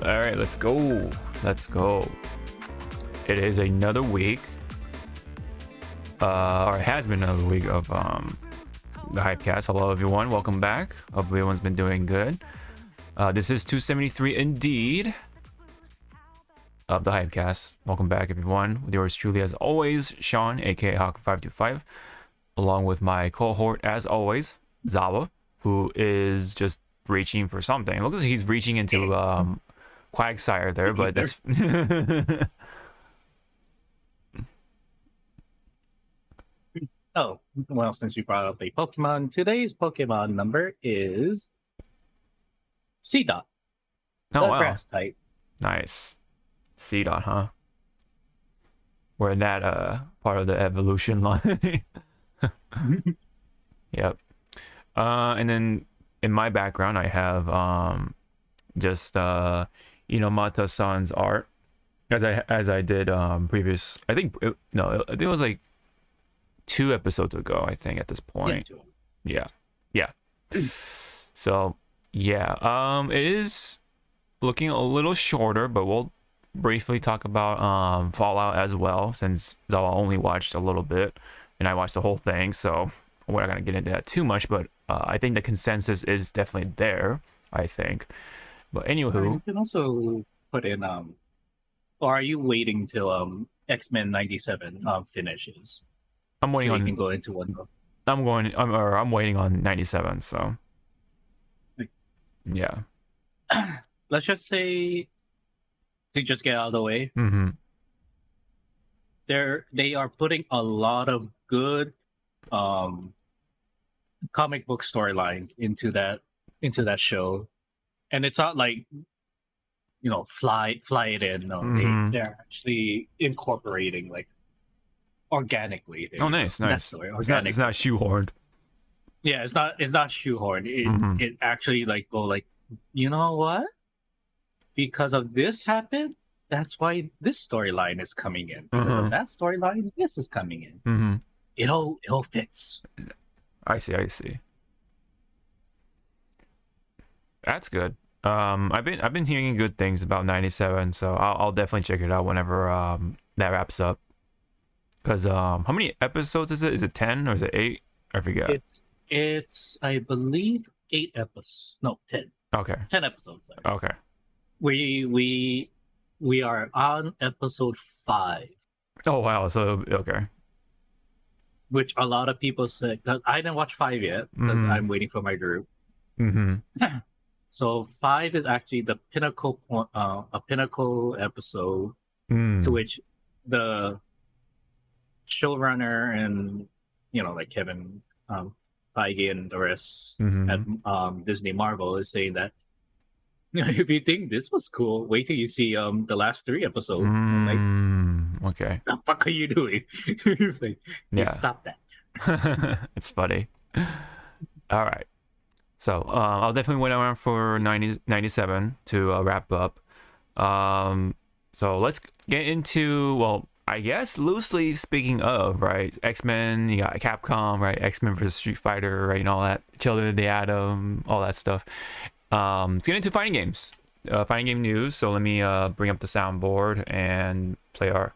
All right, let's go. Let's go. It is another week, or it has been another week of the Hypecast. Hello, everyone. Welcome back. Hope everyone's been doing good. This is 273 indeed of the Hypecast. Welcome back, everyone. With yours truly, as always, Sean, aka Hawk525, along with my cohort, as always, Zawa, who is just reaching for something. It looks like he's reaching into Quagsire there, but that's Oh, well, since you brought up a Pokemon, today's Pokemon number is C Dot, oh the wow, grass type. nice. C dot, huh? We're in that part of the evolution line. Yep. And then in my background, I have just Mata-san's art, as I did previous. I think it was like 2 episodes ago. I think at this point. Yeah. So yeah, it is looking a little shorter, but we'll briefly talk about Fallout as well, since Zawa only watched a little bit and I watched the whole thing, so we're not gonna get into that too much, but I think the consensus is definitely there, I think. But anywho, You can also put in or are you waiting till X-Men 97 finishes? I'm waiting So on you can go into one. I'm waiting on 97, so yeah. Let's just say, to just get out of the way, Mm-hmm. they are putting a lot of good comic book storylines into that show, and it's not like fly it in. No, they're actually incorporating like organically. Oh, nice. That story, It's not shoehorned. Yeah, it's not shoehorned. It actually like go like, you know what? Because of this happened, that's why this storyline is coming in. Because of that storyline, this is coming in. It all fits. I see. That's good. I've been hearing good things about 97, so I'll definitely check it out whenever that wraps up. Because how many episodes is it? Is it 10 or is it 8? I forget. It's I believe 8 episodes. No, 10. Okay. 10 episodes. Sorry. Okay. We are on episode 5. Oh wow. So okay. Which a lot of people said, cause I didn't watch 5 yet because I'm waiting for my group. So 5 is actually the pinnacle a pinnacle episode to which the showrunner and like Kevin Feige and the rest at Disney Marvel is saying that if you think this was cool, wait till you see the last 3 episodes. Like, okay. the fuck are you doing? He's like, yeah, stop that. It's funny. All right. So I'll definitely wait around for 97 to wrap up. So let's get into, well, I guess loosely speaking of, right, X-Men, you got Capcom, right, X-Men versus Street Fighter, right, and all that, Children of the Atom, all that stuff. Let's get into fighting games. Fighting game news. So let me bring up the soundboard and play our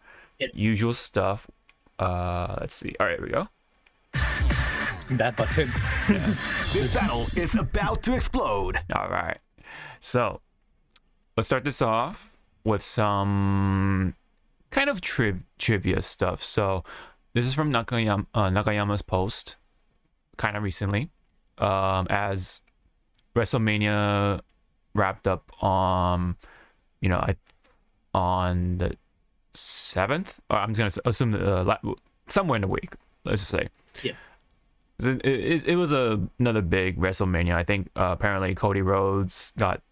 usual stuff. Let's see. All right, here we go. That button. This battle is about to explode. All right. So let's start this off with some kind of trivia stuff. So this is from Nakayama's post kind of recently, as WrestleMania wrapped up on the 7th, or I'm just gonna assume somewhere in the week, let's just say. Yeah. It was another big WrestleMania. I think apparently Cody Rhodes got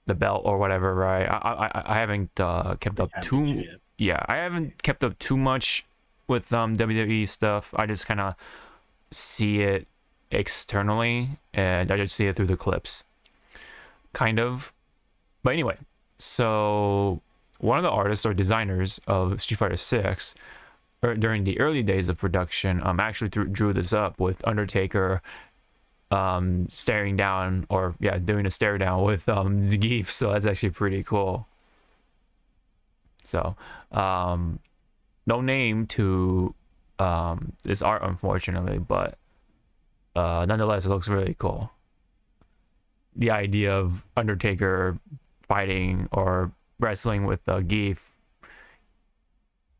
the belt or whatever, right? I haven't kept up too. Yeah, I haven't kept up too much with WWE stuff. I just kind of see it externally, and I just see it through the clips, kind of. But anyway, so one of the artists or designers of Street Fighter 6 during the early days of production actually drew this up with Undertaker staring down, or yeah, doing a stare down with Zangief, so that's actually pretty cool. So no name to this art, unfortunately, but nonetheless, it looks really cool. The idea of Undertaker fighting or wrestling with Geef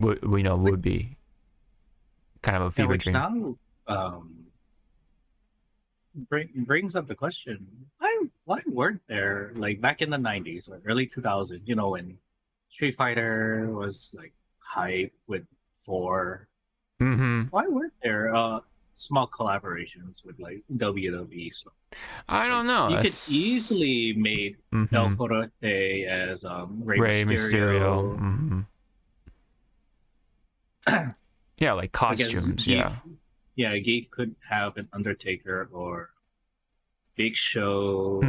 would be kind of a fever which dream. now brings up the question: why weren't there, like back in the 90s or early 2000s? You know, when Street Fighter was like hype with 4. Why weren't there small collaborations with like WWE stuff? I don't know. You could easily made El Forote as Rey Mysterio. Yeah, like costumes. Yeah, Geef could have an Undertaker or Big Show,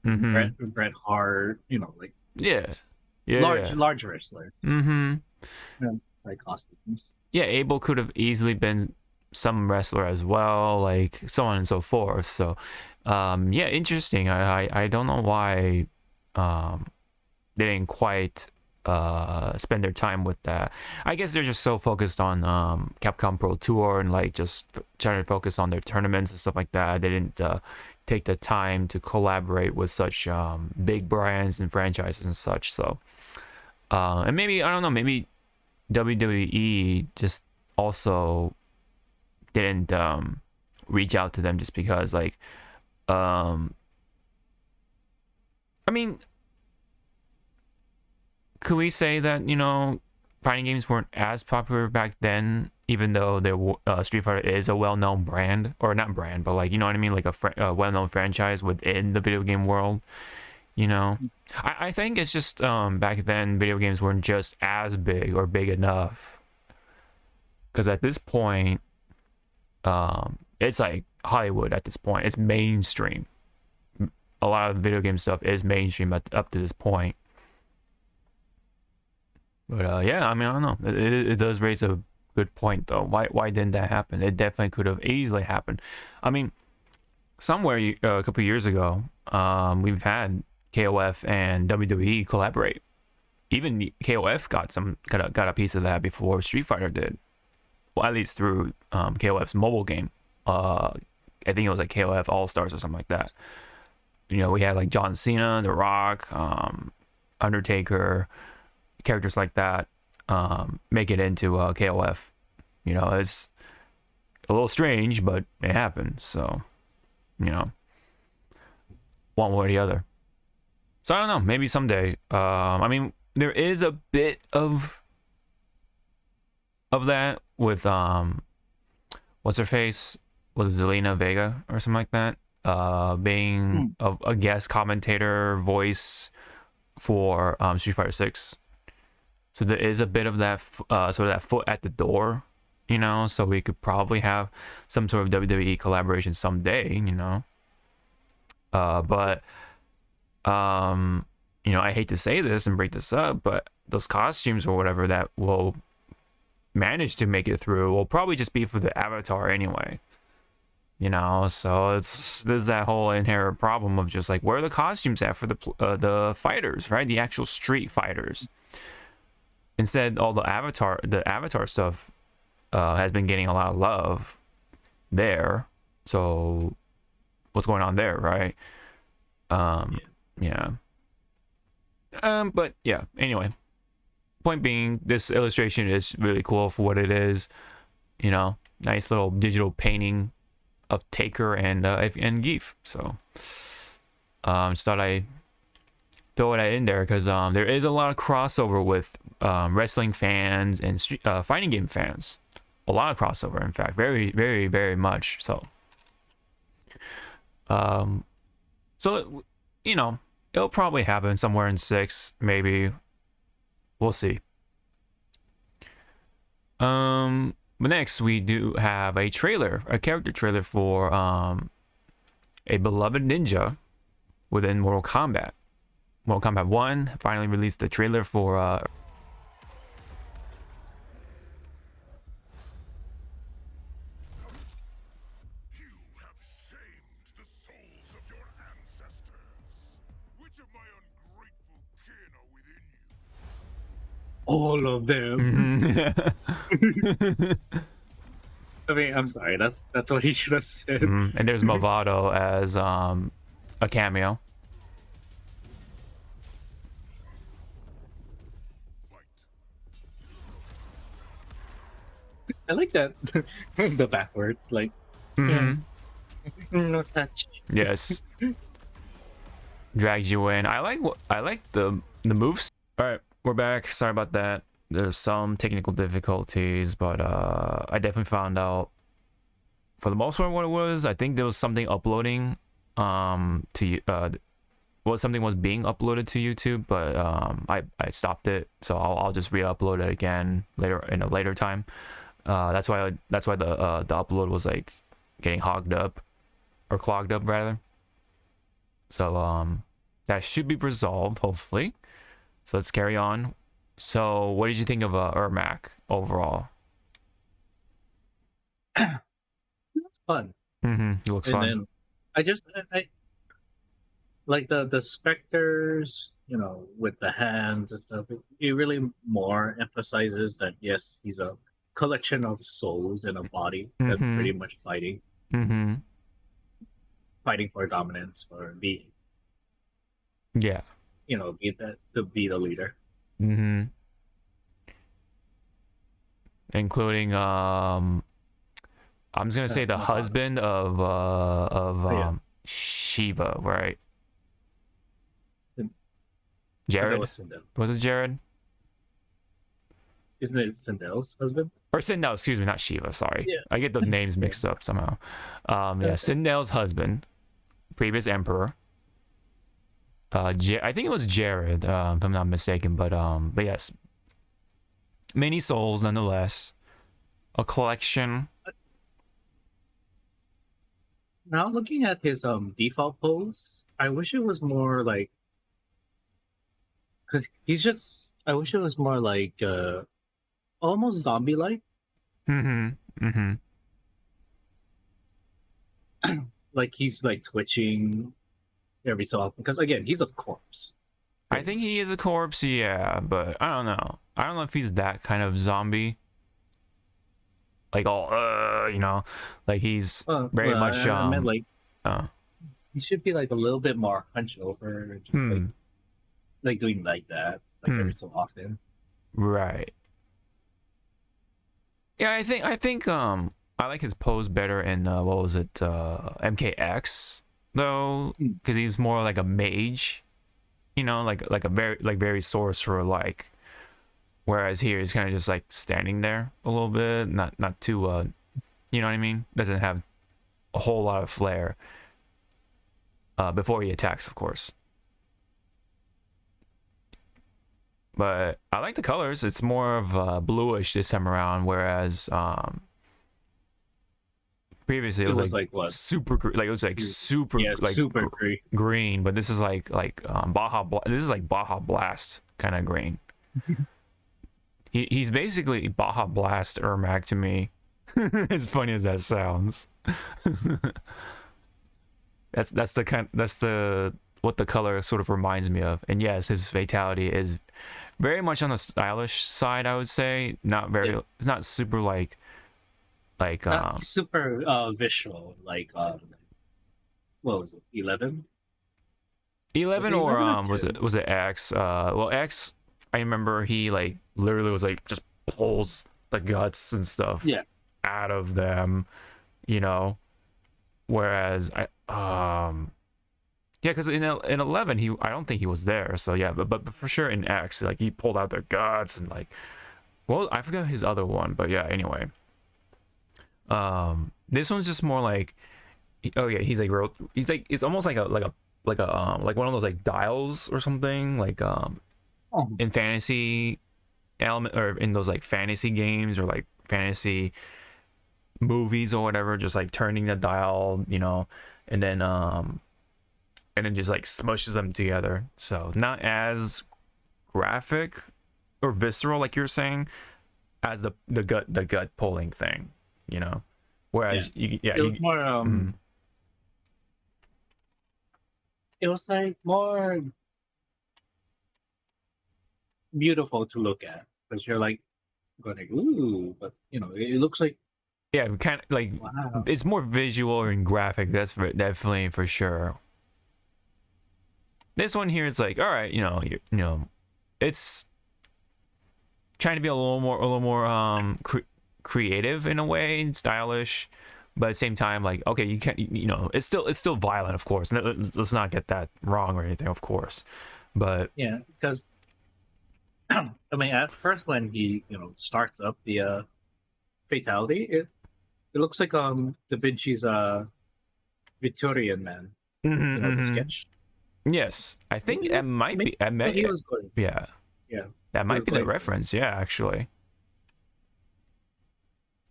Bret Hart. You know, like large wrestlers. Like costumes. Yeah, Abel could have easily been some wrestler as well, like so on and so forth. So yeah, interesting. I don't know why they didn't quite spend their time with that. I guess they're just so focused on Capcom Pro Tour and like just trying to focus on their tournaments and stuff like that. They didn't take the time to collaborate with such big brands and franchises and such. So and maybe, I don't know, maybe WWE just also didn't reach out to them just because, like, I mean, could we say that, you know, fighting games weren't as popular back then, even though Street Fighter is a well-known brand, or not brand, but like, you know what I mean, like a well-known franchise within the video game world, you know? I think it's just back then video games weren't just as big or big enough, because at this point it's like Hollywood. At this point it's mainstream. A lot of video game stuff is mainstream up to this point. But yeah, I mean, I don't know, it does raise a good point though. Why didn't that happen? It definitely could have easily happened. I mean, somewhere a couple years ago, we've had KOF and WWE collaborate. Even KOF got a piece of that before Street Fighter did. Well, at least through KOF's mobile game. I think it was like KOF All Stars or something like that. You know, we had like John Cena, The Rock, Undertaker, characters like that make it into KOF. You know, it's a little strange, but it happened. So, you know, one way or the other. So I don't know, maybe someday. I mean, there is a bit of that with what's her face? Was it Zelina Vega or something like that? Being a guest commentator voice for Street Fighter 6. So there is a bit of that sort of that foot at the door, you know, so we could probably have some sort of WWE collaboration someday, you know. But you know, I hate to say this and break this up, but those costumes or whatever that will manage to make it through will probably just be for the avatar anyway, you know. So there's that whole inherent problem of just like, where are the costumes at for the fighters, right? The actual street fighters. Instead, all the avatar stuff has been getting a lot of love there. So what's going on there, right? Yeah. But yeah, anyway, point being, this illustration is really cool for what it is. You know, nice little digital painting of Taker and Geef. So just thought I throw that in there because there is a lot of crossover with wrestling fans and fighting game fans. A lot of crossover, in fact, very, very, very much so. So, you know, it'll probably happen somewhere in 6, maybe. We'll see. But next we do have a character trailer for a beloved ninja within Mortal Kombat. Mortal Kombat 1 finally released the trailer for all of them. Mhm. I mean, I'm sorry. That's what he should have said. And there's Movado as a cameo. I like that. The backwards, like, yeah, no touch. Yes. Drags you in. I like the moves. All right, we're back. Sorry about that. There's some technical difficulties, but I definitely found out for the most part what it was. I think there was something uploading something was being uploaded to YouTube, but I stopped it, so I'll just re-upload it again later in a later time. That's why the upload was like getting hogged up or clogged up rather. So that should be resolved hopefully. So let's carry on. So what did you think of Ermac overall? Fun. It looks And fun. then I like the specters, you know, with the hands and stuff. It really more emphasizes that yes, he's a collection of souls in a body that's pretty much fighting for dominance or be, Yeah. you know, be that to be the leader. Including I'm just gonna say the husband of Shiva, right? Jared? Was it Jared? Isn't it Sindel's husband? Or Sindel, excuse me, not Shiva, sorry. Yeah. I get those names mixed up somehow. Yeah, Sindel's husband, previous emperor. I think it was Jared, if I'm not mistaken, but yes. Many souls nonetheless. A collection. Now looking at his default pose, I wish it was more like, because he's just, I wish it was more like almost zombie like. Like he's like twitching every so often, because again, he's a corpse. I think he is a corpse, yeah, but I don't know. I don't know if he's that kind of zombie. Like all you know, like he's very much I meant like he should be like a little bit more hunched over, just like doing like that, like every so often. Right. Yeah, I think I like his pose better in what was it, MKX though, because he's more like a mage, you know, like a very sorcerer like. Whereas here he's kind of just like standing there a little bit, not too you know what I mean? Doesn't have a whole lot of flair before he attacks, of course. But I like the colors. It's more of bluish this time around, whereas previously it was like what? Super like it was like super like super green, but this is like this is like Baja Blast kind of green. He's basically Baja Blast Ermac to me. As funny as that sounds. that's what the color sort of reminds me of. And yes, his fatality is very much on the stylish side, I would say. Not very it's not super like not super visual, like what was it, 11? 11 or was it X? Well, X, I remember he like literally was like just pulls the guts and stuff out of them, you know. Whereas because in 11 I don't think he was there, so yeah, but for sure in X like he pulled out their guts and like, well, I forgot his other one, but yeah, anyway. This one's just more like, oh yeah, he's like it's almost like like one of those like dials or something, like in fantasy element, or in those like fantasy games or like fantasy movies or whatever, just like turning the dial, you know, and then just like smushes them together. So not as graphic or visceral like you're saying as the gut pulling thing, you know. Whereas it was more it was like more beautiful to look at. because you're like going, ooh, but it looks like Yeah, kind of like wow. it's more visual and graphic. That's definitely for sure. This one here is like, all right, it's trying to be a little more creative in a way, and stylish, but at the same time, like, okay, you can't, it's still violent, of course. Let's not get that wrong or anything, of course, but Yeah, because I mean, at first when he starts up the fatality, it looks like Da Vinci's Victorian man, the sketch. yes, I think Maybe that might be. I what he may, was going. yeah, Yeah, that he might was be the going for. reference. Yeah, actually,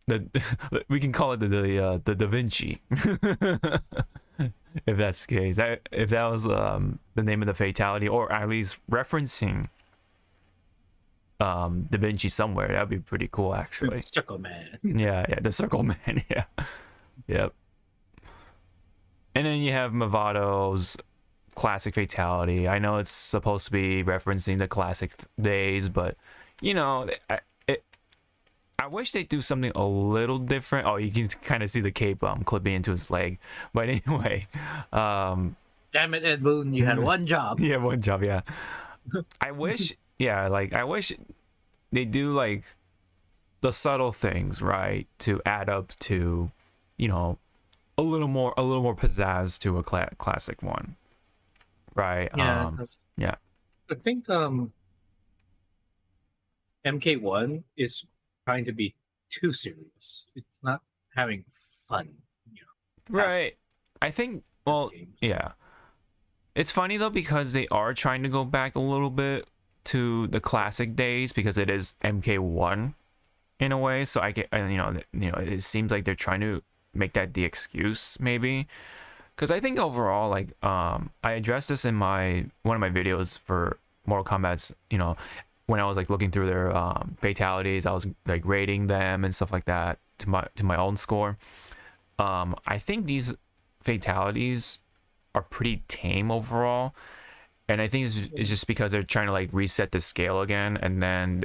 the we can call it the Da Vinci, if that's the case. If that was the name of the fatality, or at least referencing Da Vinci somewhere, that'd be pretty cool, actually. Circle man. Yeah, the Circle Man. Yeah, yep. And then you have Mavado's classic fatality. I know it's supposed to be referencing the classic days, but I wish they'd do something a little different. Oh, you can kind of see the cape clipping into his leg. But anyway, Damn it, Ed Boon, you had one job. yeah, one job. Yeah, I wish. Yeah, like I wish they do like the subtle things, right, to add up to, a little more pizzazz to a classic one, right? Yeah, 'cause Yeah. I think MK1 is trying to be too serious. It's not having fun, Right. I think, well, games. yeah. It's funny though because they are trying to go back a little bit to the classic days because it is MK1 in a way. So I get, it seems like they're trying to make that the excuse maybe. Because I think overall, like, I addressed this in one of my videos for Mortal Kombat's, when I was like looking through their fatalities, I was like rating them and stuff like that to my own score. I think these fatalities are pretty tame overall, and I think it's just because they're trying to like reset the scale again, and then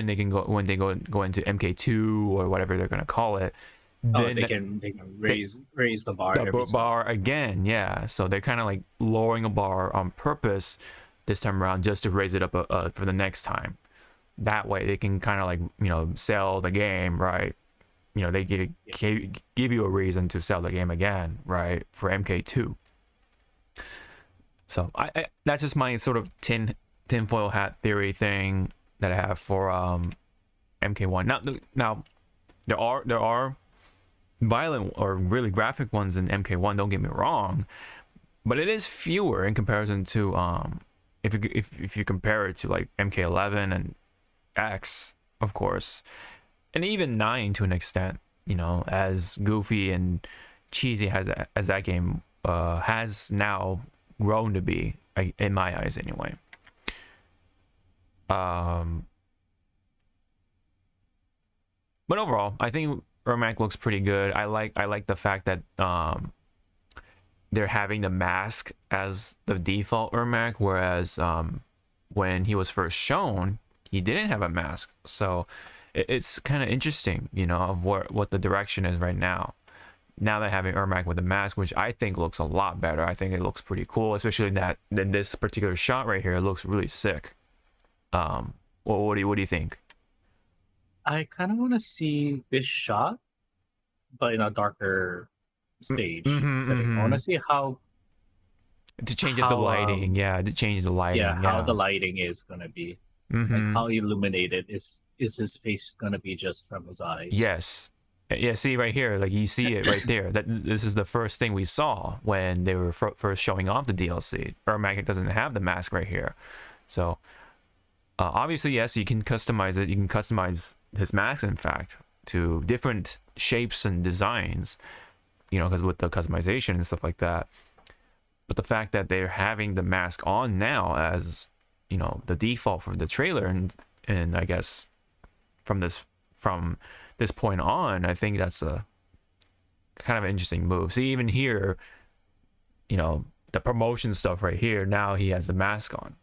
they can go when they go into MK2 or whatever they're gonna call it. Then they can raise the bar. Bar again, yeah. So they're kind of like lowering a bar on purpose this time around just to raise it up for the next time. That way they can kind of like sell the game, right? They give you a reason to sell the game again, right? For MK2. So I that's just my sort of tinfoil hat theory thing that I have for MK1. Now there are violent or really graphic ones in MK1. Don't get me wrong, but it is fewer in comparison to if you compare it to like MK11 and X, of course, and even 9 to an extent. As goofy and cheesy as that game has now grown to be, in my eyes anyway. But overall, I think Ermac looks pretty good. I like the fact that they're having the mask as the default Ermac, whereas when he was first shown, he didn't have a mask. So it's kind of interesting, of what the direction is right now. Now they're having Ermac with a mask, which I think looks a lot better. I think it looks pretty cool, especially that this particular shot right here looks really sick. What do you think? I kind of want to see this shot, but in a darker stage setting. I want to see how to change up the lighting. To change the lighting. Yeah, how the lighting is gonna be. Like how illuminated is his face gonna be just from his eyes? Yes. Yeah, see right here, like you see it right there. This is the first thing we saw when they were first showing off the DLC. Ermac doesn't have the mask right here, so obviously yes, you can customize it. You can customize his mask, in fact, to different shapes and designs. Because with the customization and stuff like that. But the fact that they're having the mask on now as the default for the trailer, and I guess from this point on, I think that's a kind of an interesting move. See, even here, the promotion stuff right here, now he has the mask on,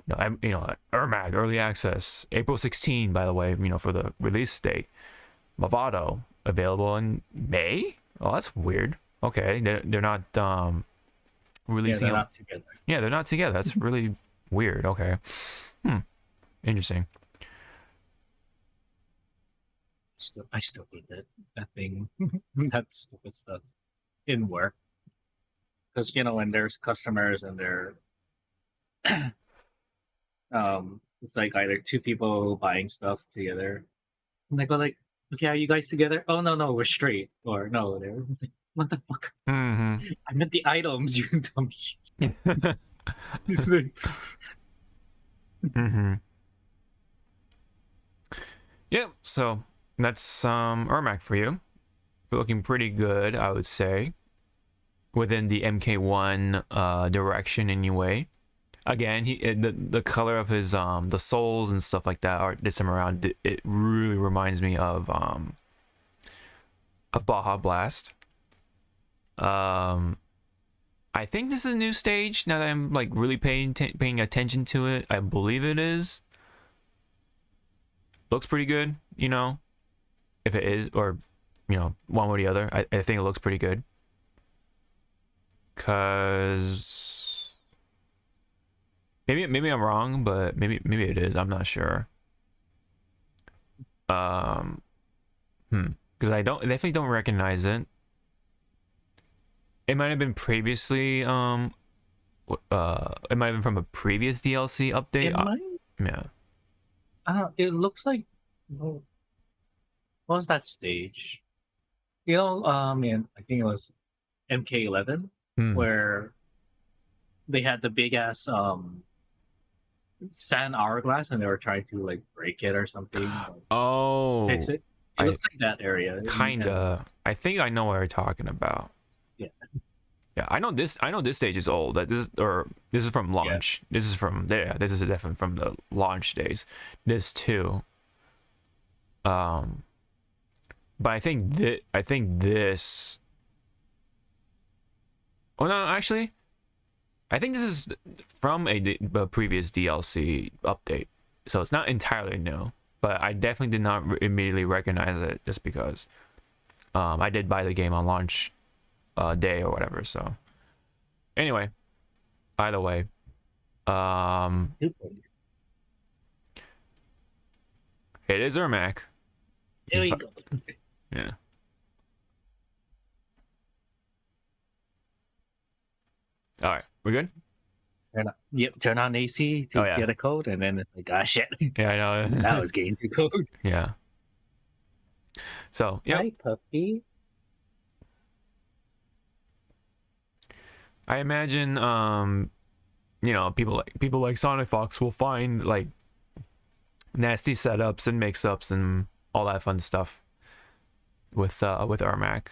Ermac early access, April 16, by the way, for the release date. Movado available in May. Oh, that's weird. Okay, they're not releasing. Yeah, they're not together. Yeah, they're not together. That's really weird. Okay, interesting. I still hate that thing, that stupid stuff in work. Because when there's customers and they're it's like either two people buying stuff together, and they go like, "Okay, are you guys together?" "Oh no, we're straight." Or no, they're it's like, what the fuck? Mm-hmm. I meant the items, you dumb shit. It's like, Mm-hmm. Yep. So that's Ermac for you. Looking pretty good, I would say, within the MK1 direction anyway. Again, the color of his the souls and stuff like that art this time around, it really reminds me of Baja Blast. I think this is a new stage now that I'm like really paying attention to it. I believe it is. Looks pretty good, if it is, or one or the other. I think it looks pretty good. Cause maybe I'm wrong, but maybe it is. I'm not sure. Because I definitely don't recognize it. It might have been previously it might have been from a previous DLC update. Yeah. It looks like, what was that stage? I think it was MK11, where they had the big ass sand hourglass and they were trying to like break it or something. Oh, fix it. It looks like that area. Kinda. I think I know what you're talking about. Yeah. Yeah, I know this stage is old. That this is from launch. Yeah. This is definitely from the launch days. This too. But I think this. Oh no, actually, I think this is from a previous DLC update, so it's not entirely new. But I definitely did not immediately recognize it just because I did buy the game on launch day or whatever. So anyway, either way, it is Ermac. There we go. Yeah. All right, we're good. Turn on AC to get a code, and then it's like, ah, shit. Yeah, I know. That was getting too code. Yeah. So, yeah. Hi, puppy. I imagine, people like Sonic Fox will find like nasty setups and mix-ups and all that fun stuff with Ermac.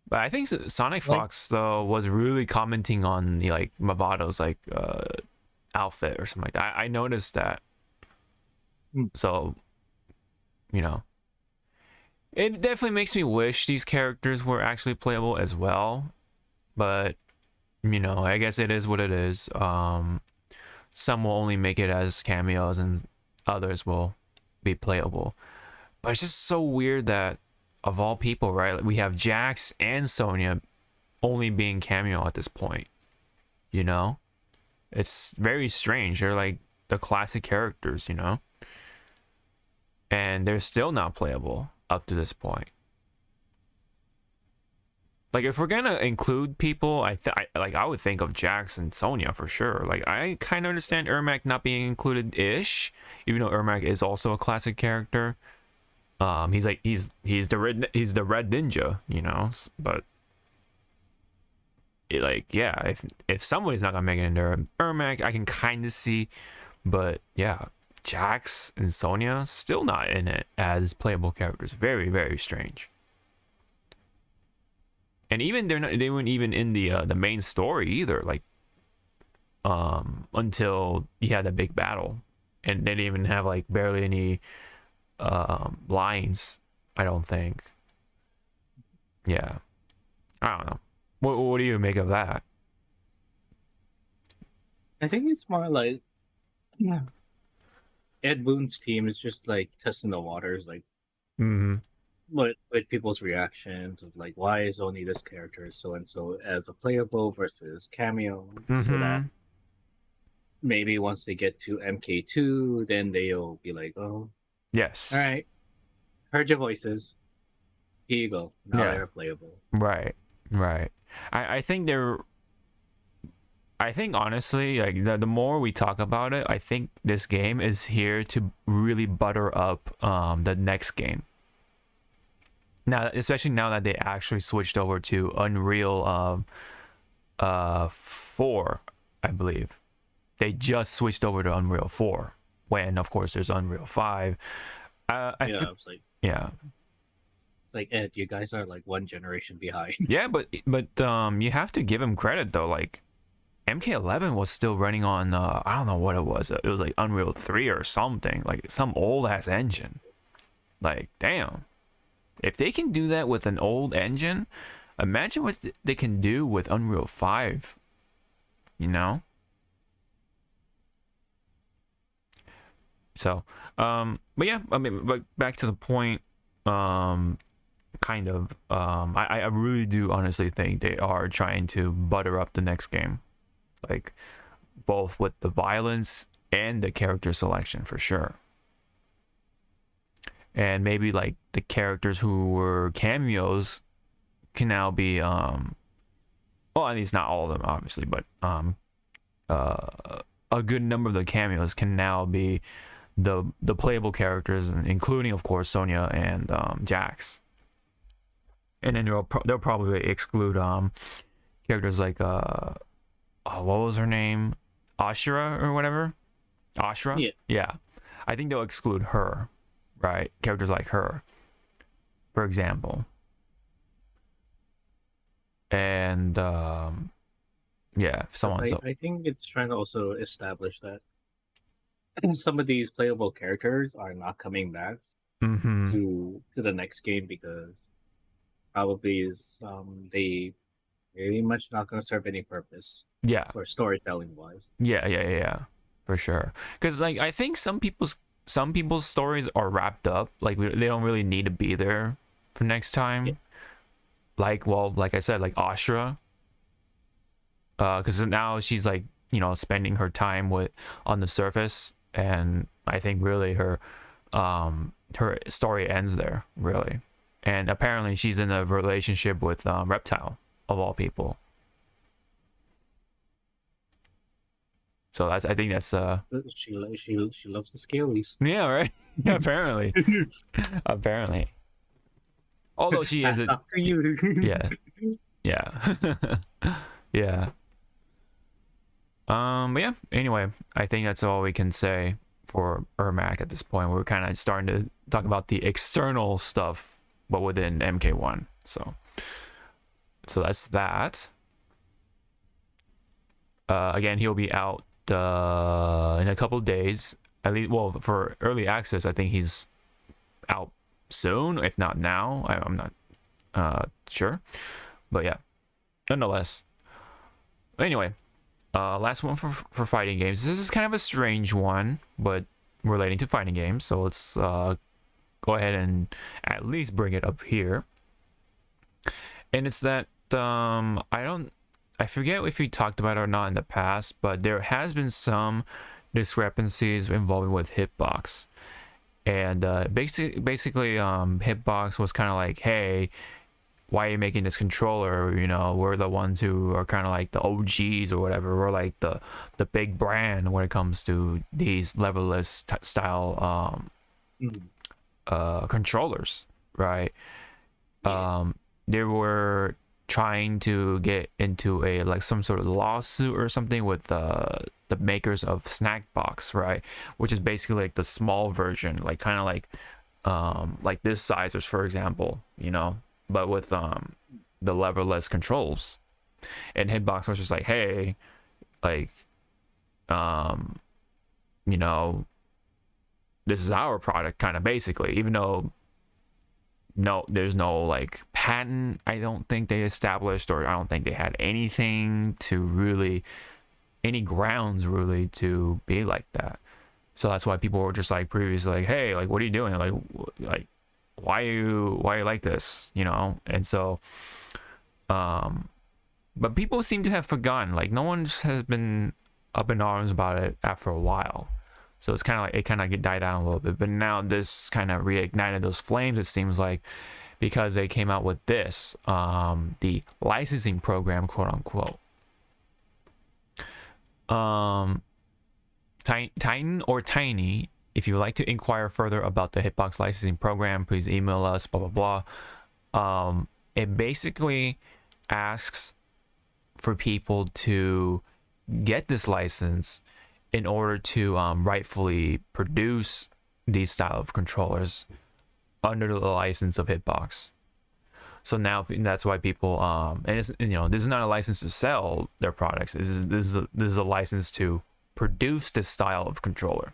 But I think Sonic Fox though was really commenting on the like Movado's like outfit or something like that. I noticed that. So, it definitely makes me wish these characters were actually playable as well. But I guess it is what it is. Some will only make it as cameos and others will be playable. But it's just so weird that of all people, right? Like we have Jax and Sonya only being cameo at this point. It's very strange. They're like the classic characters, and they're still not playable up to this point. Like if we're gonna include people, I would think of Jax and Sonya for sure. Like I kind of understand Ermac not being included ish, even though Ermac is also a classic character. He's the red ninja, but if somebody's not gonna make it into Ermac, I can kind of see, but yeah, Jax and Sonya still not in it as playable characters. Very, very strange. And even they weren't even in the main story either, like until you had the big battle, and they didn't even have like barely any lines, I don't think. Yeah, I don't know. What do you make of that? I think it's more like Ed Boon's team is just like testing the waters, like Mm-hmm. with people's reactions of like why is only this character so and so as a playable versus cameo, so that Mm-hmm. maybe once they get to MK2, then they'll be like, oh, Yes. all right, heard your voices. Here you go. Now Yeah. they're playable. Right. Right. I think they're. I think honestly, like the more we talk about it, I think this game is here to really butter up the next game. Now, especially now that they actually switched over to Unreal 4, I believe. They just switched over to Unreal 4 when of course there's Unreal 5. It's like Yeah. it's like Ed, you guys are like one generation behind. Yeah, but you have to give him credit though. Like MK11 was still running on I don't know what it was. It was like Unreal 3 or something, like some old ass engine. Like damn, if they can do that with an old engine, imagine what they can do with Unreal 5. You know. So, but yeah, I mean, but back to the point. Kind of. I really do honestly think they are trying to butter up the next game, like both with the violence and the character selection for sure. And maybe like the characters who were cameos can now be well, at least not all of them obviously, but a good number of the cameos can now be the playable characters, including of course Sonya and Jax. And then they'll probably exclude characters like oh, what was her name, Ashura or whatever, Ashura. Yeah, I think they'll exclude her, right? Characters like her, for example. And yeah, so on. So I think it's trying to also establish that some of these playable characters are not coming back to the next game because probably is they very much not going to serve any purpose. Yeah, for storytelling wise. Yeah, for sure. Because like I think some people's stories are wrapped up. Like they don't really need to be there for next time. Yeah. Like I said, like Ashura. Because now she's like spending her time on the surface, and I think really her story ends there really. And apparently she's in a relationship with Reptile of all people. So I think that's she loves the scalies. Yeah, right. Yeah, apparently. Apparently. Although she is after you. Yeah. Yeah. But yeah, anyway, I think that's all we can say for Ermac at this point. We're kind of starting to talk about the external stuff, but within MK1. So that's that. Again, he'll be out in a couple of days. At least, well, for early access, I think he's out soon, if not now. I'm not sure, but yeah, nonetheless. Anyway, last one for fighting games. This is kind of a strange one, but relating to fighting games. So let's go ahead and at least bring it up here. And it's that I forget if we talked about it or not in the past, but there has been some discrepancies involving with Hitbox. And basically Hitbox was kind of like, hey, why are you making this controller? We're the ones who are kind of like the OGs or whatever. We're like the big brand when it comes to these level-less style controllers, right? They were trying to get into a like some sort of lawsuit or something with the makers of Snackbox, right? Which is basically like the small version, like kind of like this size, for example, but with the lever-less controls. And Hitbox was just like, hey, like this is our product, kind of basically, even though there's no like patent, I don't think they established, or I don't think they had anything to really any grounds really to be like that. So that's why people were just like previously like, hey, like what are you doing, like why are you like this, you know? And so but people seem to have forgotten, like no one just has been up in arms about it after a while. So it's kind of like it kind of died down a little bit, but now this kind of reignited those flames, it seems like, because they came out with this the licensing program, quote unquote. Titan or Tiny, if you would like to inquire further about the Hitbox licensing program, please email us, blah blah blah. It basically asks for people to get this license in order to rightfully produce these style of controllers under the license of Hitbox. So now that's why people and it's, you know, this is not a license to sell their products. This is a license to produce this style of controller.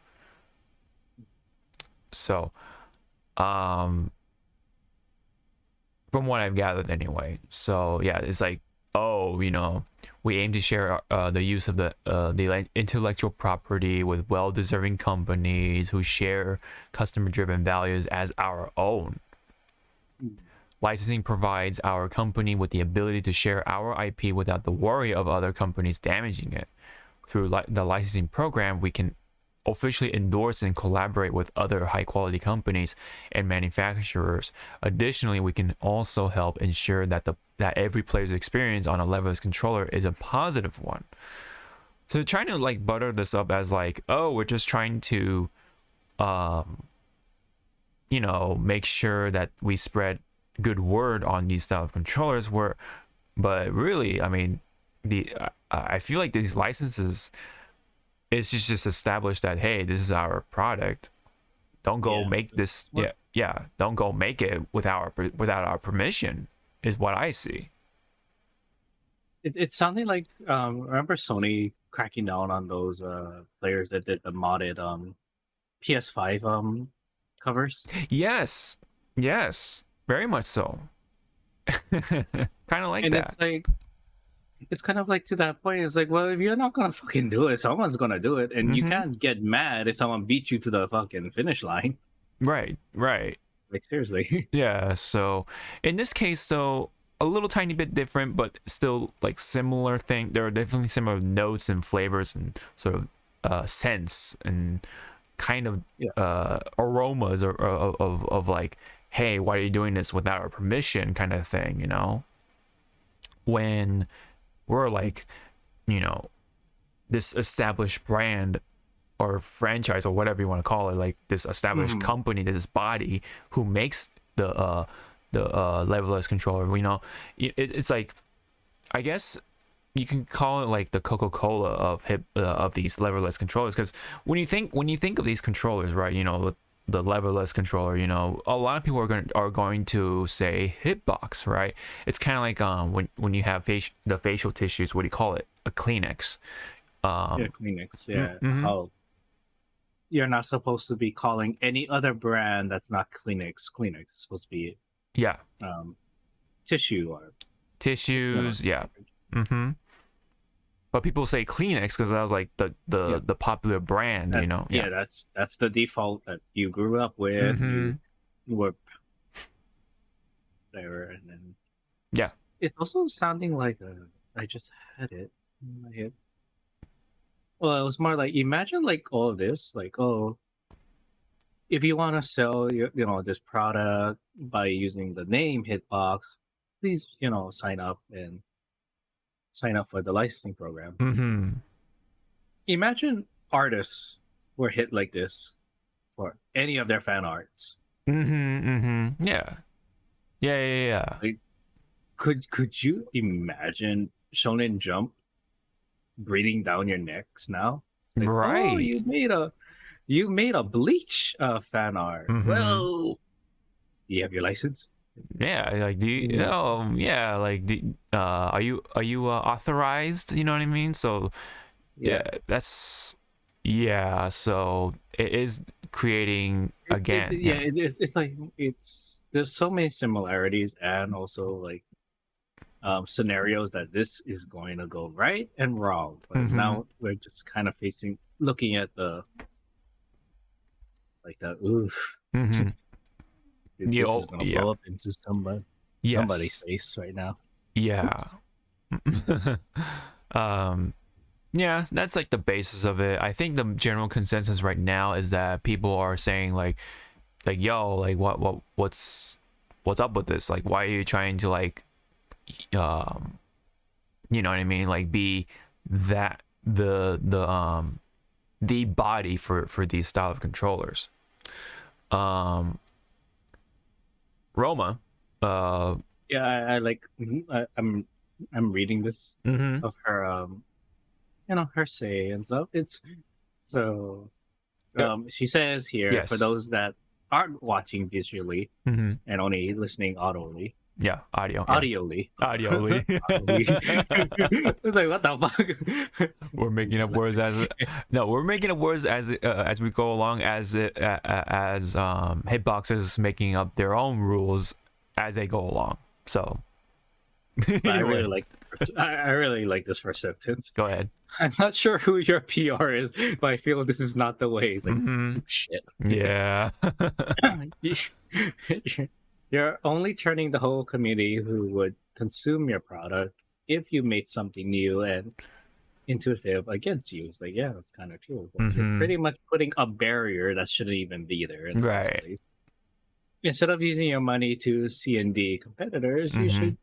So from what I've gathered anyway, so yeah, it's like, oh, you know, we aim to share the use of the intellectual property with well-deserving companies who share customer-driven values as our own. Licensing provides our company with the ability to share our IP without the worry of other companies damaging it. Through the licensing program, we can officially endorse and collaborate with other high-quality companies and manufacturers. Additionally, we can also help ensure that every player's experience on a levelless controller is a positive one. So trying to like butter this up as like, oh, we're just trying to, you know, make sure that we spread good word on these style of controllers. But really, I mean, I feel like these licenses, it's just established that, hey, this is our product. Don't go make this. Don't go make it without our permission. Is what I see. It's sounding like remember Sony cracking down on those players that did the modded PS5 covers. Yes, very much so. Kind of like and that. It's kind of like to that point. It's like, well, if you're not gonna fucking do it, someone's gonna do it, and you can't get mad if someone beats you to the fucking finish line. Right. Like seriously. Yeah. So in this case, though, a little tiny bit different, but still like similar thing. There are definitely similar notes and flavors and sort of scents and kind of aromas of like, hey, why are you doing this without our permission, kind of thing, you know? When we're like, you know, this established brand or franchise or whatever you want to call it, like this established company, this body who makes the levelless controller, you know, it's like, I guess you can call it like the Coca-Cola of these levelless controllers, because when you think of these controllers, right, you know, the levelless controller, you know, a lot of people are going to say Hitbox, right? It's kind of like when you have the facial tissues, what do you call it? A Kleenex. Kleenex. Yeah. How you're not supposed to be calling any other brand that's not Kleenex. Kleenex is supposed to be tissue or tissues. Yeah. But people say Kleenex because that was like the popular brand, you know. Yeah, that's the default that you grew up with. You were there, and then it's also sounding like I just had it in my head. Well, it was more like, imagine like all of this, like, oh, if you want to sell this product by using the name Hitbox, please sign up for the licensing program. Imagine artists were hit like this for any of their fan arts. Yeah. Like, could you imagine Shonen Jump breathing down your necks now? Like, right. Oh, you made a Bleach fan art. Well, do you have your license? Yeah, like, do you? Like, are you authorized? You know what I mean? So, that's so it is creating again. It's like there's so many similarities and also like scenarios that this is going to go right and wrong. But now we're just kind of looking at the oof. This is gonna blow up into somebody's face right now. Yeah. Yeah, that's like the basis of it. I think the general consensus right now is that people are saying like yo, like what's up with this? Like, why are you trying to like you know what I mean, like be that the body for these style of controllers. Roma, yeah, I'm reading this of her her say and stuff. It's so she says here, for those that aren't watching visually and only listening audibly. Yeah, audioly. It's like, what the fuck? We're making up words as we go along, as Hitbox is making up their own rules as they go along. So I really like this first sentence. Go ahead. I'm not sure who your PR is, but I feel this is not the way. It's like, shit. Yeah. You're only turning the whole community who would consume your product if you made something new and intuitive against you. It's like, yeah, that's kind of true. You're pretty much putting a barrier that shouldn't even be there in the first place. Instead of using your money to C&D competitors, you should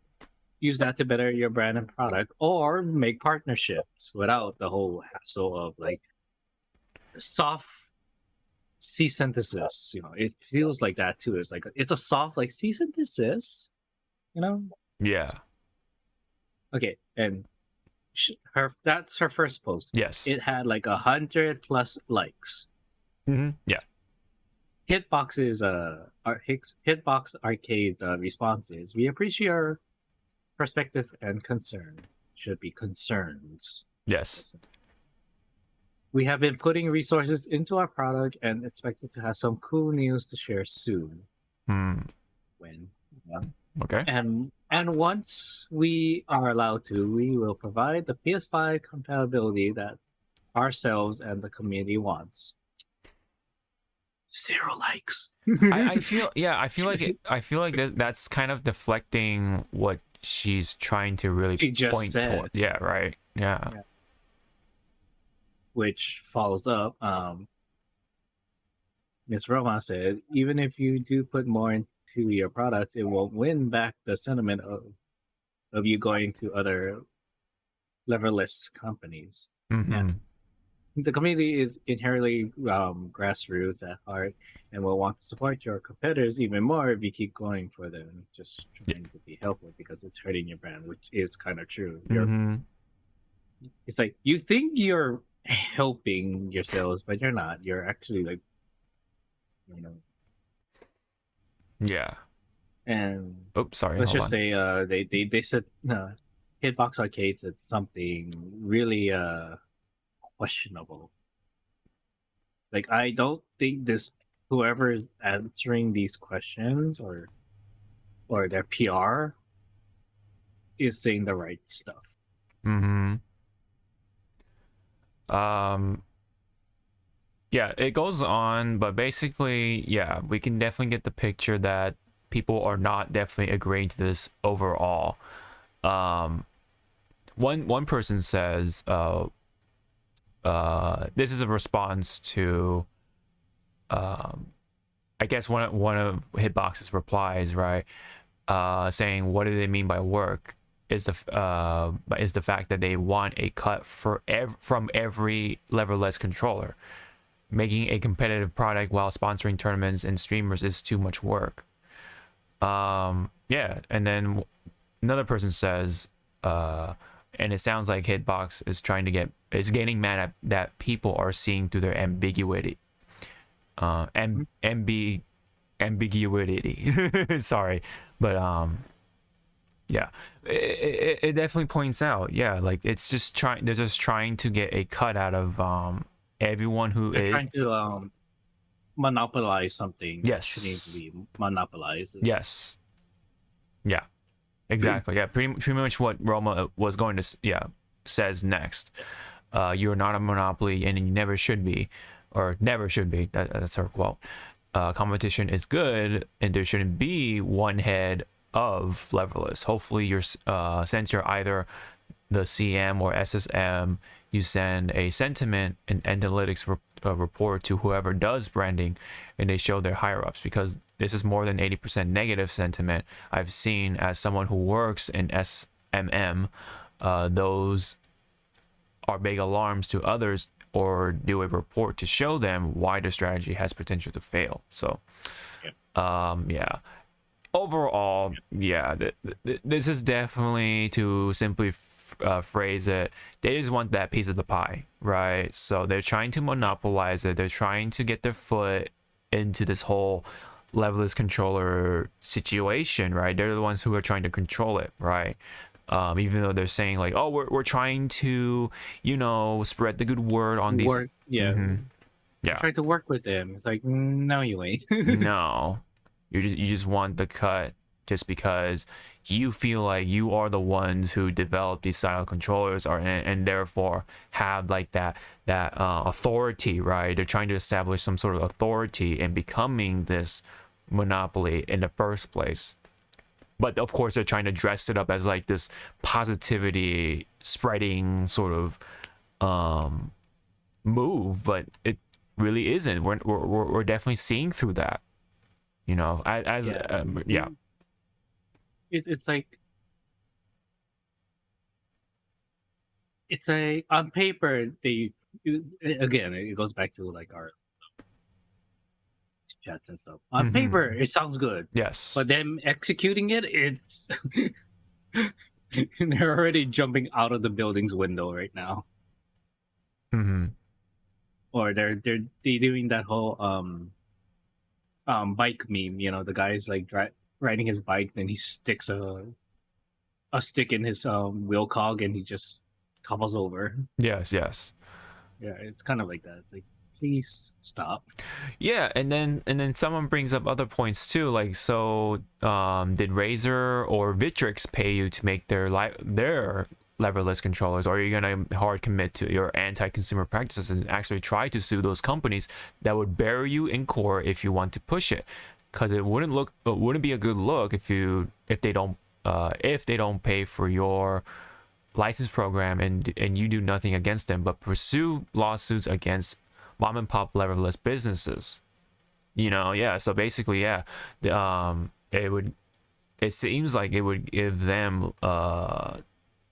use that to better your brand and product, or make partnerships without the whole hassle of like soft cease and desist. You know, it feels like that too. It's like it's a soft like cease and desist. You know? Yeah. Okay, and that's her first post. Yes. It had like 100+ likes. Yeah. Hitbox's Hitbox Arcade's response is, we appreciate your perspective and concern. Should be concerns. Yes. We have been putting resources into our product and expected to have some cool news to share soon. When? Yeah. Okay. And once we are allowed to, we will provide the PS5 compatibility that ourselves and the community wants. 0 likes. I feel like that's kind of deflecting what she's trying to really point toward. Yeah, right. Yeah. Which follows up, Ms. Roma said, even if you do put more into your products, it won't win back the sentiment of you going to other leverless companies. And the community is inherently grassroots at heart and will want to support your competitors even more if you keep going for them, just trying to be helpful, because it's hurting your brand, which is kind of true. It's like, you think you're helping yourselves, but you're not. You're actually like, you know. Yeah. And sorry. let's just say they said Hitbox Arcade said something really questionable. Like, I don't think whoever is answering these questions or their PR is saying the right stuff. Yeah, it goes on, but basically, yeah, we can definitely get the picture that people are not definitely agreeing to this overall. One person says, this is a response to, I guess one of Hitbox's replies, right? Saying, what do they mean by work? Is the fact that they want a cut from every leverless controller. Making a competitive product while sponsoring tournaments and streamers is too much work. Yeah, and then another person says, and it sounds like Hitbox is getting mad at that people are seeing through their ambiguity. Ambiguity. Sorry, but yeah, it definitely points out. Yeah, like they're just trying to get a cut out of everyone who is trying to monopolize something. Yes. That shouldn't be monopolized. Yes. Yeah. Exactly. Yeah. Pretty much what Roma was going to says next. You're not a monopoly, and you never should be, or never should be. That's her quote. Competition is good, and there shouldn't be one head of leverless. Hopefully, since you're either the CM or SSM, you send a sentiment and analytics report to whoever does branding, and they show their higher ups, because this is more than 80% negative sentiment I've seen as someone who works in SMM. Those are big alarms to others, or do a report to show them why the strategy has potential to fail. So yeah, overall, yeah, this is definitely, to simply phrase it, they just want that piece of the pie, right? So they're trying to monopolize it. They're trying to get their foot into this whole leveless controller situation, right? They're the ones who are trying to control it, right? Even though they're saying like, oh, we're trying to, spread the good word on these. Yeah. Yeah. Try to work with them. It's like, no, you ain't. No, you just want the cut, just because you feel like you are the ones who developed these style controllers, and therefore have like that authority, right? They're trying to establish some sort of authority in becoming this monopoly in the first place. But of course, they're trying to dress it up as like this positivity spreading sort of move, but it really isn't. We're definitely seeing through that, yeah. It's like, on paper, again, it goes back to like our chats and stuff. On paper, it sounds good. Yes. But then executing it's they're already jumping out of the building's window right now. Or they're doing that whole bike meme. The guy's like riding his bike, then he sticks a stick in his wheel cog, and he just topples over. Yes. Yeah, it's kind of like that. It's like, please stop. Yeah, and then someone brings up other points too, like, so did Razer or Vitrix pay you to make their leverless controllers, or are you gonna hard commit to your anti-consumer practices and actually try to sue those companies that would bury you in court if you want to push it? Because it wouldn't be a good look if they don't pay for your license program, and you do nothing against them, but pursue lawsuits against mom and pop leverless businesses. So basically, it seems like it would give them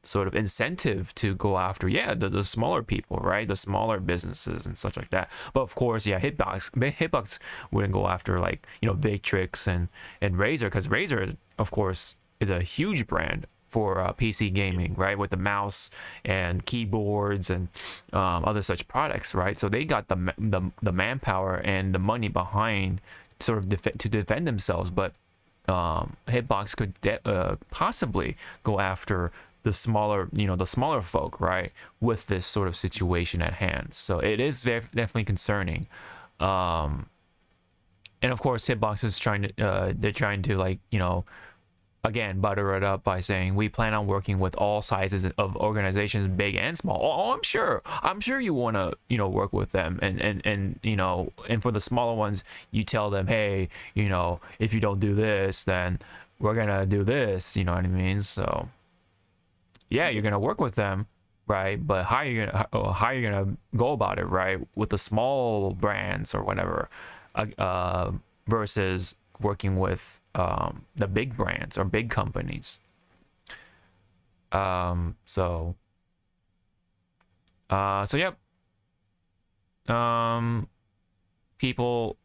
sort of incentive to go after the smaller people, right? The smaller businesses and such like that. But of course, Hitbox wouldn't go after like Victrix and Razer, because Razer, of course, is a huge brand for PC gaming, right? With the mouse and keyboards and other such products, right? So they got the manpower and the money behind sort of to defend themselves. But Hitbox could possibly go after the smaller folk, right? With this sort of situation at hand. So it is definitely concerning. And of course, Hitbox is trying to like, again, butter it up by saying we plan on working with all sizes of organizations, big and small. Oh, I'm sure you want to work with them, and for the smaller ones, you tell them, hey, if you don't do this, then we're gonna do this. You know what I mean? So yeah, you're gonna work with them, right? But how are you gonna go about it, right? With the small brands or whatever, versus working with the big brands or big companies. So yep. People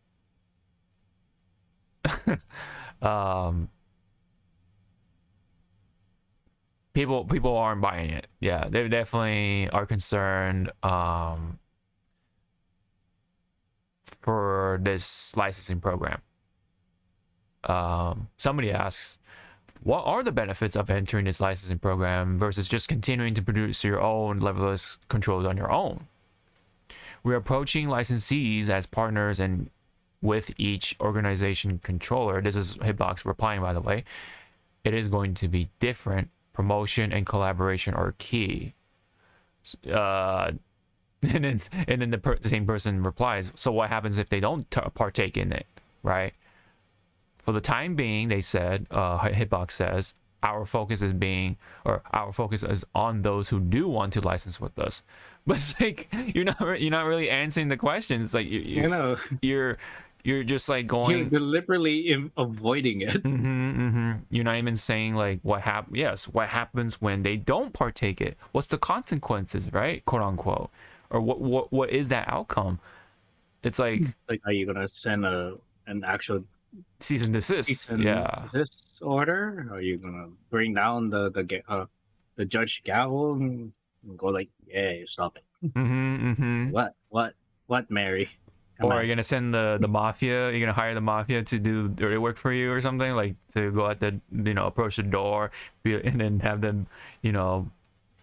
people aren't buying it. Yeah, they definitely are concerned for this licensing program. Somebody asks, what are the benefits of entering this licensing program versus just continuing to produce your own levelless controls on your own? We're approaching licensees as partners, and with each organization controller, this is Hitbox replying, by the way, it is going to be different. Promotion and collaboration are key. And then the same person replies, so what happens if they don't partake in it, right? For the time being, they said, Hitbox says, our focus is on those who do want to license with us. But it's like you're not really answering the question. It's like you're just like going, you're deliberately avoiding it. You're not even saying like what happens when they don't partake it. What's the consequences, right? Quote unquote, or what is that outcome? It's like are you gonna send an actual cease and desist? Desist order? Are you gonna bring down the Judge Gavel and go like, yeah, stop it? What, Mary? Or are you gonna send the mafia? You're gonna hire the mafia to do dirty work for you or something, like to go at the approach the door, and then have them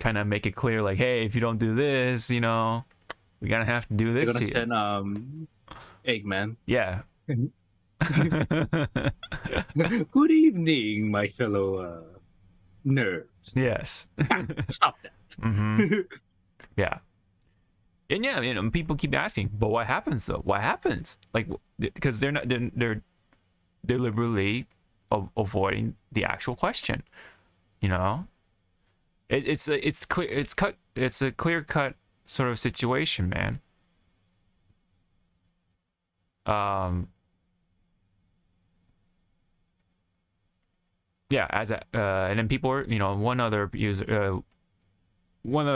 kind of make it clear like, hey, if you don't do this, we're gonna have to do this. You're gonna send Eggman. Yeah. Good evening, my fellow nerds. Yes. Stop that. Yeah. And people keep asking, but what happens though? What happens? Like, because they're deliberately avoiding the actual question. It's a clear cut sort of situation, man. Yeah, and then people are, one other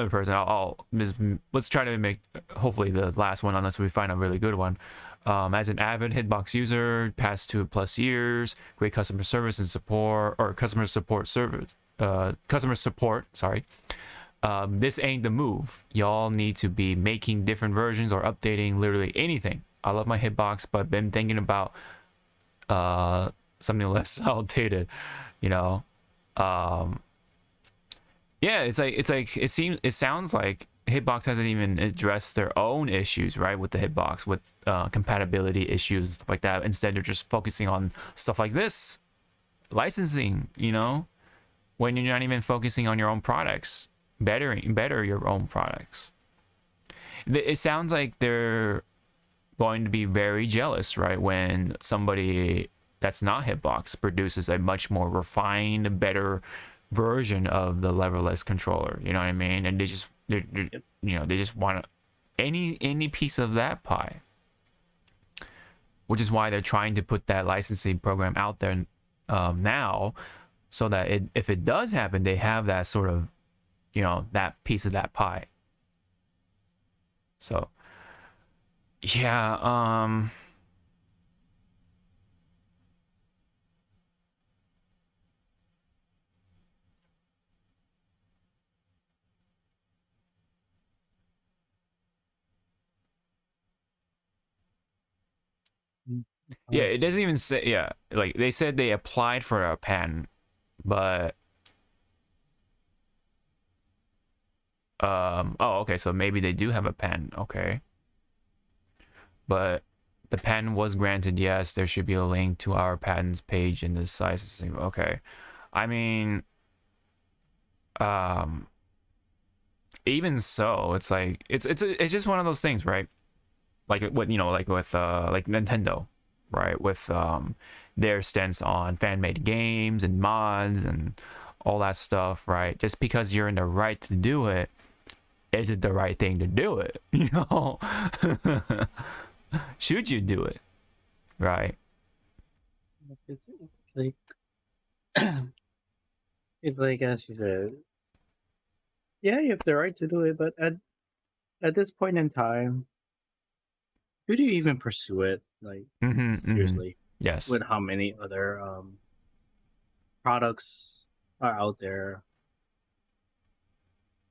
person, let's try to make hopefully the last one, unless we find a really good one. As an avid Hitbox user, past 2+ years, great customer service and support, or customer support, sorry. This ain't the move. Y'all need to be making different versions or updating literally anything. I love my Hitbox, but been thinking about something less outdated. Yeah, it sounds like Hitbox hasn't even addressed their own issues, right, with the Hitbox, with compatibility issues and stuff like that. Instead, they're just focusing on stuff like this, licensing, when you're not even focusing on your own products, better your own products. It sounds like they're going to be very jealous, right, when somebody that's not Hitbox produces a much more refined, better version of the leverless controller. You know what I mean? And they just want any piece of that pie, which is why they're trying to put that licensing program out there now, so that if it does happen, they have that sort of that piece of that pie. So yeah, yeah, it doesn't even say. Yeah, like they said they applied for a patent, but oh, okay, so maybe they do have a patent. Okay, but the patent was granted. Yes, there should be a link to our patents page in this licensing. Okay, I mean, even so, it's like it's just one of those things, right? Like what like with like Nintendo, right, with their stance on fan-made games and mods and all that stuff, right? Just because you're in the right to do it, is it the right thing to do it? Should you do it, right? It's like it's like, as you said, yeah, you have the right to do it, but at this point in time, should you even pursue it? Like, seriously? Yes. With how many other products are out there?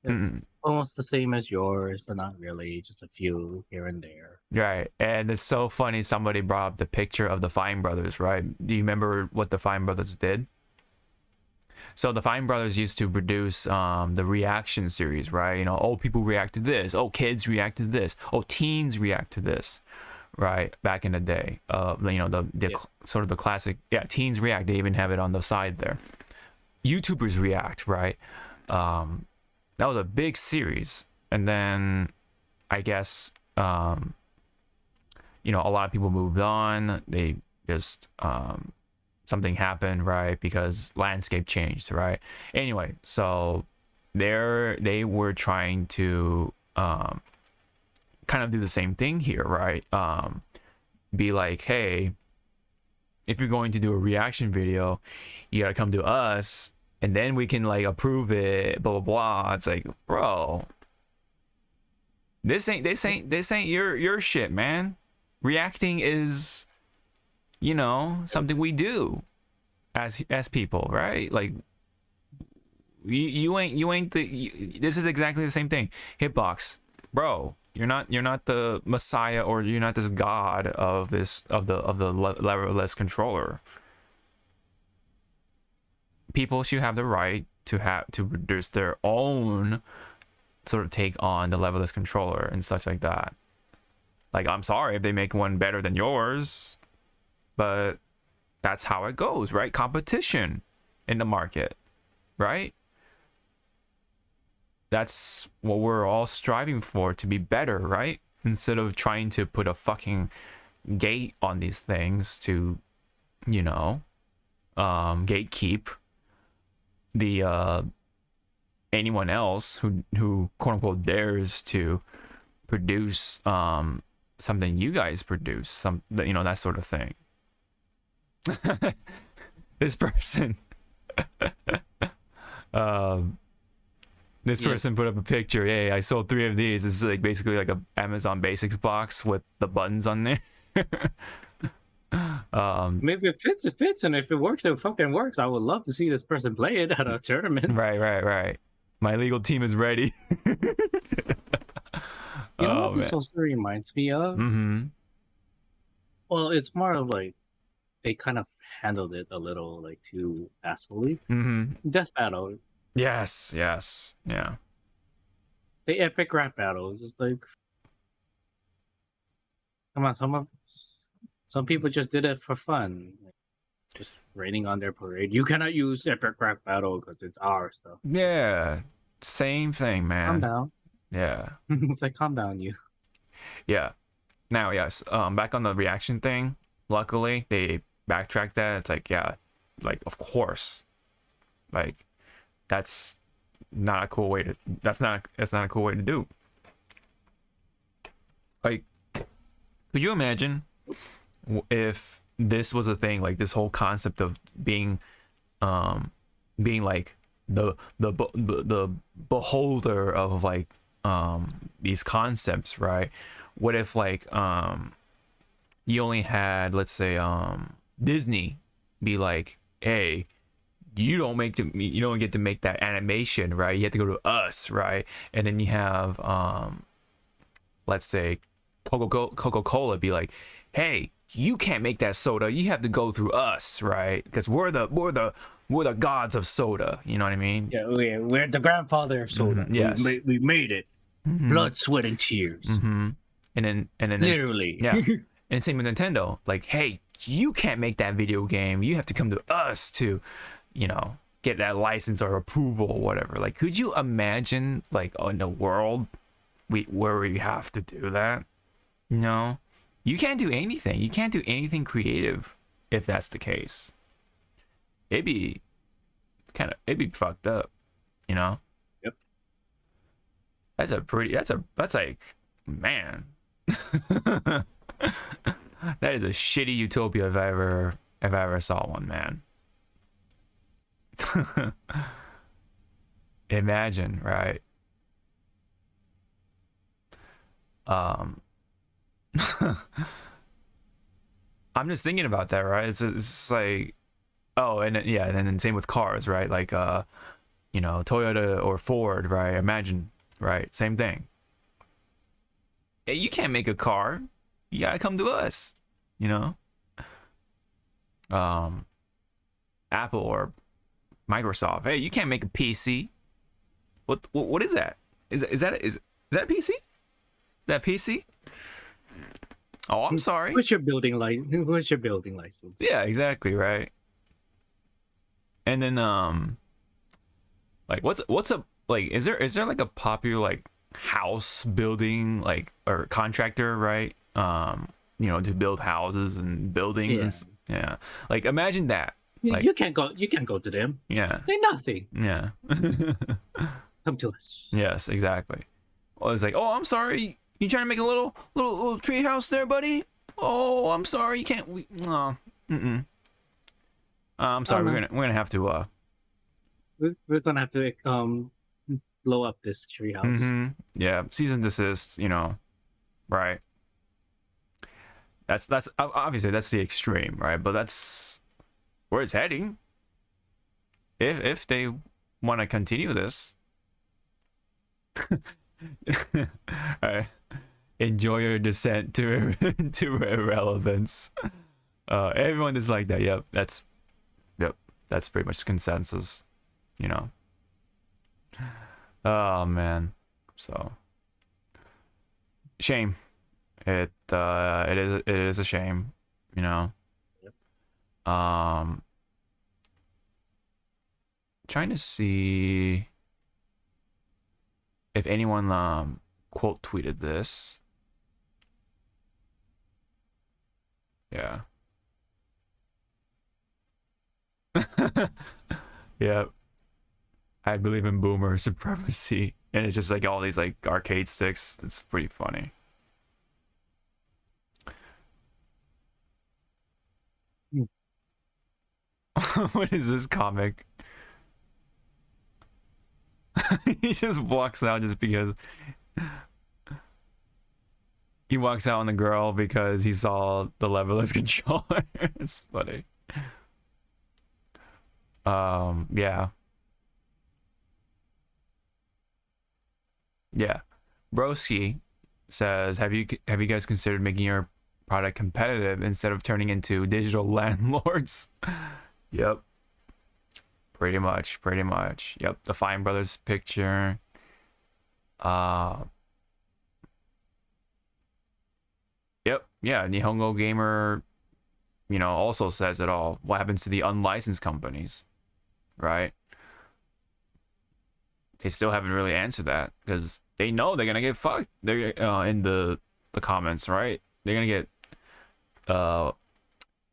It's almost the same as yours, but not really. Just a few here and there. Right. And it's so funny. Somebody brought up the picture of the Fine Brothers, right? Do you remember what the Fine Brothers did? So the Fine Brothers used to produce the reaction series, right? Oh, people react to this. Oh, kids react to this. Oh, teens react to this, right? Back in the day, the sort of the classic, teens react. They even have it on the side there. YouTubers react, right? That was a big series, and then I guess a lot of people moved on. They just something happened, right? Because landscape changed, right? Anyway, so they were trying to kind of do the same thing here, right? Be like, hey, if you're going to do a reaction video, you gotta come to us, and then we can like approve it, blah blah blah. It's like, bro, this ain't your shit, man. Reacting is, something we do as people, right? Like, you ain't this is exactly the same thing. Hitbox, bro, you're not the messiah, or you're not this god of the leverless controller. People should have the right to produce their own sort of take on the leverless controller and such like that. Like, I'm sorry if they make one better than yours, but that's how it goes, right? Competition in the market, right? That's what we're all striving for, to be better, right? Instead of trying to put a fucking gate on these things to, gatekeep the anyone else who quote unquote dares to produce something you guys produce, that sort of thing. This person person put up a picture. Hey, I sold 3 of these. This is like basically like a Amazon Basics box with the buttons on there. Maybe it fits, and if it works, it fucking works. I would love to see this person play it at a tournament. Right. My legal team is ready. What this also reminds me of? Well, it's more of like they kind of handled it a little like too assholey. Death battle. Yes, yeah. The epic rap battles. It's like, come on, some people just did it for fun, just raining on their parade. You cannot use epic rap battle because it's our stuff. Yeah, same thing, man. Calm down. Yeah. It's like, calm down, you. Yeah. Now, yes. Back on the reaction thing. Luckily, they backtracked that. It's like, yeah, like of course, like that's not a cool way to. That's not a cool way to do. Like, could you imagine if this was a thing? Like this whole concept of being like the beholder of like these concepts, right? What if like you only had, let's say, Disney be like, hey, you don't get to make that animation, right? You have to go to us, right? And then you have let's say Coca-Cola be like, hey, you can't make that soda, you have to go through us, right? Because we're the gods of soda, you know what I mean? Yeah, we're the grandfather of soda. Yes, we made it. Blood, sweat, and tears. And then Literally. yeah. And same with Nintendo. Like, hey, you can't make that video game. You have to come to us to, get that license or approval or whatever. Like, could you imagine, like, in a world where we have to do that? No, you can't do anything. You can't do anything creative if that's the case. It'd be fucked up, Yep. That's like, man. That is a shitty utopia if I ever saw one, man. Imagine, right? I'm just thinking about that, right? It's like, oh, and then same with cars, right? Like Toyota or Ford, right? Imagine, right? Same thing. Hey, you can't make a car. You gotta come to us, Apple or Microsoft. Hey, you can't make a PC. What is that? Is that a PC? Is that PC? Oh, I'm sorry. What's your building license? Yeah, exactly, right. And then Like what's a like is there like a popular like house building like or contractor, right? You know, to build houses and buildings and yeah. Like imagine that. Like You can't go. You can't go to them. yeah. They're nothing. Yeah. Come to us. Yes, exactly. Well, it's like, "Oh, I'm sorry. You trying to make a little tree house there, buddy? Oh, I'm sorry. You can't no. Mm-mm. I'm sorry. We're gonna have to We're gonna have to blow up this treehouse. yeah, cease and desist, you know. Right. That's obviously that's the extreme, right? But that's where it's heading. If they want to continue this. Alright. Enjoy your descent to to irrelevance. Everyone is like that. Yep, that's pretty much consensus, you know. Oh man. So shame. It is a shame, you know. Yep. Trying to see if anyone quote tweeted this. Yeah. Yeah. I believe in boomer supremacy. And it's just like all these like arcade sticks. It's pretty funny. What is this comic? He just walks out just because he walks out on the girl because he saw the leveless controller. It's funny. Yeah. Yeah. Broski says, have you guys considered making your product competitive instead of turning into digital landlords? Yep. Pretty much. Yep. The Fine Brothers picture. Yep. Yeah. Nihongo Gamer, you know, also says it all. What happens to the unlicensed companies, right? They still haven't really answered that because they know they're gonna get fucked. They're in the comments, right? They're gonna get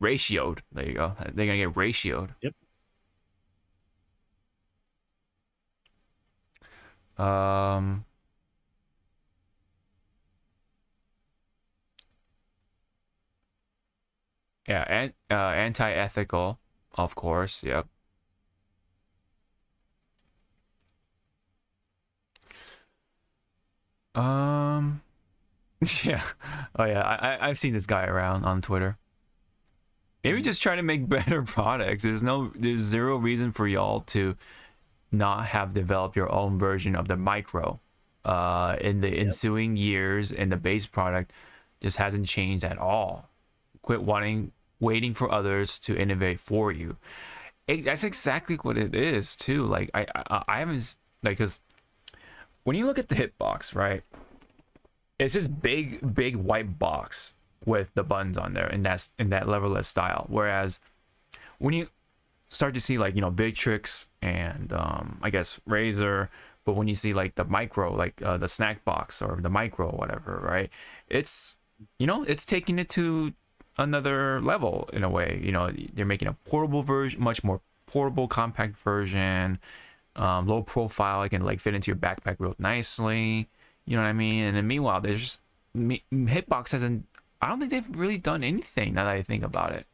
ratioed. There you go. They're gonna get ratioed. Yep. Yeah, and anti-ethical, of course. Yep. Yeah. Oh yeah, I've seen this guy around on Twitter. Maybe just try to make better products. There's zero reason for y'all to not have developed your own version of the micro. In the ensuing years, and the base product just hasn't changed at all. Quit waiting for others to innovate for you. That's exactly what it is too. Like I haven't like, because when you look at the Hitbox, right, it's this big white box with the buttons on there, and that's in that leverless style. Whereas when you start to see like, you know, Big Tricks and I guess Razer, but when you see like the micro, like the snack box or the micro or whatever, right, it's, you know, it's taking it to another level in a way. You know, they're making a portable version, much more portable, compact version, low profile. It can like fit into your backpack real nicely. You know what I mean? And then meanwhile, there's just Hitbox hasn't. I don't think they've really done anything now that I think about it.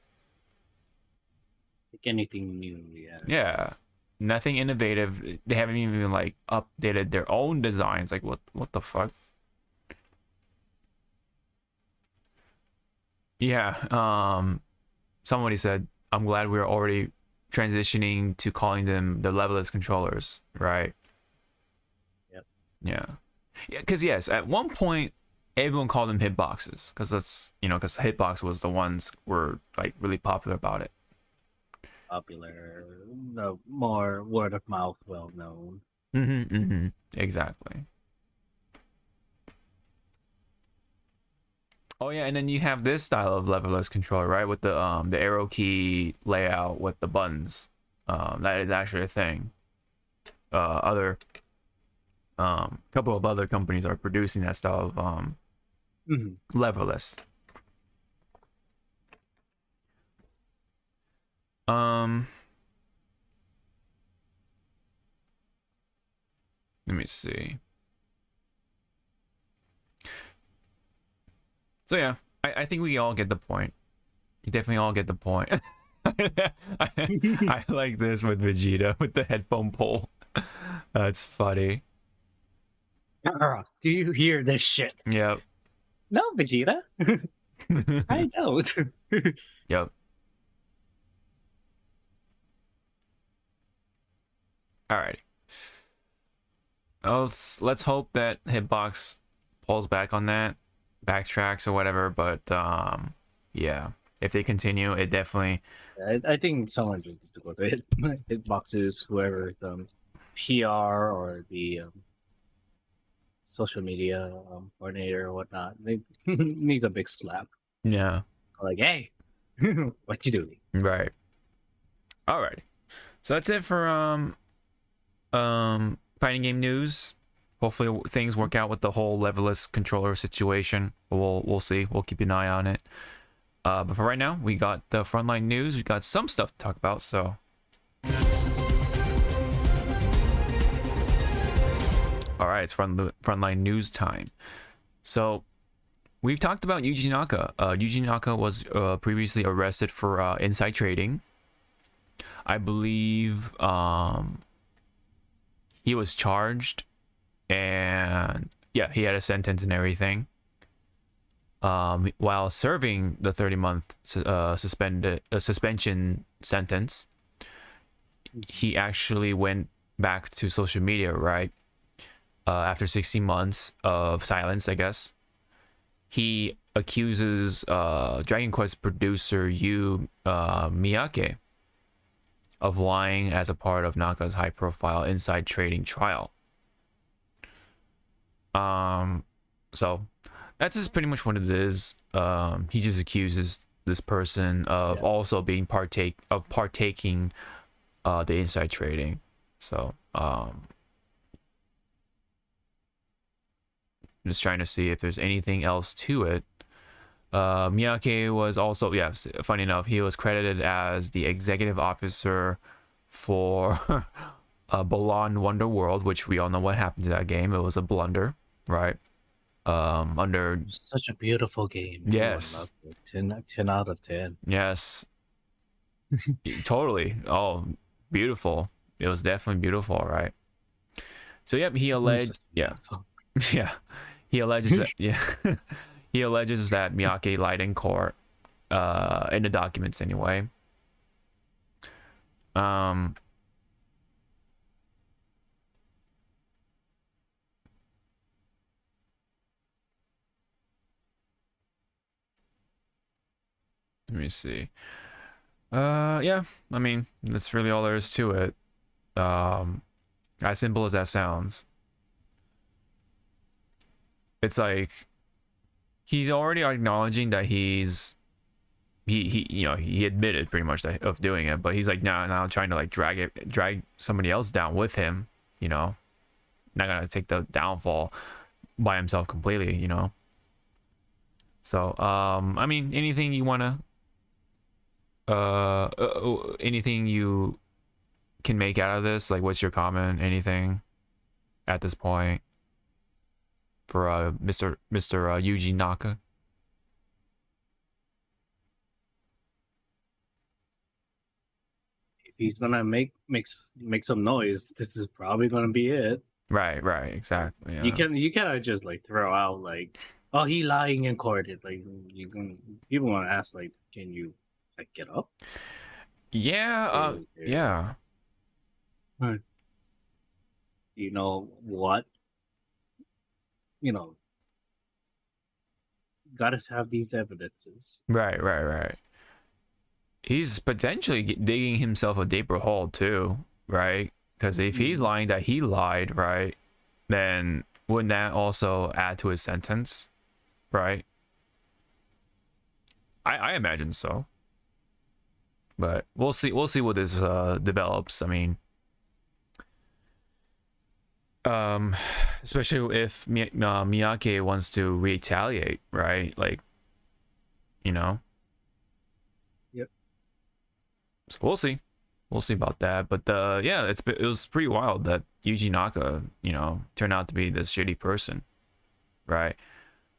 Like anything new, yeah. Yeah, nothing innovative. They haven't even like updated their own designs. Like what the fuck? Yeah. Somebody said, I'm glad we're already transitioning to calling them the leveless controllers, right? Yep. Yeah. Yeah, because yes, at one point everyone called them hitboxes because that's, you know, because Hitbox was the ones were like really popular about it. Popular, the more word of mouth, well known. Exactly. Oh yeah, and then you have this style of leverless controller, right, with the arrow key layout with the buttons. That is actually a thing. other couple of other companies are producing that style of leveless. Let me see. So yeah, I think we all get the point. You definitely all get the point. I like this with Vegeta with the headphone pole. That's funny. Do you hear this shit? Yep. No, Vegeta. I don't. Yep. Alrighty. Oh, let's hope that Hitbox pulls back on that, backtracks or whatever. But yeah, if they continue, it definitely. I think someone just needs to go to Hitboxes, whoever the PR or the social media coordinator or whatnot. They needs a big slap. Yeah. Like, hey, what you doing? Right. Alrighty. So that's it for fighting game news. Hopefully things work out with the whole leveless controller situation. We'll see. We'll keep an eye on it. But for right now, we got the frontline news. We got some stuff to talk about. So, all right, it's frontline news time. So, we've talked about Yuji Naka. Yuji Naka was previously arrested for inside trading. I believe he was charged, and yeah, he had a sentence and everything. While serving the 30-month suspension sentence, he actually went back to social media, right? After 16 months of silence, I guess. He accuses Dragon Quest producer Yu Miyake of lying as a part of Naka's high-profile inside trading trial. So that's just pretty much what it is. He just accuses this person of also being partaking the inside trading. So I'm just trying to see if there's anything else to it. Miyake was also, funny enough, he was credited as the executive officer for Balan Wonder World, which we all know what happened to that game. It was a blunder, right? Under Such a beautiful game. Yes. 10 out of 10. Yes. Totally. Oh, beautiful. It was definitely beautiful, right? So yep, he alleged yeah. He alleges that he alleges that Miyake lied in court, in the documents anyway. Let me see. Yeah, I mean, that's really all there is to it. As simple as that sounds. It's like he's already acknowledging that he admitted pretty much of doing it, but he's like now trying to like drag somebody else down with him, not gonna take the downfall by himself completely, So I mean, anything you wanna anything you can make out of this, like what's your comment, anything at this point for Mr. Yuji Naka? If he's gonna make some noise, this is probably gonna be it. Right, exactly. Yeah. You cannot just like throw out like, oh, he lying in court. It like people want to ask like, can you like get up? Yeah. Yeah. You know what? Gotta have these evidences. Right. He's potentially digging himself a deeper hole too, right? Because if he's lying that he lied, right, then wouldn't that also add to his sentence, right? I imagine so. But we'll see what this develops. I mean, Especially if Miyake wants to retaliate, right? Like, you know. Yep. So we'll see. We'll see about that. But yeah, it was pretty wild that Yuji Naka, turned out to be this shitty person, right?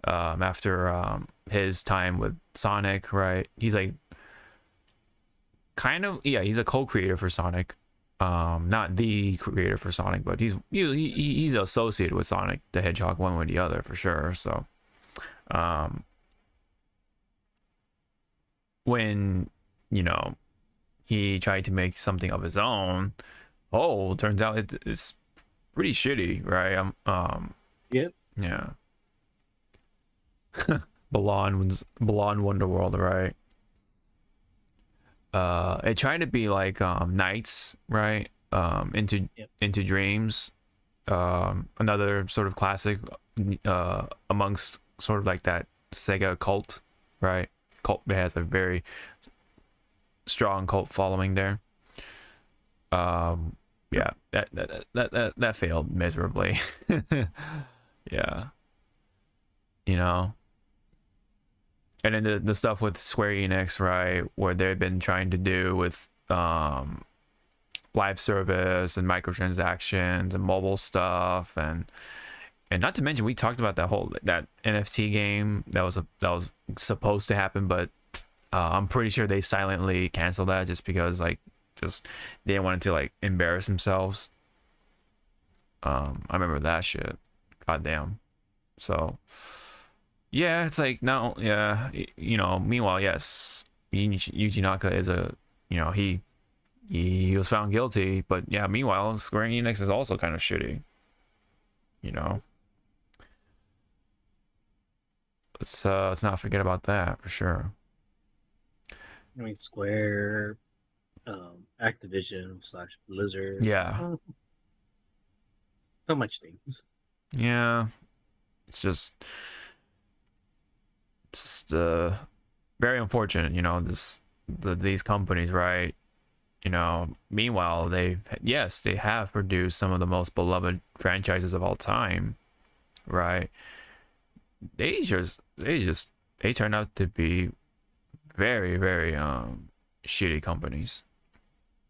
After his time with Sonic, right? He's like he's a co-creator for Sonic. Not the creator for Sonic, but he's associated with Sonic the Hedgehog one way or the other for sure. So when he tried to make something of his own, turns out it's pretty shitty, right? Yep. Yeah. Balon Wonderworld, right? It tried to be like Nights, right? Into Dreams, another sort of classic amongst sort of like that Sega cult, right? Cult has a very strong cult following there. Yeah, that failed miserably. Yeah, and then the stuff with Square Enix, right, where they've been trying to do with live service and microtransactions and mobile stuff, and not to mention we talked about that NFT game that was supposed to happen, but I'm pretty sure they silently canceled that just because they didn't want it to like embarrass themselves. I remember that shit. Goddamn. So yeah, it's like no, yeah, meanwhile, yes, Yuji Naka is he was found guilty, but yeah, meanwhile, Square Enix is also kind of shitty. Let's not forget about that for sure. I mean, Square, Activision / Blizzard. Yeah. So much things. Yeah. It's just very unfortunate, these companies, right? Meanwhile, they have produced some of the most beloved franchises of all time, right? They turn out to be very, very shitty companies,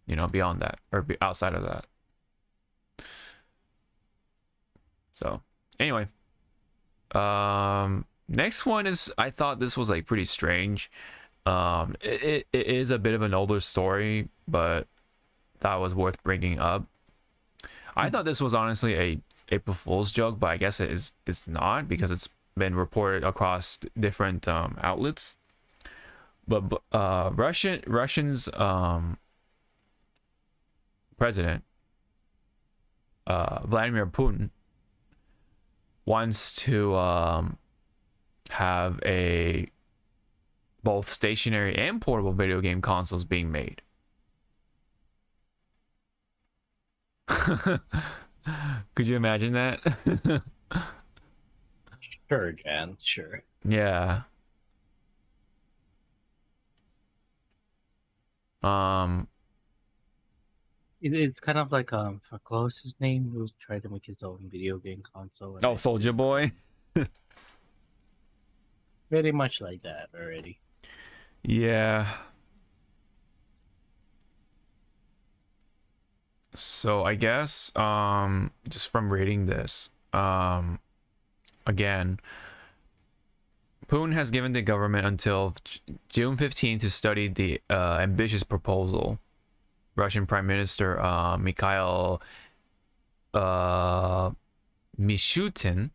beyond that or outside of that. So anyway, next one is, I thought this was like pretty strange. It is a bit of an older story, but that was worth bringing up. I thought this was honestly a April Fool's joke, but I guess it's not, because it's been reported across different outlets. But Russians president Vladimir Putin wants to have both stationary and portable video game consoles being made. Could you imagine that? Sure, Jan, sure. Yeah. It's kind of like fuck, what was his name? Who tried to make his own video game console? Oh, Soldier Boy. Very much like that already. Yeah. So I guess just from reading this, again, Putin has given the government until June 15th to study the ambitious proposal. Russian Prime Minister Mikhail Mishutin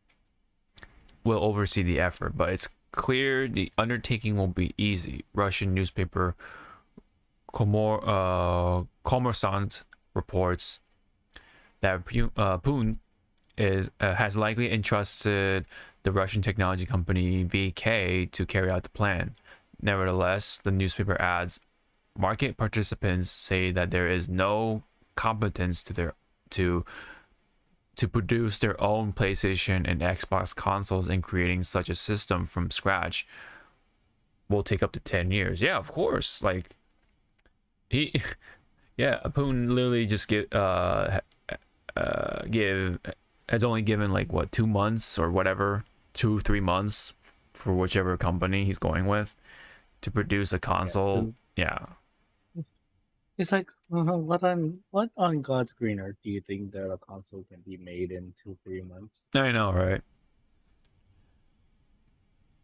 will oversee the effort, but it's clear the undertaking won't be easy. Russian newspaper Kommersant reports that Putin has likely entrusted the Russian technology company VK to carry out the plan. Nevertheless, the newspaper adds, market participants say that there is no competence to produce their own PlayStation and Xbox consoles, and creating such a system from scratch will take up to 10 years. Yeah, of course. Like Putin literally just give has only given like what 2 months or whatever, 2-3 months for whichever company he's going with to produce a console. Yeah. It's like what on God's green earth do you think that a console can be made in 2-3 months? I know, right?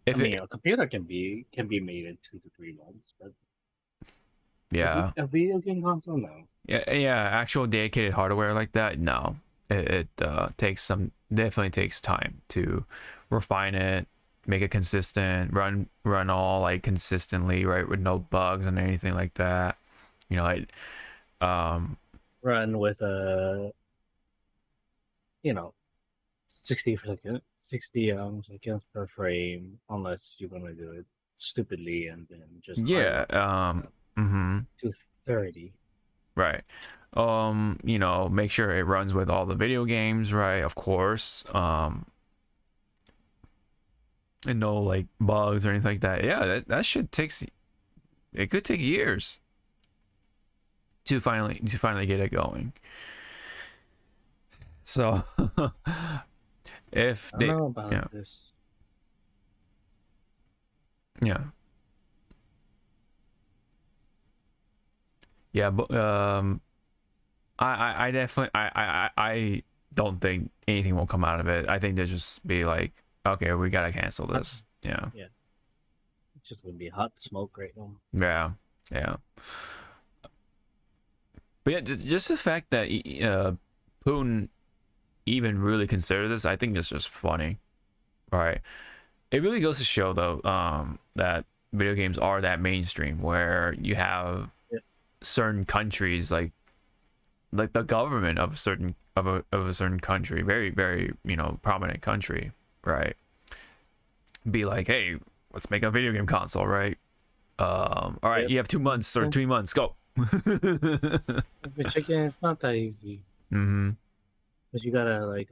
I mean, a computer can be made in 2 to 3 months, but yeah, a video game console, no. yeah, actual dedicated hardware like that, no. It definitely takes time to refine it, make it consistent, run all like consistently, right, with no bugs and anything like that. You know, Run with a 60 seconds per frame, unless you're gonna do it stupidly and then just yeah, 230. right. Make sure it runs with all the video games, right? Of course. And no like bugs or anything like that. Yeah, that shit it could take years to finally get it going. So if I they don't know about this. Yeah, but I definitely I don't think anything will come out of it. I think they'll just be like, okay, we gotta cancel this. Yeah. It's just gonna be hot smoke right now. Yeah. But yeah, just the fact that Putin even really considered this, I think it's just funny, right? It really goes to show though that video games are that mainstream where you have certain countries like the government of a certain country, very very prominent country, right, be like, hey, let's make a video game console, right? All right, you have 2 months or 3 months, go. But again, it's not that easy. Because you gotta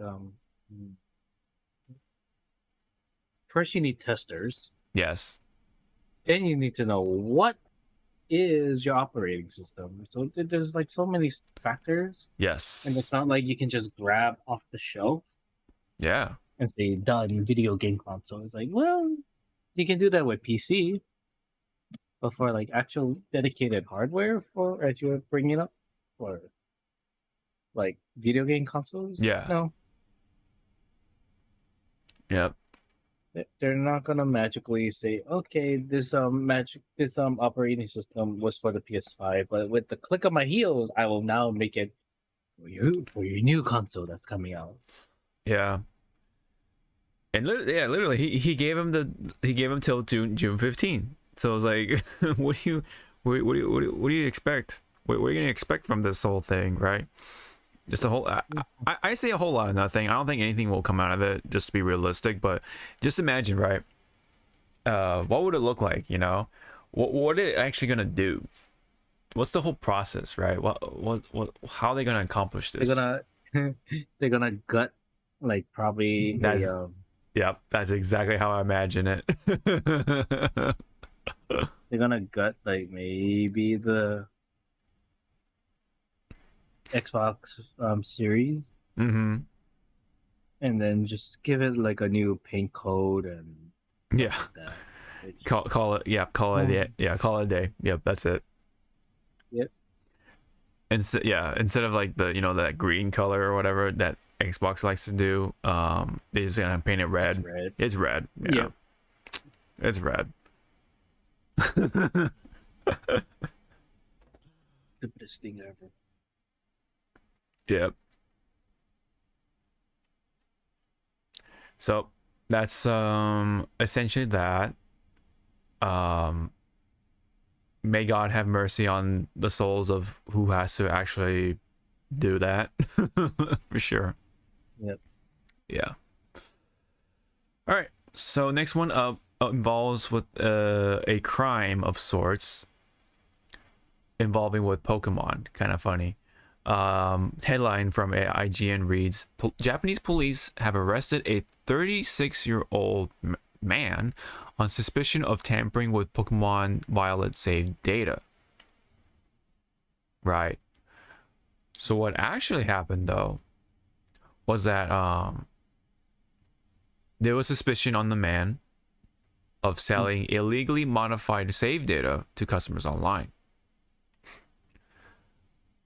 first you need testers. Yes. Then you need to know what is your operating system. So there's like so many factors. Yes. And it's not like you can just grab off the shelf. Yeah. And say done video game console. It's like, well, you can do that with PC. But for like actual dedicated hardware for as you were bringing up, for like video game consoles, no. Yep. They're not gonna magically say, okay, this operating system was for the PS5, but with the click of my heels, I will now make it for your new console that's coming out. Yeah. And literally, he gave him till June 15th. So I was like, what do you expect? What are you gonna expect from this whole thing, right? Just a whole. I say a whole lot of nothing. I don't think anything will come out of it. Just to be realistic, but just imagine, right? What would it look like? What are they actually gonna do? What's the whole process, right? What? How are they gonna accomplish this? They're gonna gut like probably. Yep, that's exactly how I imagine it. They're gonna gut like maybe the Xbox Series, and then just give it like a new paint code and like that. Call it a day. Yep, that's it. Yep. And instead of like the that green color or whatever that Xbox likes to do, they're just gonna paint it red. It's red. Yeah. It's red. The best thing ever. Yep. So that's essentially that. May God have mercy on the souls of who has to actually do that. For sure. Yep. Yeah. All right. So next one up involves with a crime of sorts involving with Pokemon. Kind of funny. Headline from IGN reads: Japanese police have arrested a 36-year-old man on suspicion of tampering with Pokemon Violet saved data. Right. So what actually happened though was that there was suspicion on the man of selling illegally modified save data to customers online.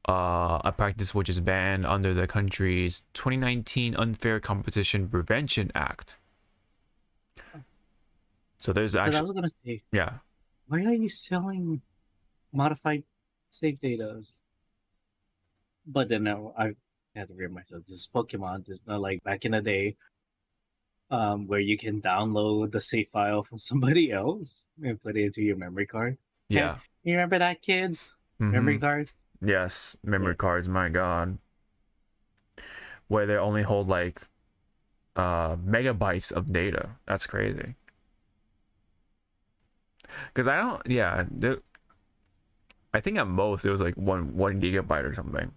A practice which is banned under the country's 2019 Unfair Competition Prevention Act. So there's But I actually, was gonna say, yeah, why are you selling modified save data? But then now I had to remind myself, this is Pokemon. It's not like back in the day, where you can download the save file from somebody else and put it into your memory card. yeah. You remember that, kids? Mhm. Memory cards? Yes, memory Yeah. cards, my god. Where they only hold like megabytes of data. That's crazy. Because I don't, yeah, I think at most it was like one gigabyte or something.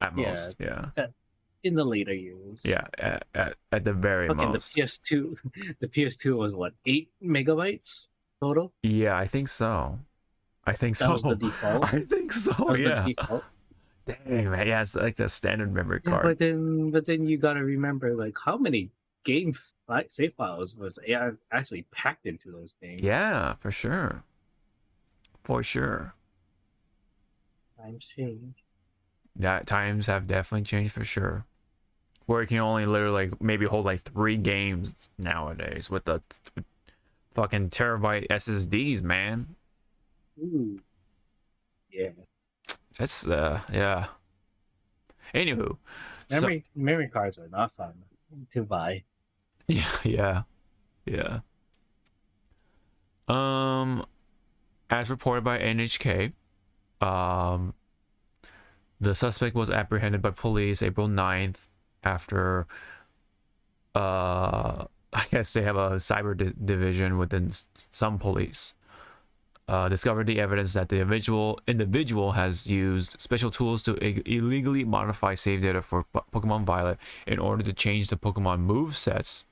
At Yeah. most, yeah. In the later years. Yeah, at the very Okay, the most. PS2 the PS2 was what, 8 megabytes total? Yeah, I think so. I think so. That was the default. I think so, That was yeah. the default. Dang, man, yeah, it's like the standard memory Yeah, card. but then you gotta remember like how many save files was AI actually packed into those things. Yeah, for sure. For sure. Times change. That times have definitely changed for sure. Where you can only literally like maybe hold like 3 games nowadays with the fucking terabyte SSDs, man. Ooh. Yeah. That's yeah. Anywho, Memory cards are not fun to buy. yeah. As reported by NHK, the suspect was apprehended by police April 9th after I guess they have a cyber division within some police. Discovered the evidence that the individual has used special tools to illegally modify save data for Pokemon Violet in order to change the Pokemon move sets.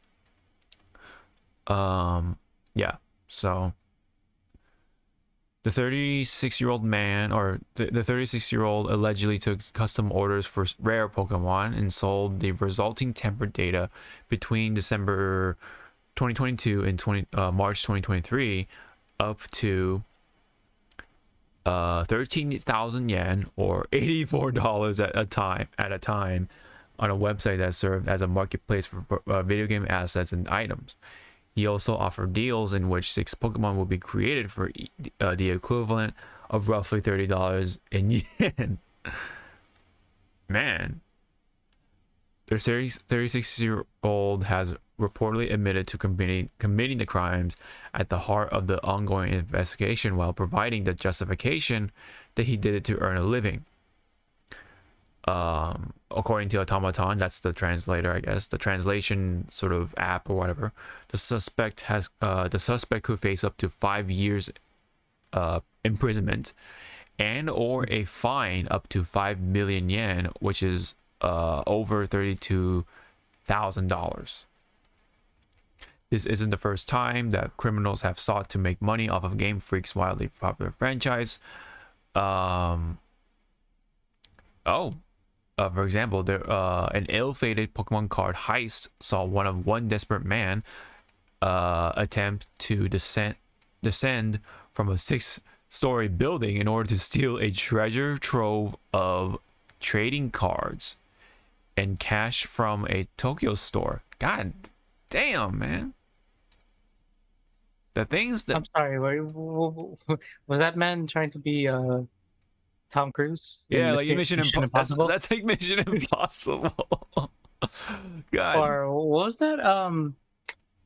Yeah, so the 36-year-old man, or the 36-year-old allegedly took custom orders for rare Pokemon and sold the resulting tempered data between December 2022 and March 2023 up to 13,000 yen or $84 at a time on a website that served as a marketplace for video game assets and items. He also offered deals in which 6 Pokemon will be created for the equivalent of roughly $30 in yen. Man, their 36-year-old has reportedly admitted to committing the crimes at the heart of the ongoing investigation while providing the justification that he did it to earn a living. According to Automaton, that's the translator, I guess, the translation sort of app or whatever, the suspect could face up to 5 years imprisonment and or a fine up to 5 million yen, which is over $32,000. This isn't the first time that criminals have sought to make money off of Game Freak's wildly popular franchise. For example, an ill-fated Pokemon card heist saw one desperate man attempt to descend from a 6-story building in order to steal a treasure trove of trading cards and cash from a Tokyo store. God damn, man. The things that... I'm sorry, was that man trying to be Tom Cruise? Yeah, like Mission Impossible? That's like Mission Impossible. God. Or what was that?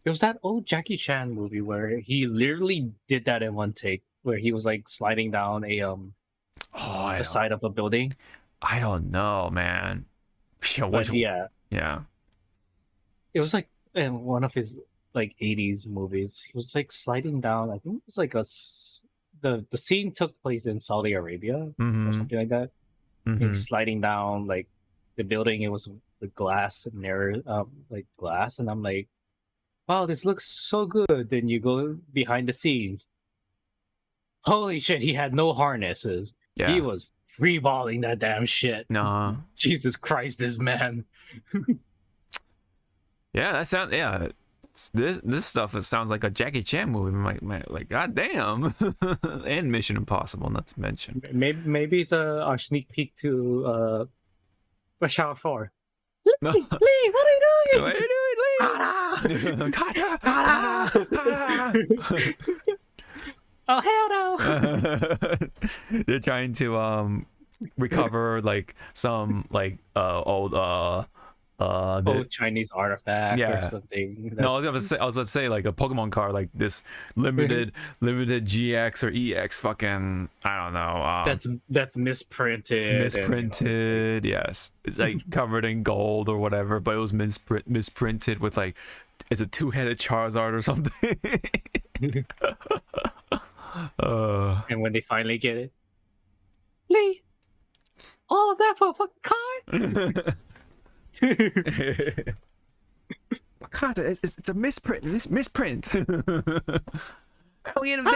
It was that old Jackie Chan movie where he literally did that in one take, where he was like sliding down the side of a building. I don't know, man. Yeah. It was like in one of his like 80s movies. He was like sliding down. I think it was like the scene took place in Saudi Arabia or something like that. He's sliding down like the building. It was the glass and like glass, and I'm like, wow, this looks so good. Then you go behind the scenes. Holy shit, he had no harnesses. Yeah. He was freeballing that damn shit. Nah. Jesus Christ, this man. Yeah, that sounds. Yeah, this stuff. It sounds like a Jackie Chan movie. I'm like, man, like goddamn. And Mission Impossible, not to mention. Maybe it's our sneak peek to Rush Hour 4. No. Lee, what are you doing? What are you doing, Lee? Kata, kata, kata. Oh hell no! They're trying to recover like some like old Old Chinese artifact Yeah. or something. no, I was about to say like a Pokemon card, like this limited GX or EX fucking, I don't know. That's misprinted. Misprinted, yes. It's like covered in gold or whatever, but it was misprinted with like it's a two-headed Charizard or something. And when they finally get it, Lee, all of that for a fucking card? It's a misprint. It's misprint. I don't give a damn.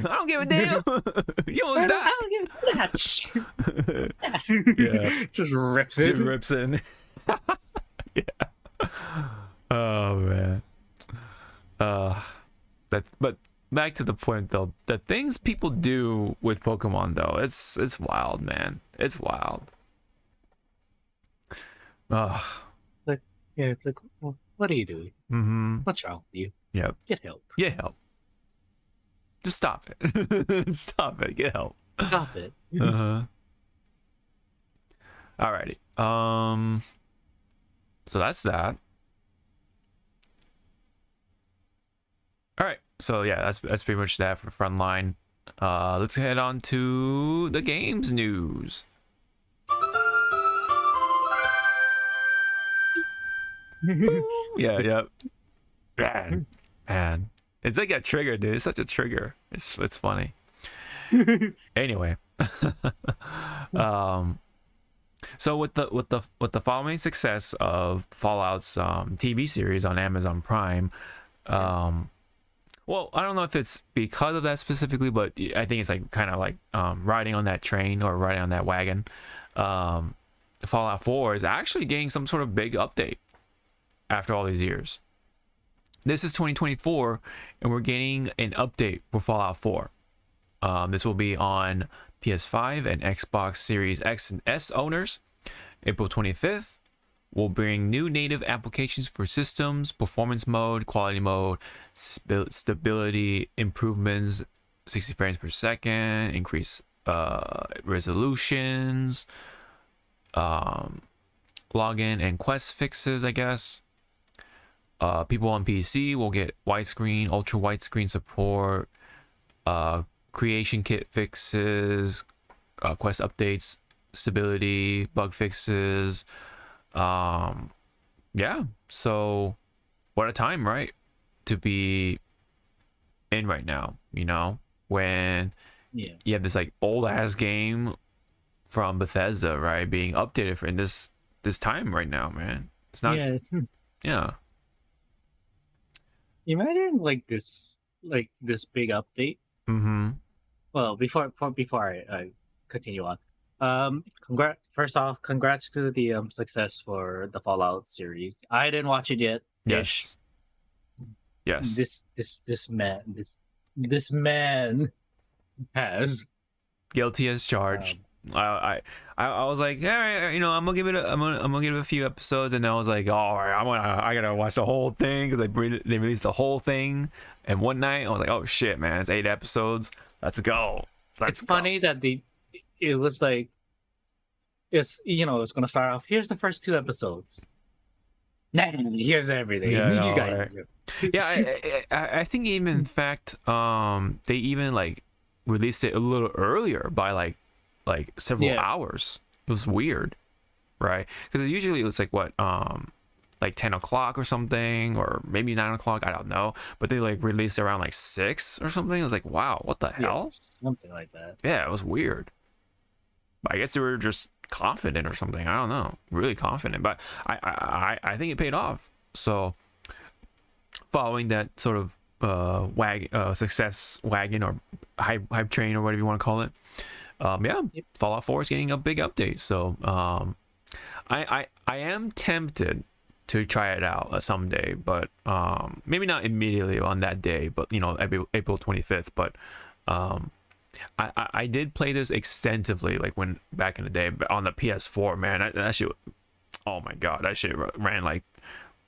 I don't give a damn. You don't die. I don't give a shit. Yeah. Just rips it. It rips in. Yeah. Oh man. But back to the point though, the things people do with Pokemon though, it's wild, man. It's wild. Like, yeah, it's like, well, what are you doing? Mm-hmm. What's wrong with you? Yep. Get help. Get help. Just stop it. Stop it. Get help. Stop it. Uh-huh. Alrighty. So that's that. Alright. So yeah, that's pretty much that for Frontline. Let's head on to the games news. Yeah. Man. It's like a trigger, dude. It's such a trigger. It's funny. Anyway. So with the following success of Fallout's TV series on Amazon Prime, well, I don't know if it's because of that specifically, but I think it's like kind of like riding on that train or riding on that wagon. Fallout 4 is actually getting some sort of big update after all these years. This is 2024, and we're getting an update for Fallout 4. This will be on PS5 and Xbox Series X and S owners. April 25th will bring new native applications for systems, performance mode, quality mode, stability improvements, 60 frames per second, increased resolutions, login and quest fixes, I guess. People on PC will get widescreen, ultra widescreen support, creation kit fixes, quest updates, stability, bug fixes. Yeah, so what a time, right? To be in right now, you know, when you have this like old ass game from Bethesda, right, being updated for in this time right now, man. It's not. Yeah. Imagine like this big update. Mm-hmm. Well, before I continue on, congrats to the success for the Fallout series. I didn't watch it yet. Yes. This man has guilty as charged. I was like, all right, you know, I'm gonna give it a few episodes, and then I was like, all right, I gotta watch the whole thing because they released the whole thing in one night. I was like, oh shit, man, it's 8 episodes. Let's go. It's funny that it was like, it's, you know, it's gonna start off. Here's the first 2 episodes. Nah, here's everything. Yeah, you guys. Right. Yeah, I think even in fact, they even like released it a little earlier by like several hours. It was weird, right? Because usually it's like what like 10 o'clock or something, or maybe 9 o'clock, I don't know, but they like released around like 6 or something. I was like, wow, what the hell? Something like that. Yeah, it was weird. But I guess they were just confident or something. I don't know, really confident, but I think it paid off. So following that sort of success wagon or hype train or whatever you want to call it, yeah, Yep. Fallout 4 is getting a big update. So I am tempted to try it out someday, but maybe not immediately on that day, but you know, April 25th. But I did play this extensively, like when back in the day on the PS4. Man, that shit, oh my god, that shit ran like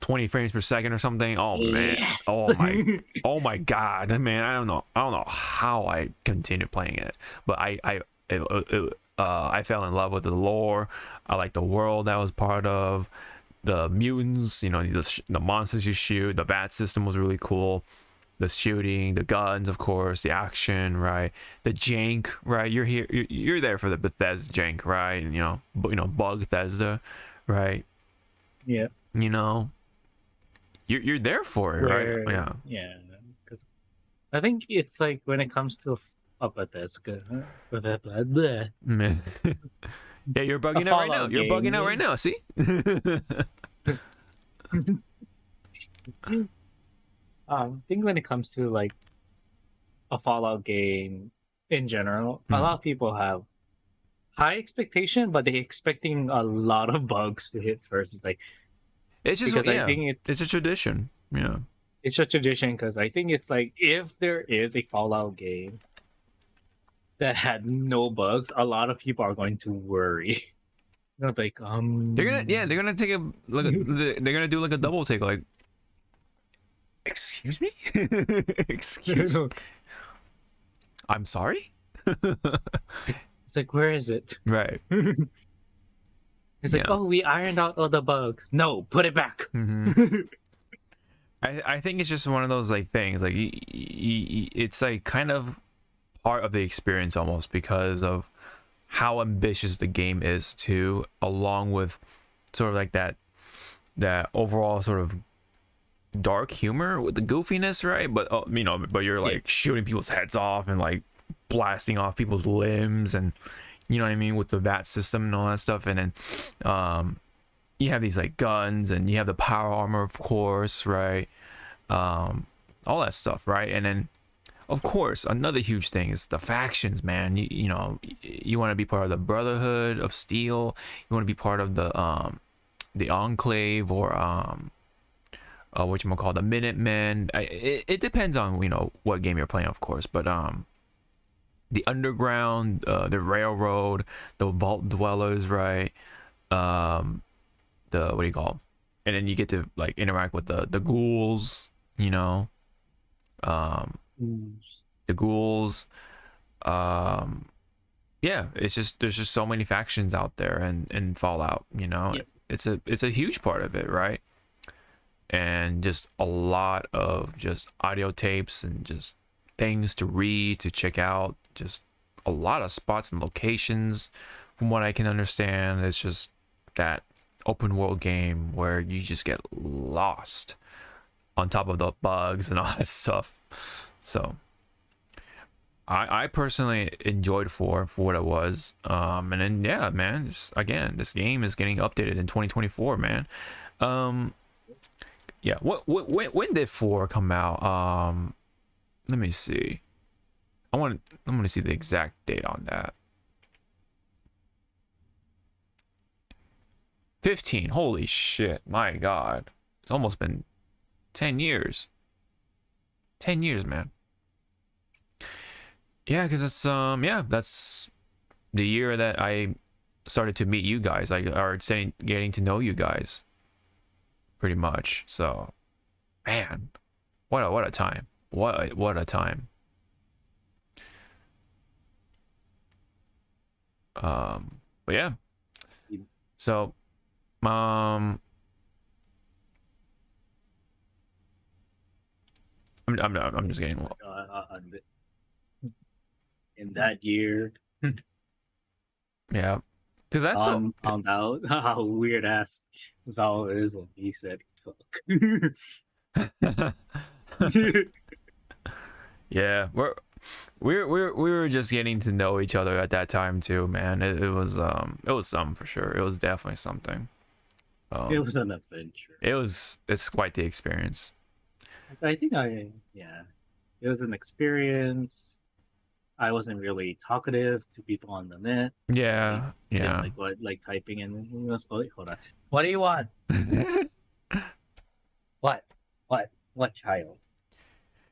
20 frames per second or something. Oh man, Yes. oh my god, man, I don't know how I continued playing it, but I fell in love with the lore. I like the world that I was part of, the mutants, you know, the monsters you shoot. The bat system was really cool. The shooting, the guns, of course, the action, right? The jank, right? You're there for the Bethesda jank, right? And, you know, bug Bethesda, right? Yeah. You know, you're there for it, right? Yeah. Yeah. Because I think it's like when it comes to a Bethesda, Man. Yeah, you're bugging out right now. You're bugging out right now. See? I think when it comes to like a Fallout game in general, a lot of people have high expectation, but they're expecting a lot of bugs to hit first. It's like It's just because yeah, I think it's a tradition. Yeah. it's a tradition. Because I think it's like if there is a Fallout game that had no bugs, a lot of people are going to worry. They're like, They're gonna take a look. They're gonna do like a double take, like, excuse me, excuse me. I'm sorry. It's like, where is it? Right. It's like, Yeah. oh, we ironed out all the bugs. No, put it back. I think it's just one of those like things, like it's like kind of part of the experience almost, because of how ambitious the game is too, along with sort of like that overall sort of dark humor with the goofiness, right? But you know, but you're like shooting people's heads off and like blasting off people's limbs, and you know what I mean, with the VAT system and all that stuff. And then you have these like guns, and you have the power armor, of course, right? All that stuff, right? And then of course another huge thing is the factions, man. You know, you want to be part of the Brotherhood of Steel, you want to be part of the Enclave, or what you call the Minutemen. It depends on, you know, what game you're playing, of course, but the Underground, the Railroad, the Vault Dwellers, right? The what do you call 'em? And then you get to like interact with the ghouls, you know, the ghouls. Yeah, it's just, there's just so many factions out there, and in Fallout, you know. Yep. It's a huge part of it, right? And just a lot of just audio tapes and just things to read, to check out, just a lot of spots and locations. From what I can understand, it's just that open world game where you just get lost, on top of the bugs and all that stuff. So I personally enjoyed 4 for what it was. And then yeah, man, just, again, this game is getting updated in 2024, man. Yeah, when did 4 come out? Let me see. I'm gonna see the exact date on that. 15. Holy shit! My God, it's almost been 10 years. 10 years, man. Yeah, because it's yeah, that's the year that I started to meet you guys, like, or getting to know you guys, pretty much. So, man, what a time. What a time. But yeah. So, I'm just getting in that year, yeah, because that's found out how weird ass Zawa is when he said cook. yeah, we were just getting to know each other at that time too, man. It was something for sure. It was definitely something. It was an adventure. It's quite the experience. I think it was an experience. I wasn't really talkative to people on the net. Yeah, yeah. Like what, like typing and slowly. Hold on. What do you want? What? What child?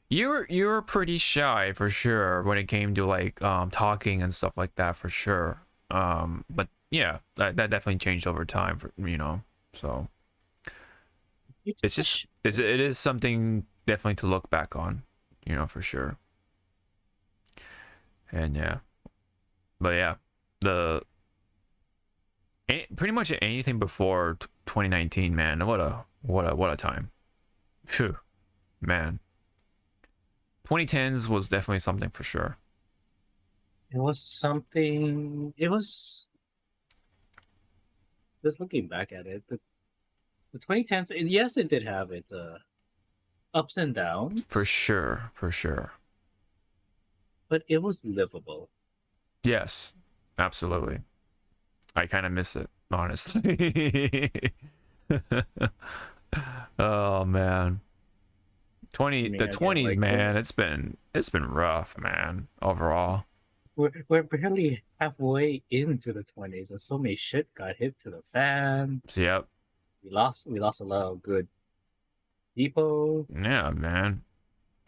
You were pretty shy for sure when it came to like talking and stuff like that for sure. But yeah, that definitely changed over time for so it's just it is something definitely to look back on, for sure. And yeah, but yeah, pretty much anything before 2019, man. What a time. Phew, man. 2010s was definitely something for sure. It was something. It was just looking back at it. The 2010s. Yes, it did have its ups and downs. For sure, for sure. But it was livable. Yes, absolutely. I kind of miss it, honestly. Oh man. The 20s, like, man, it's been rough, man, overall. We're barely halfway into the 20s, and so many shit got hit to the fan. Yep. We lost a lot of good people. Yeah, man.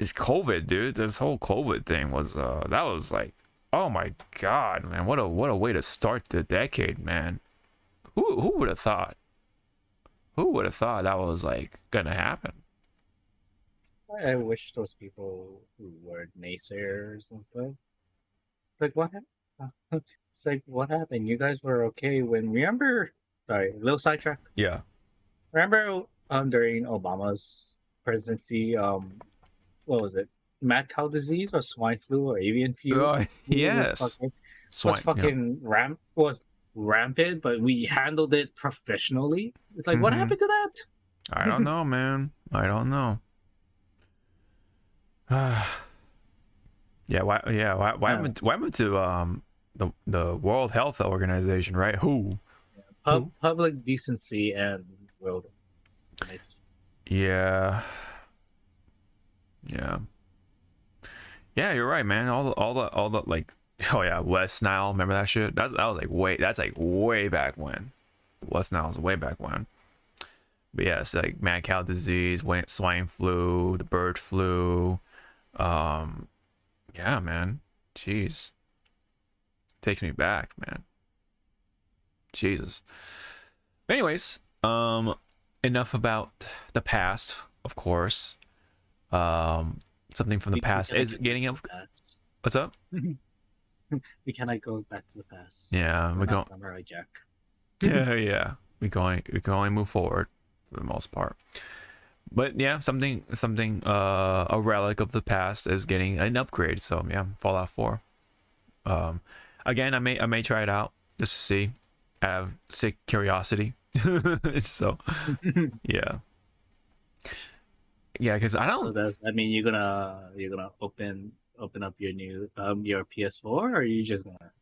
It's COVID, dude. This whole COVID thing was that was like, oh my god, man. What a way to start the decade, man. Who would have thought? Who would have thought that was like gonna happen? I wish those people who were naysayers and stuff. It's like what happened? It's like what happened? You guys were okay when remember? Sorry, a little sidetrack. Yeah. Remember during Obama's presidency, what was it? Mad cow disease or swine flu or avian flu? Oh, yes. Was rampant, but we handled it professionally. It's like what happened to that? I don't know, man. I don't know. Why happened to the World Health Organization, right? Who? Public decency and world. Yeah, you're right, man. All the like, oh yeah, West Nile. Remember that shit? That's like way back when. West Nile was way back when. But yeah, it's like mad cow disease, swine flu, the bird flu. Yeah, man. Jeez. Takes me back, man. Jesus. Anyways, enough about the past, of course. Something from the past is getting up. What's up? We cannot go back to the past. Yeah, we're going. Samurai Jack. Yeah. We can only move forward for the most part. But yeah, something a relic of the past is getting an upgrade. So yeah, Fallout 4. Again, I may try it out just to see. I have sick curiosity. So yeah, because I don't. So does that mean you're gonna open up your new your PS4, or are you just gonna?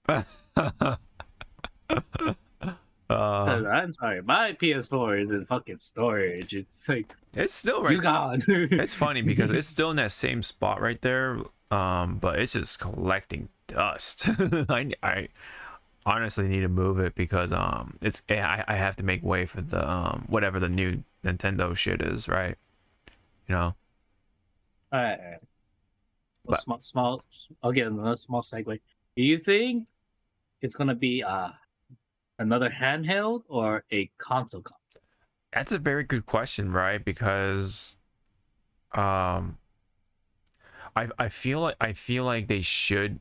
I'm sorry, my PS4 is in fucking storage. It's like it's still right. You gone. It's funny because it's still in that same spot right there. But it's just collecting dust. I honestly need to move it because I have to make way for the whatever the new Nintendo shit is, right? Alright. Small. I'll get another small segue. Do you think it's gonna be another handheld or a console? That's a very good question, right? Because I feel like they should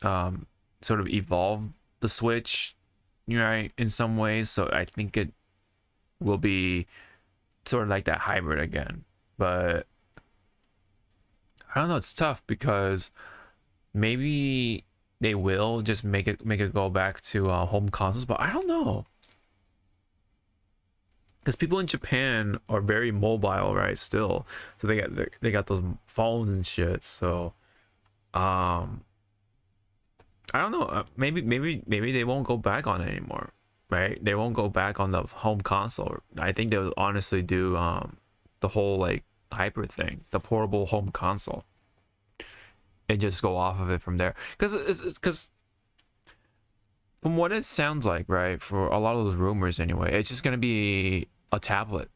sort of evolve the Switch, right, in some ways. So I think it will be sort of like that hybrid again. But I don't know, it's tough because maybe they will just make it go back to home consoles, but I don't know. Because people in Japan are very mobile, right? Still, so they got those phones and shit. So, I don't know. Maybe they won't go back on it anymore, right? They won't go back on the home console. I think they'll honestly do the whole like hyper thing, the portable home console. and just go off of it from there. Because from what it sounds like, right, for a lot of those rumors anyway, it's just going to be a tablet.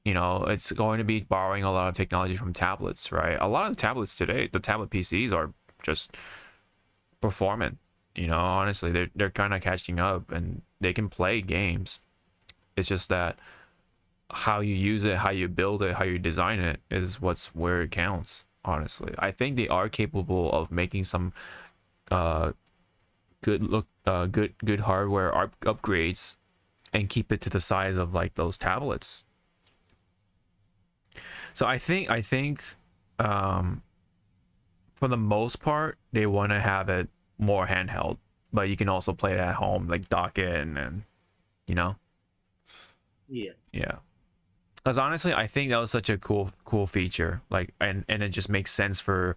You know, it's going to be borrowing a lot of technology from tablets, right? A lot of the tablets today, the tablet PCs are just performant. You know, honestly, they're kind of catching up, and they can play games. It's just that how you use it, how you build it, how you design it is where it counts. Honestly, I think they are capable of making some good hardware upgrades and keep it to the size of like those tablets. So I think for the most part they want to have it more handheld, but you can also play it at home, like dock it and you know. Yeah. Because honestly, I think that was such a cool feature. Like, and it just makes sense for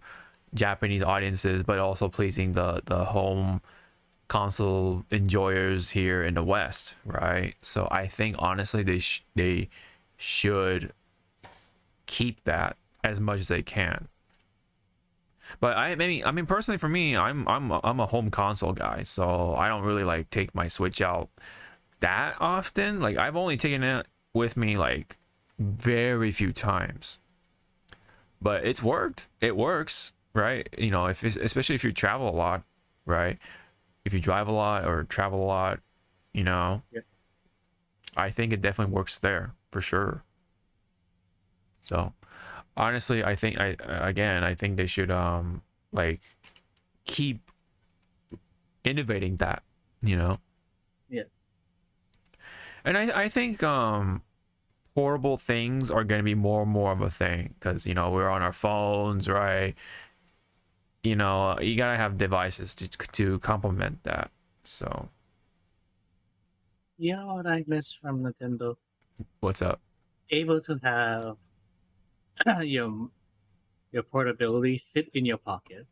Japanese audiences, but also pleasing the home console enjoyers here in the West, right? So I think honestly they should keep that as much as they can. But I mean personally for me, I'm a home console guy, so I don't really like take my Switch out that often. Like I've only taken it with me like very few times, but it's worked. It works, right? You know, especially if you travel a lot, right? If you drive a lot or travel a lot, you know, yep. I think it definitely works there for sure. So honestly, I think I think they should like keep innovating that, you know. Yeah. And I think portable things are going to be more and more of a thing, because you know we're on our phones, right? You know, you gotta have devices to complement that. So You know what I miss from Nintendo? what's up? Able to have your portability fit in your pocket.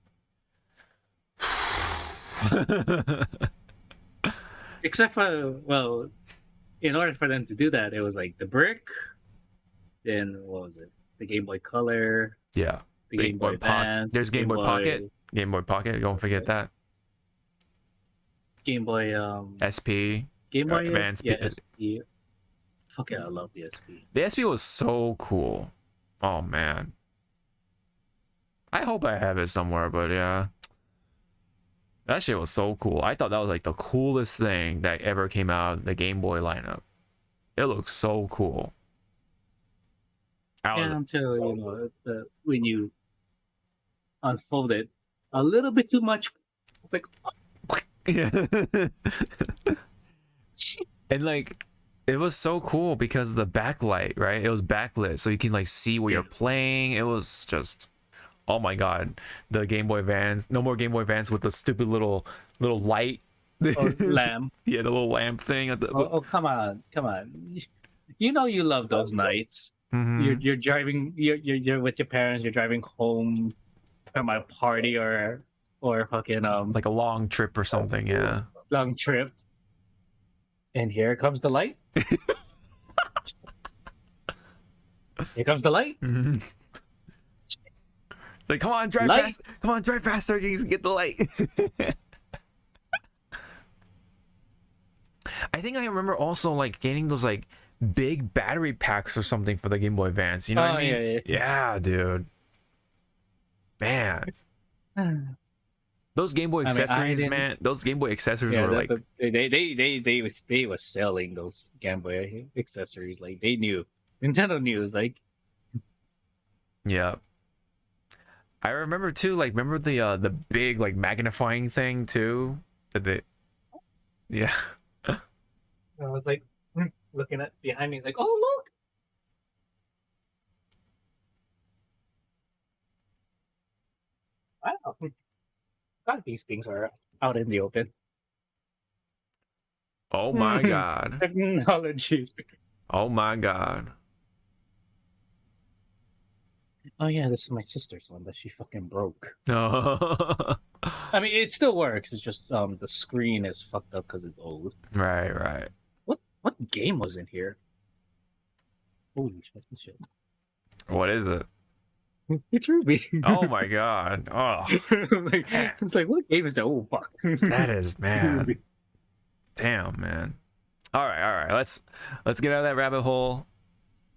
Except for, well, in order for them to do that, it was like the brick, then what was it? The Game Boy Color, Yeah. the Game Boy Advance. There's Game Boy Pocket. Game Boy Pocket. Don't forget that. Game Boy SP. Game Boy Advance. yeah, SP. Fuck it, I love the SP. The SP was so cool. Oh man. I hope I have it somewhere, but yeah. That shit was so cool. I thought that was like the coolest thing that ever came out of the Game Boy lineup. It looks so cool. Until, you know, when you unfold it a little bit too much, it's like, yeah. And like it was so cool because of the backlight, right? It was backlit, so you can like see where you're playing. It was just, oh my god. The Game Boy Advance, no more Game Boy Advance with the stupid little light or lamp. Yeah, the little lamp thing at the come on. You know you love those nights. Mm-hmm. You're driving, you're with your parents, you're driving home from a party or fucking like a long trip or something. Yeah, long trip, and here comes the light. Here comes the light. Mm-hmm. It's like, come on, drive fast. Come on, drive faster. You can get the light. I think I remember also like getting those like big battery packs or something for the Game Boy Advance. You know what I mean? Yeah, dude. Man. Those Game Boy accessories, man. Those Game Boy accessories were like they were selling those Game Boy accessories. Like they knew. Nintendo knew. It was like, yeah. I remember too, like remember the big like magnifying thing too? Yeah. I was like looking at behind me, it's like, oh look. Wow. God, these things are out in the open. Oh my god. Technology. Oh my god. Oh yeah, this is my sister's one that she fucking broke. No. I mean, it still works. It's just the screen is fucked up because it's old. Right. What game was in here? Holy shit! What is it? It's Ruby. Oh my god. Oh, Like, man. it's like, what game is that? Oh fuck. That is, man. Ruby. Damn, man. All right. Let's get out of that rabbit hole.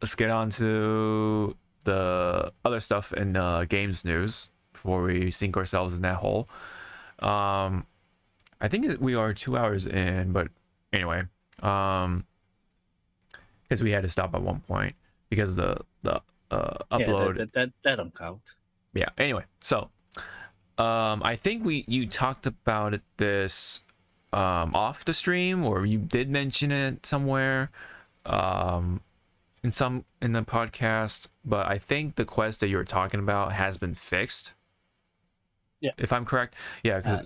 Let's get on to the other stuff in games news before we sink ourselves in that hole. I think we are 2 hours in, but anyway, because we had to stop at one point because the upload. Yeah, that don't count. Yeah. Anyway, so I think you talked about this off the stream, or you did mention it somewhere in the podcast, but I think the quest that you were talking about has been fixed. Yeah, if I'm correct. Yeah, because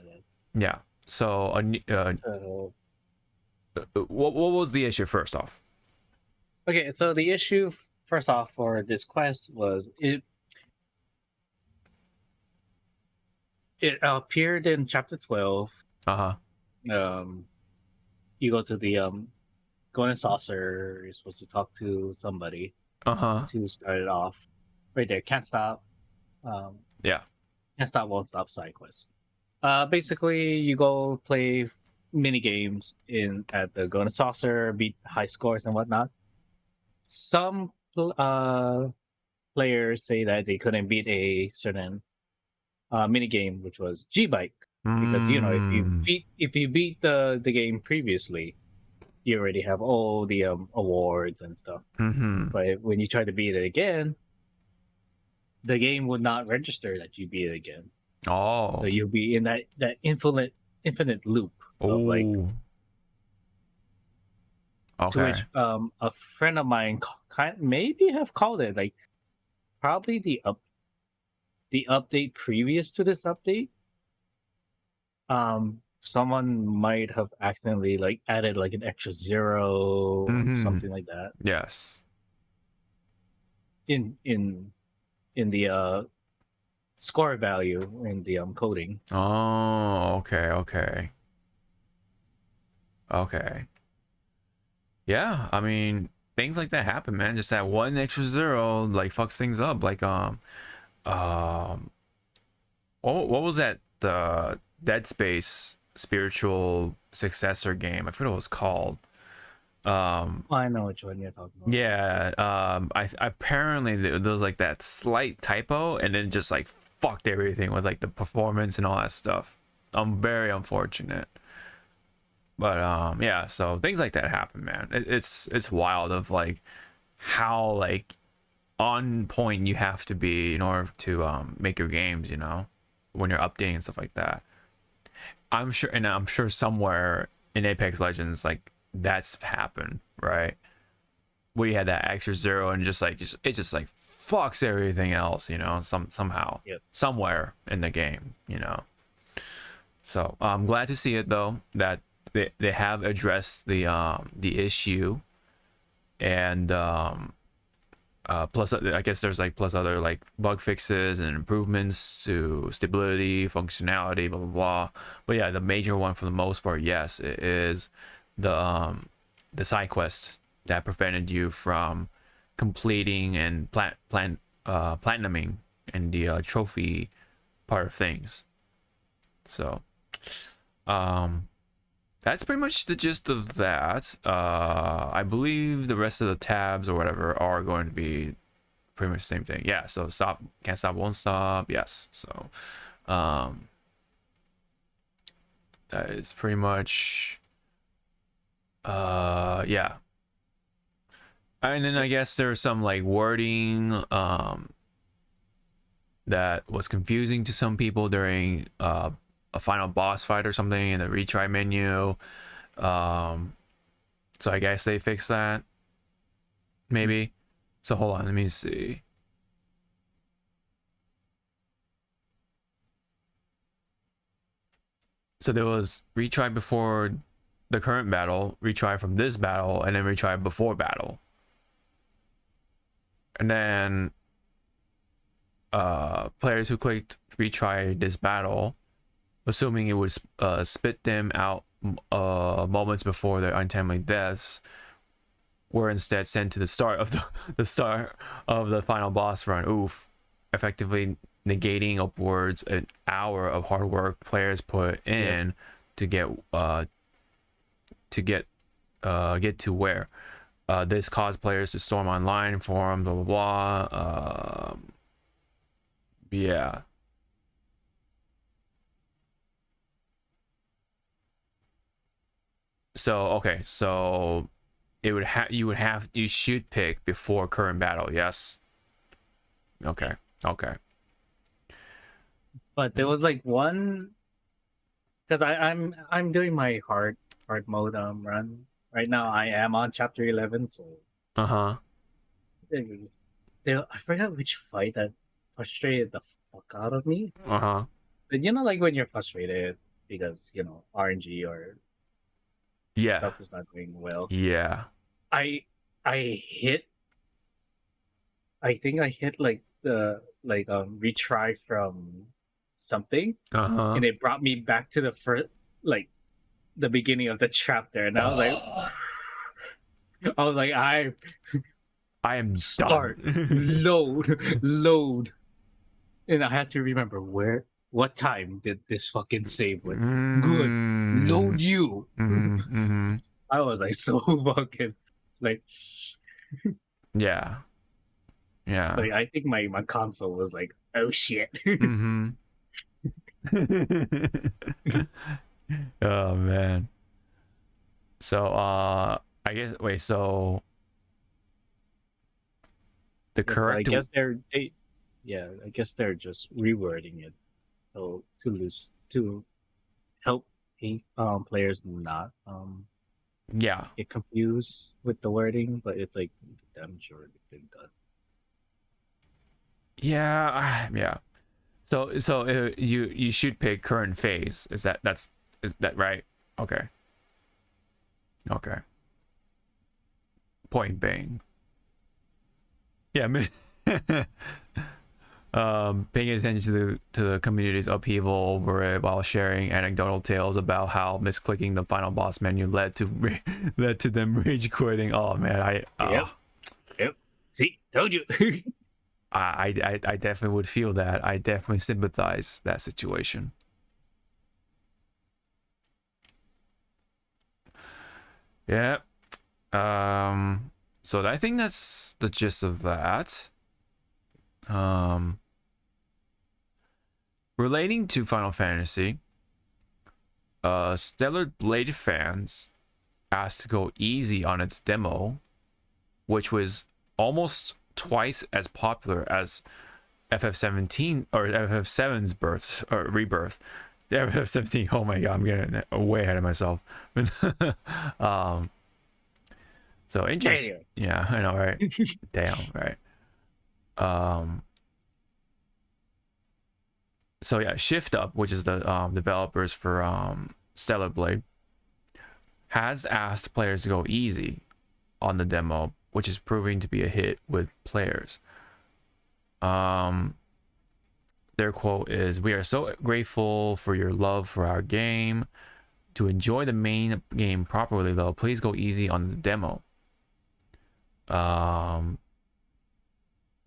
yeah. So what was the issue first off? okay, so the issue first off for this quest was it appeared in chapter 12. You go to the golden saucer, you're supposed to talk to somebody to start it off. Right there, can't stop. Yeah. Can't stop, won't stop side quest. Basically you go play mini games at the golden saucer, beat high scores and whatnot. Some players say that they couldn't beat a certain mini game, which was G-Bike, because if you beat the game previously, you already have all the awards and stuff. But when you try to beat it again, the game would not register that you beat it again. Oh, so you'll be in that infinite loop of like. Okay. To which a friend of mine maybe have called it like probably the update previous to this update. Someone might have accidentally like added like an extra 0, something like that. Yes. In the score value in the coding. Oh, okay. Yeah, I mean, things like that happen, man. Just that one extra 0 like fucks things up. Like what was that? The Dead Space spiritual successor game. I forget what it was called. I know which one you're talking about. Yeah. I apparently there was like that slight typo, and then just like fucked everything with like the performance and all that stuff. Very unfortunate. But yeah, so things like that happen, man. It's wild of like how like on point you have to be in order to make your games, you know, when you're updating and stuff like that. I'm sure somewhere in Apex Legends like that's happened, right? Where you had that extra 0 and it just like fucks everything else, you know, somehow. Yep. Somewhere in the game, you know. So I'm glad to see it though, that they have addressed the issue, and plus I guess there's like other like bug fixes and improvements to stability, functionality, blah blah blah. But yeah, the major one for the most part, yes, it is the side quest that prevented you from completing and platinuming in the trophy part of things. So that's pretty much the gist of that. I believe the rest of the tabs or whatever are going to be pretty much the same thing. Yeah, so stop, can't stop, won't stop. Yes, so that is pretty much yeah. And then I guess there's some like wording that was confusing to some people during a final boss fight or something in the retry menu. So I guess they fixed that, maybe. So hold on, let me see. So there was retry before the current battle, retry from this battle, and then retry before battle. And then players who clicked retry this battle, assuming it would spit them out moments before their untimely deaths, were instead sent to the start of the final boss run. Oof. effectively negating upwards an hour of hard work players put in to get to where this caused players to storm online forum, blah blah blah. Yeah. So okay, so you should pick before current battle. Yes. Okay. But there was like one, because I'm doing my hard mode run right now. I am on chapter 11, so Uh-huh. I forgot which fight that frustrated the fuck out of me. Uh-huh. But you know, like when you're frustrated because RNG or Yeah. stuff is not going well. Yeah. I hit. I think I hit like the retry from something, Uh-huh. and it brought me back to the first, like the beginning of the chapter, and I was like, I am start done. load, and I had to remember what time did this fucking save with. Good, load you. I was like so fucking like, yeah. like I think my console was like, oh shit. Oh man. So I guess so the correct I guess I guess they're just rewording it to help players not get confused with the wording, but it's like damn sure they've done. Yeah. So you should pick current phase. Is that right? Okay. Point being. Yeah, paying attention to the community's upheaval over it while sharing anecdotal tales about how misclicking the final boss menu led to them rage quitting. Oh man, Yep. See, told you. I definitely would feel that. I definitely sympathize that situation. Yeah. So I think that's the gist of that. Relating to Final Fantasy, Stellar Blade fans asked to go easy on its demo, which was almost twice as popular as FF17 or FF7's birth or rebirth. The FF17, oh my god, I'm getting way ahead of myself. So interesting. Yeah, I know, right? Damn, right. So yeah, Shift Up, which is the developers for Stellar Blade, has asked players to go easy on the demo, which is proving to be a hit with players. Their quote is, "We are so grateful for your love for our game. To enjoy the main game properly, though, please go easy on the demo."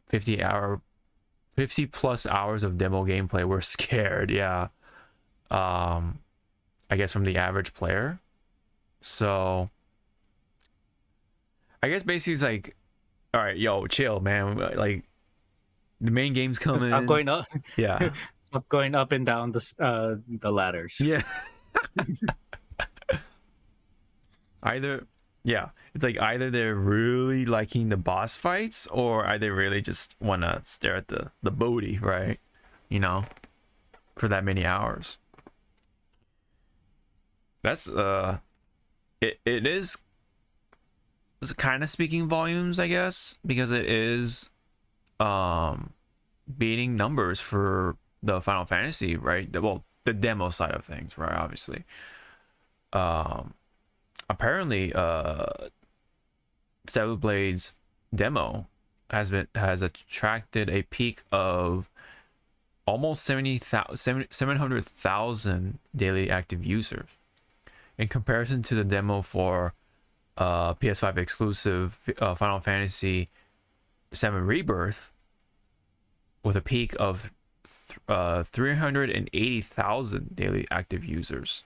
50 plus hours of demo gameplay. We're scared. Yeah. I guess from the average player. So I guess basically it's like, all right, yo, chill, man. Like the main game's coming. Stop going up. Yeah. Stop going up and down the ladders. Yeah. It's like either they're really liking the boss fights or either really just want to stare at the booty, right? For that many hours. That's it is kind of speaking volumes, I guess, because it is beating numbers for the Final Fantasy, right? The demo side of things, right? Obviously. Apparently Stellar Blade's demo has attracted a peak of almost 700,000 daily active users. In comparison to the demo for PS5 exclusive Final Fantasy VII Rebirth, with a peak of 380,000 daily active users.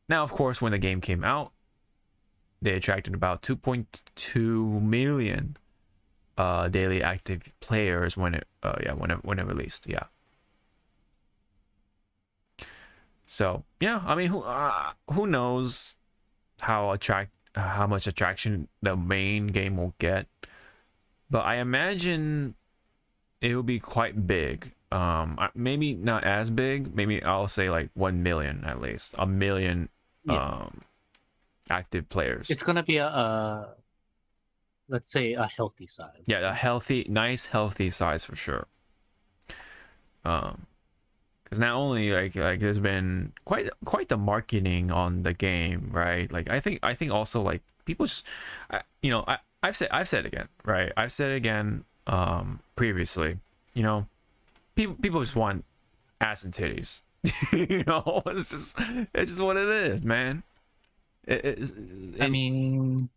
Now, of course, when the game came out, they attracted about 2.2 million daily active players when it released. Yeah. So yeah, I mean, who knows how much attraction the main game will get, but I imagine it will be quite big. Maybe not as big. Maybe I'll say like 1 million at least. 1 million active players. It's gonna be let's say a healthy size. Yeah, nice healthy size for sure. Because not only like there's been quite the marketing on the game, right? Like I think also like people just, I've said it again, right? I've said it again previously. People just want ass and titties. It's just what it is, man. I mean,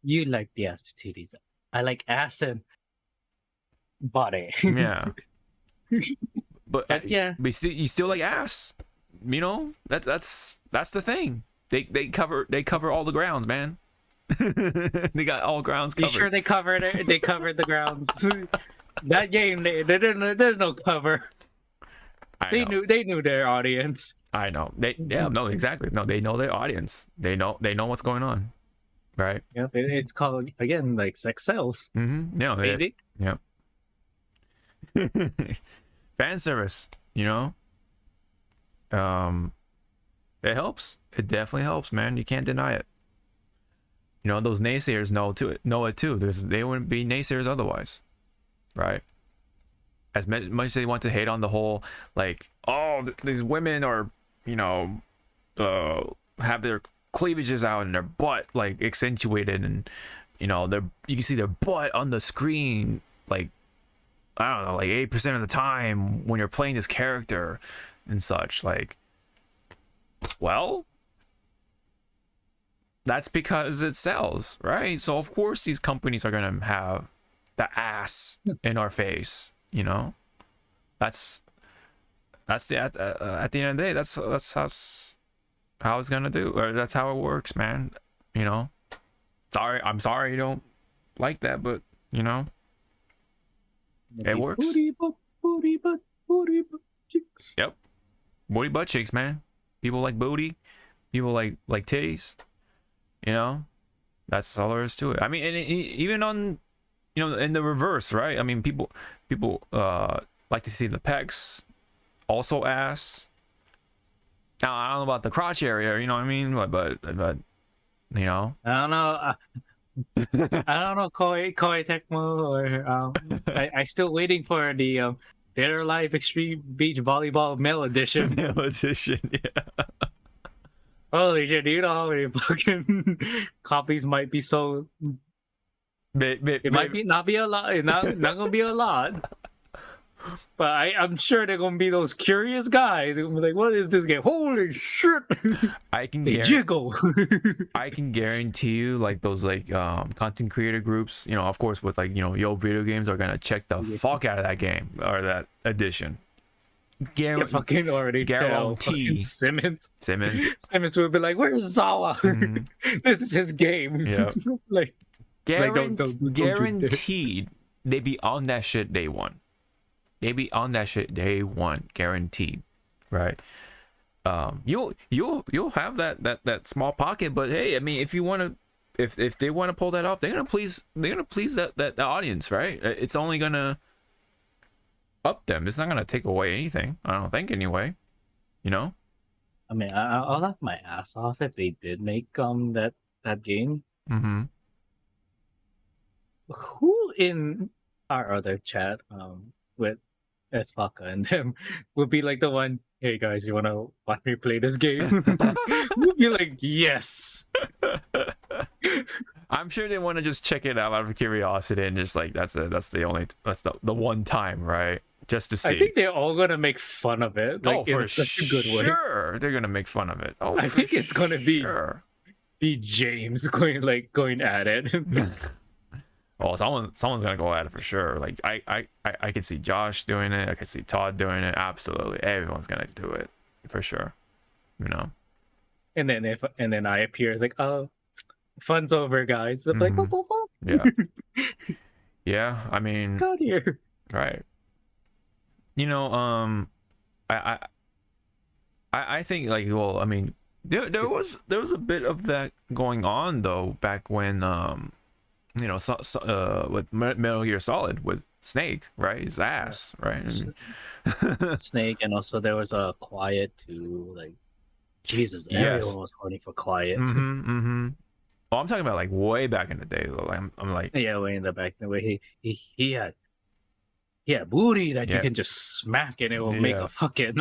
you like the ass and titties. I like ass and body. Yeah. But yeah, but you still like ass. That's the thing. They cover all the grounds, man. They got all grounds covered. You sure they covered it? They covered the grounds. That game, they didn't. There's no cover. They knew their audience. I know. Exactly. No, they know their audience. They know what's going on, right? Yeah, it's called again like sex sells. Mm-hmm. Yeah. Fan service, it helps. It definitely helps, man. You can't deny it. Those naysayers know it too. They wouldn't be naysayers otherwise, right? As much as they want to hate on the whole, like, oh, these women are, have their cleavages out and their butt like accentuated, and you can see their butt on the screen, like, I don't know, like 80% of the time when you're playing this character and such. Like, well, that's because it sells, right? So of course these companies are gonna have the ass in our face. That's at the end of the day. That's how it's gonna do, or that's how it works, man. I'm sorry you don't like that, but it works. Booty butt cheeks. Yep. Booty butt cheeks, man. People like booty. People like titties. That's all there is to it. I mean, and even on, in the reverse, right? I mean, people like to see the pecs, also ass. Now I don't know about the crotch area, you know what I mean? But I don't know. I don't know, Koi Tecmo, or I still waiting for the Dead or Alive Extreme Beach Volleyball Male Edition. Male edition, yeah. Holy shit! Do you know how many fucking copies might be sold? It might not be a lot. It's not gonna be a lot. But I'm sure they're gonna be those curious guys. They're gonna be like, "What is this game? Holy shit!" They jiggle. I can guarantee you, like those content creator groups, of course, with Yo Video Games are gonna check the fuck out of that game or that edition. Fucking already guarantee. Simmons would be like, "Where's Zawa? Mm-hmm. This is his game." Yeah. Don't Guaranteed they be on that shit day one. They be on that shit day one, guaranteed, right? You'll have that small pocket, but hey, I mean, if you want to, if they want to pull that off, they're gonna please that the audience, right? It's only gonna up them. It's not gonna take away anything. I don't think, anyway. I mean, I'll laugh my ass off if they did make that game. Mm-hmm. Who in our other chat with Esfaka and them would be like the one, "Hey guys, you wanna watch me play this game?" We'd be like, "Yes." I'm sure they want to just check it out of curiosity and just like that's the one time, right? Just to see. I think they're all gonna make fun of it. Like, for such a good way. Sure, they're gonna make fun of it. I think it's gonna be James going at it. Oh, someone's gonna go at it for sure. Like I could see Josh doing it. I could see Todd doing it. Absolutely, everyone's gonna do it for sure. You know. And then I appear as like, oh, fun's over, guys. I'm like, what the fuck? Yeah. Yeah. I mean, Got here. right. You know, I think like, well, I mean, there was a bit of that going on though back when you know, with Metal Gear Solid with Snake, right? His ass, right? Snake, and also there was a Quiet too. Like, Jesus, Yes. everyone was horny for Quiet. Oh, I'm talking about like way back in the day though. I'm like, Yeah, way in the back, the way he had booty that you Yeah. can just smack and it will make Yeah. a fucking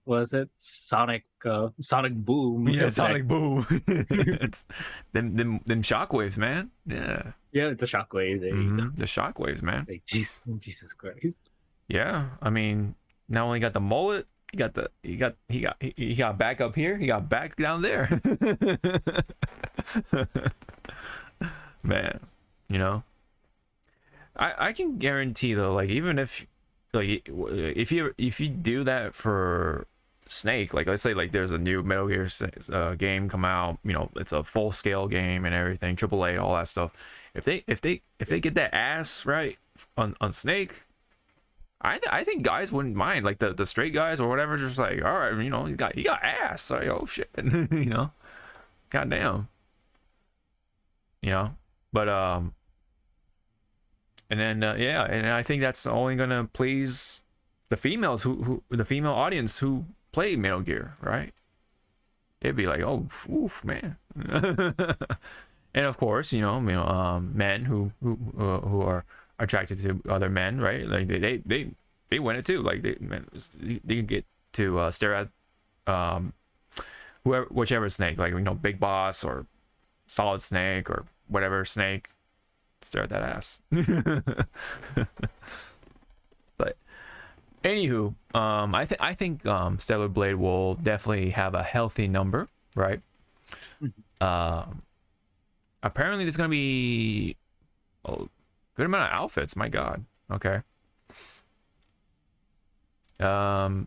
was it Sonic Boom? yeah, effect. Sonic Boom. It's them shockwaves, man. Yeah. Yeah, the shockwave. There you go. The shockwaves, man. Like, Jesus Christ. Yeah, I mean, not only got the mullet, he got back up here, he got back down there. Man, you know, I can guarantee though, like even if like if you do that for Snake, like let's say like there's a new Metal Gear game come out, you know, it's a full scale game and everything, AAA, all that stuff. If they get that ass right on Snake, I think guys wouldn't mind, like the straight guys or whatever, just like, all right, you know, you got ass, like, oh shit, you know, goddamn, you know, but and then yeah, and I think that's only gonna please the females who the female audience who play Metal Gear, right? They'd be like, oh, oof, man. And of course, you know, men who are attracted to other men, right? Like they win it too. Like they get to stare at whichever Snake, like, you know, Big Boss or Solid Snake or whatever Snake, stare at that ass. But anywho, I think Stellar Blade will definitely have a healthy number, right? Apparently there's gonna be a good amount of outfits. My God. Okay. No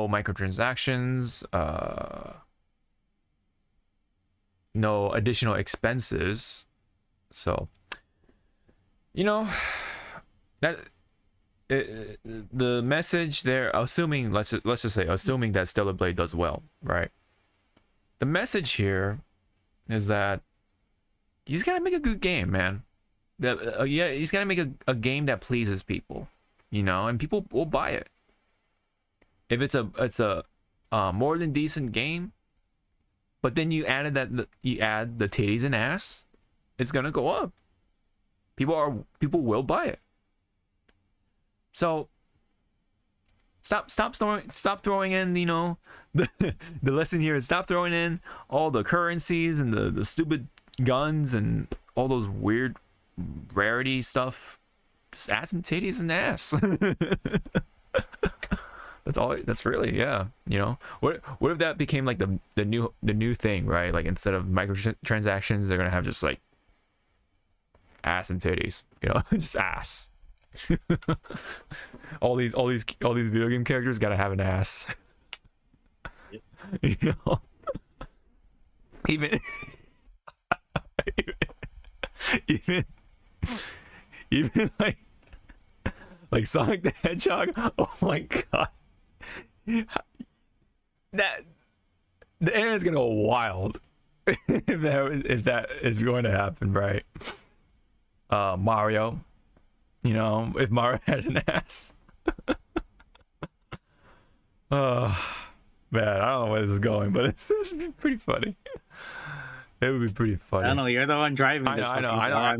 microtransactions. No additional expenses. So, you know, that the message there. Assuming let's just say assuming that Stellar Blade does well, right? The message here is that he's gotta make a good game, man. That yeah, he's gotta make a game that pleases people, you know, and people will buy it. If it's a more than decent game, but then you add the titties and ass, it's gonna go up. People will buy it. So stop throwing in, you know, the lesson here is stop throwing in all the currencies and the stupid guns and all those weird rarity stuff. Just add some titties and ass. That's all. That's really, yeah. You know, what if that became like the new thing, right? Like instead of microtransactions, they're gonna have just like ass and titties. You know, just ass. all these video game characters gotta have an ass. You know, even like Sonic the Hedgehog. Oh my God, that the internet's gonna go wild if that is going to happen, right? Mario, you know, if Mario had an ass. Man, I don't know where this is going, but this is pretty funny. It would be pretty funny. I don't know, you're the one driving this. I know I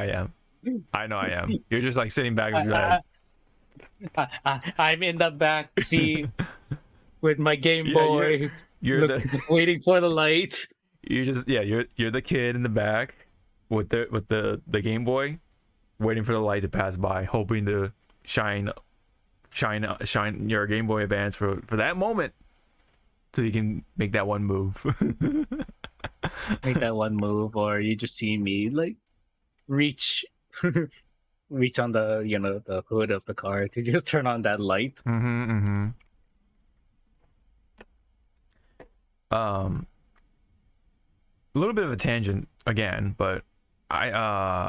am. You're just like sitting back and you're like, I'm in the back seat with my Game Boy. You're waiting for the light. You're the kid in the back with the Game Boy, waiting for the light to pass by, hoping to shine your Game Boy Advance for that moment so you can make that one move. Make that one move, or you just see me like reach reach on the the hood of the car to just turn on that light. A little bit of a tangent again, but I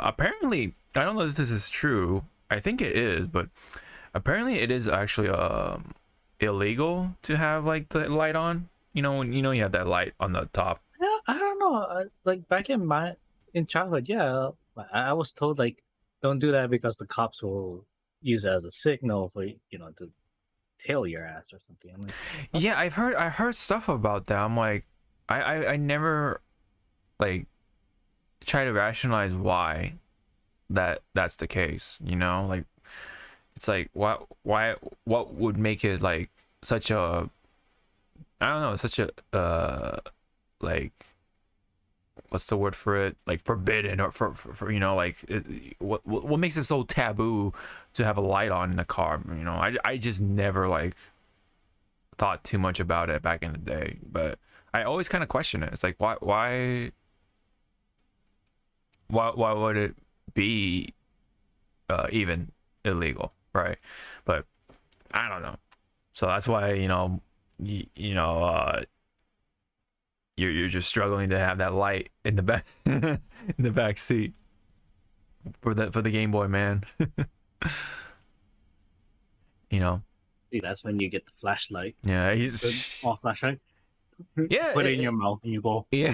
apparently, I don't know if this is true. I think it is, but apparently it is actually illegal to have like the light on. When you have that light on the top. Yeah, I don't know. Like back in childhood, yeah, I was told like don't do that because the cops will use it as a signal for to tail your ass or something. I'm like, yeah, I heard stuff about that. I'm like, I never like try to rationalize why that's the case. Like it's like what would make it like such a, I don't know, such a like, what's the word for it, like forbidden, or for like what makes it so taboo to have a light on in the car. I just never like thought too much about it back in the day, but I always kind of question it. It's like why would it be even illegal, right? But I don't know. So that's why you're just struggling to have that light in the back in the back seat for the Game Boy, man. see, that's when you get the flashlight. Yeah, Good small flashlight. yeah, Put it in your mouth and you go. yeah.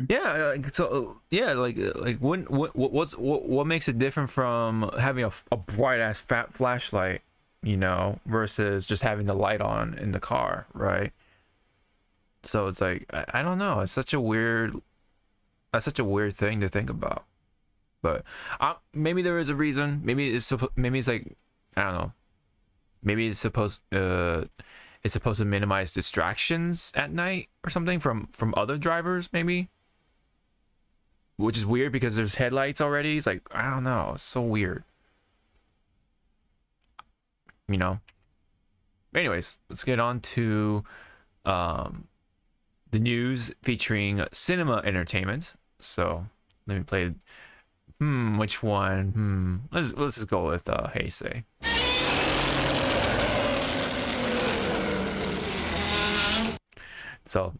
Yeah, so yeah, like what makes it different from having a bright ass fat flashlight, versus just having the light on in the car, right? So it's like I don't know. That's such a weird thing to think about. But maybe there is a reason. Maybe it's like, I don't know. Maybe it's supposed to minimize distractions at night or something from other drivers, maybe. Which is weird because there's headlights already. It's like, I don't know. It's so weird. Anyways, let's get on to the news featuring cinema entertainment. So let me play. Which one? Let's just go with Heisei. So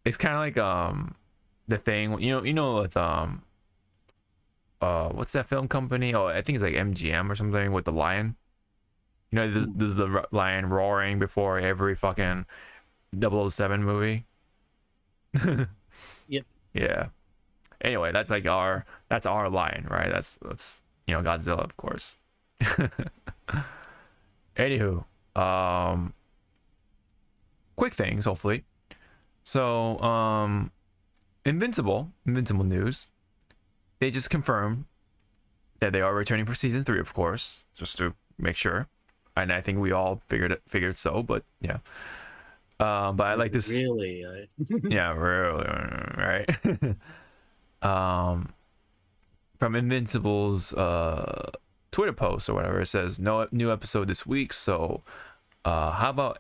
it's kind of like the thing, with what's that film company? Oh, I think it's like MGM or something, with the lion. There's the lion roaring before every fucking 007 movie. Yep. Yeah. Anyway, that's our lion, right? That's Godzilla, of course. Anywho, quick things, hopefully. So, Invincible news. They just confirmed that they are returning for season 3, of course, just to make sure. And I think we all figured so, but yeah. But I like this. Really? Yeah, really, right? From Invincible's Twitter post or whatever, it says no new episode this week. So, how about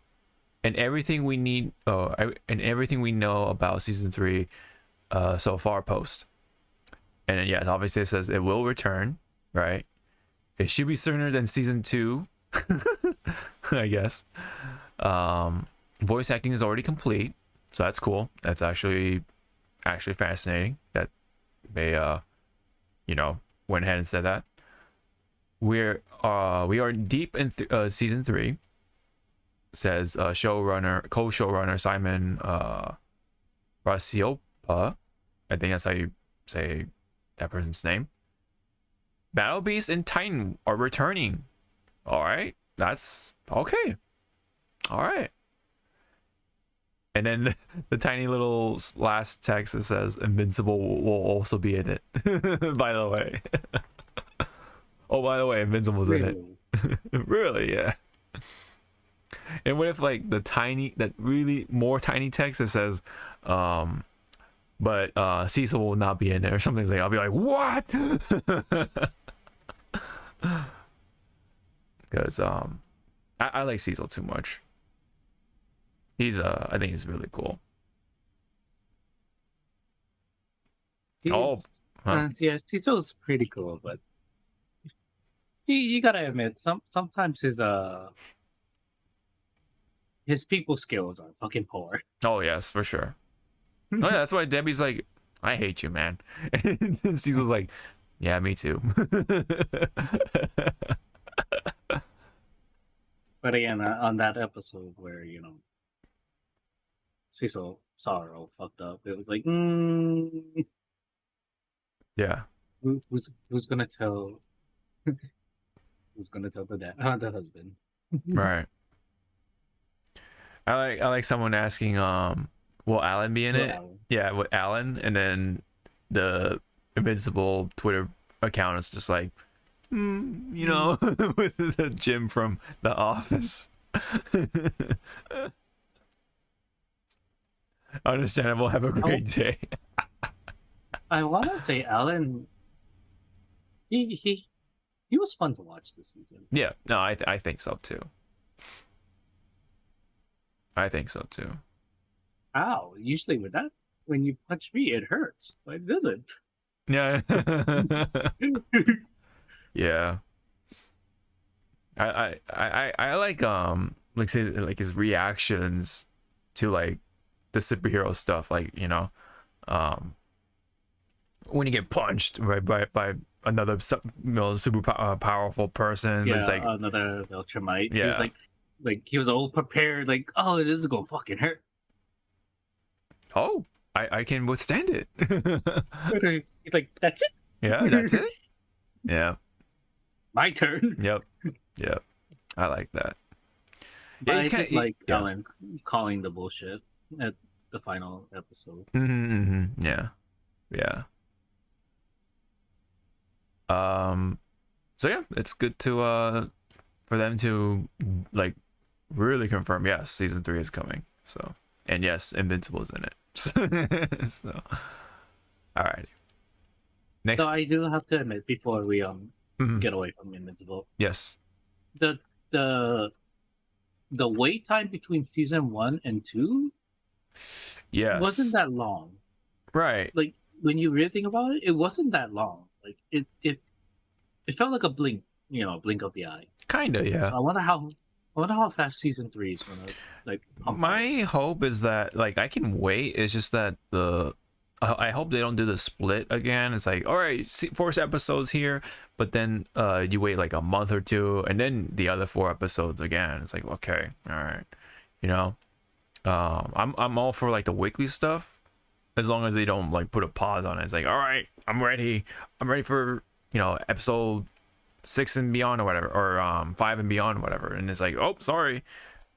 and everything we need? And everything we know about season 3 so far post. And then, yeah, obviously it says it will return, right? It should be sooner than season 2, I guess. Voice acting is already complete, so that's cool. That's actually fascinating that they went ahead and said that. We are deep in season 3, says co-showrunner Simon Rasiopa. I think that's how you say that person's name. Battle Beast and Titan are returning. All right, that's okay. All right. And then the tiny little last text that says Invincible will also be in it. By the way. Oh, by the way, Invincible's in it. Really, yeah. And what if like that really more tiny text that says, but Cecil will not be in it or something like, I'll be like, what? Because I I like Cecil too much. I think he's really cool. Yeah, Cecil's pretty cool, but you gotta admit, sometimes his people skills are fucking poor. Oh yes, for sure. Oh yeah, that's why Debbie's like, I hate you, man. And Cecil's like, yeah, me too. But again, on that episode where Cecil Sorrow fucked up, it was like, Yeah. who's gonna tell? Who's gonna tell the husband? Right. I like someone asking, will Alan be in it? Alan. Yeah, with Alan, and then the Invincible Twitter account is just like, you know, with the Jim from The Office. Understandable. Have a great day. I want to say Alan. He was fun to watch this season. Yeah, no, I think so too. I think so too. Ow! Usually when you punch me, it hurts. But it doesn't. Yeah. Yeah. I like say like his reactions to like the superhero stuff, like, you know, when you get punched by another super powerful person. Yeah, It's like another Viltrumite. Yeah. He was like he was all prepared. Like, oh, this is gonna fucking hurt. oh, I can withstand it. He's like, that's it. Yeah, that's it. Yeah. My turn. Yep. I like that. Yeah, he's I kinda- did like yeah. Alan calling the bullshit at the final episode. Yeah. So yeah, it's good to for them to like really confirm, yes, season 3 is coming. So, and yes, Invincible is in it. So alrighty. Next. So I do have to admit, before we Mhm. get away from Invincible, Yes. the wait time between season 1 and 2 Yes. wasn't that long. right. Like, when you really think about it, it wasn't that long. Like, it felt like a blink of the eye. Kinda, yeah. So I wonder how fast season 3 is gonna like pump out. My hope is that like I can wait. It's just that I hope they don't do the split again. It's like, all right, 4 episodes here, but then you wait like a month or two, and then the other 4 episodes again. It's like, okay, all right, you know. I'm all for like the weekly stuff, as long as they don't like put a pause on it. It's like, all right, I'm ready for, you know, episode 6 and beyond or whatever, or 5 and beyond or whatever. And it's like, oh, sorry,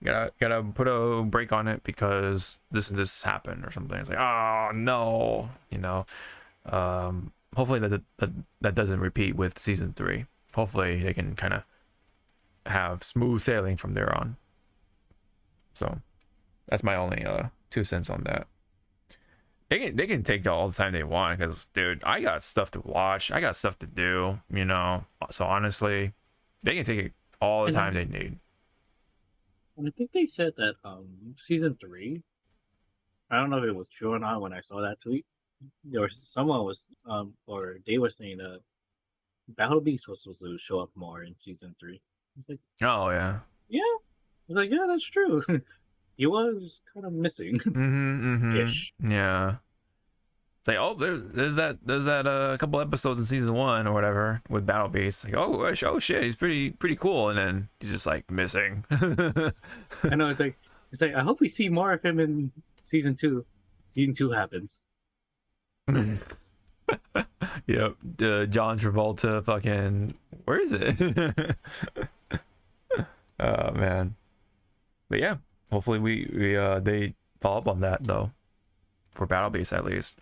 gotta put a break on it because this and this happened or something. It's like, oh no, you know. Hopefully that doesn't repeat with season 3. Hopefully they can kind of have smooth sailing from there on. So that's my only 2 cents on that. They can take all the time they want, because dude, I got stuff to watch, I got stuff to do, you know. So honestly, they can take it all the time they need. And I think they said that season 3, I don't know if it was true or not when I saw that tweet. Or someone was or they were saying that Battle Beast was supposed to show up more in season 3. It's like, Oh yeah. it's like, yeah, that's true. He was kind of missing. Ish. Yeah. It's like, oh, there's that a couple episodes in season 1 or whatever with Battle Beast. Like, oh shit, he's pretty cool, and then he's just like missing. I know, it's like I hope we see more of him in season 2. Season 2 happens. Yep. John Travolta fucking, where is it? Oh man. But yeah, hopefully we they follow up on that though, for Battle Beast at least.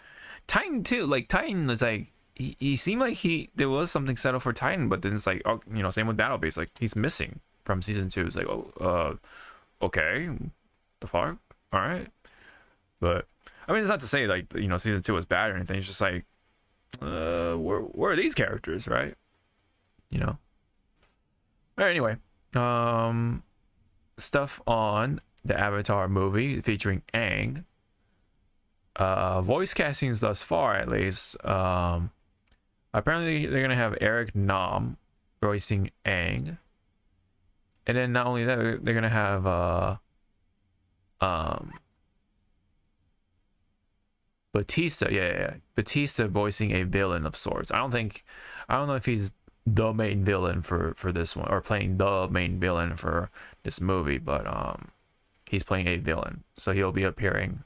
Titan too, like Titan is like, he seemed like there was something settled for Titan, but then it's like, oh, you know, same with Battle Beast, like he's missing from season 2. It's like, oh, okay, the fuck, all right. But I mean, it's not to say like, you know, season 2 was bad or anything. It's just like, where are these characters, right? You know. All right, anyway, stuff on the Avatar movie featuring Aang. Voice castings thus far, at least. Apparently, they're gonna have Eric Nam voicing Aang, and then not only that, they're gonna have Batista. Yeah, Batista voicing a villain of sorts. I don't know if he's the main villain for this one or playing the main villain for this movie, but he's playing a villain, so he'll be appearing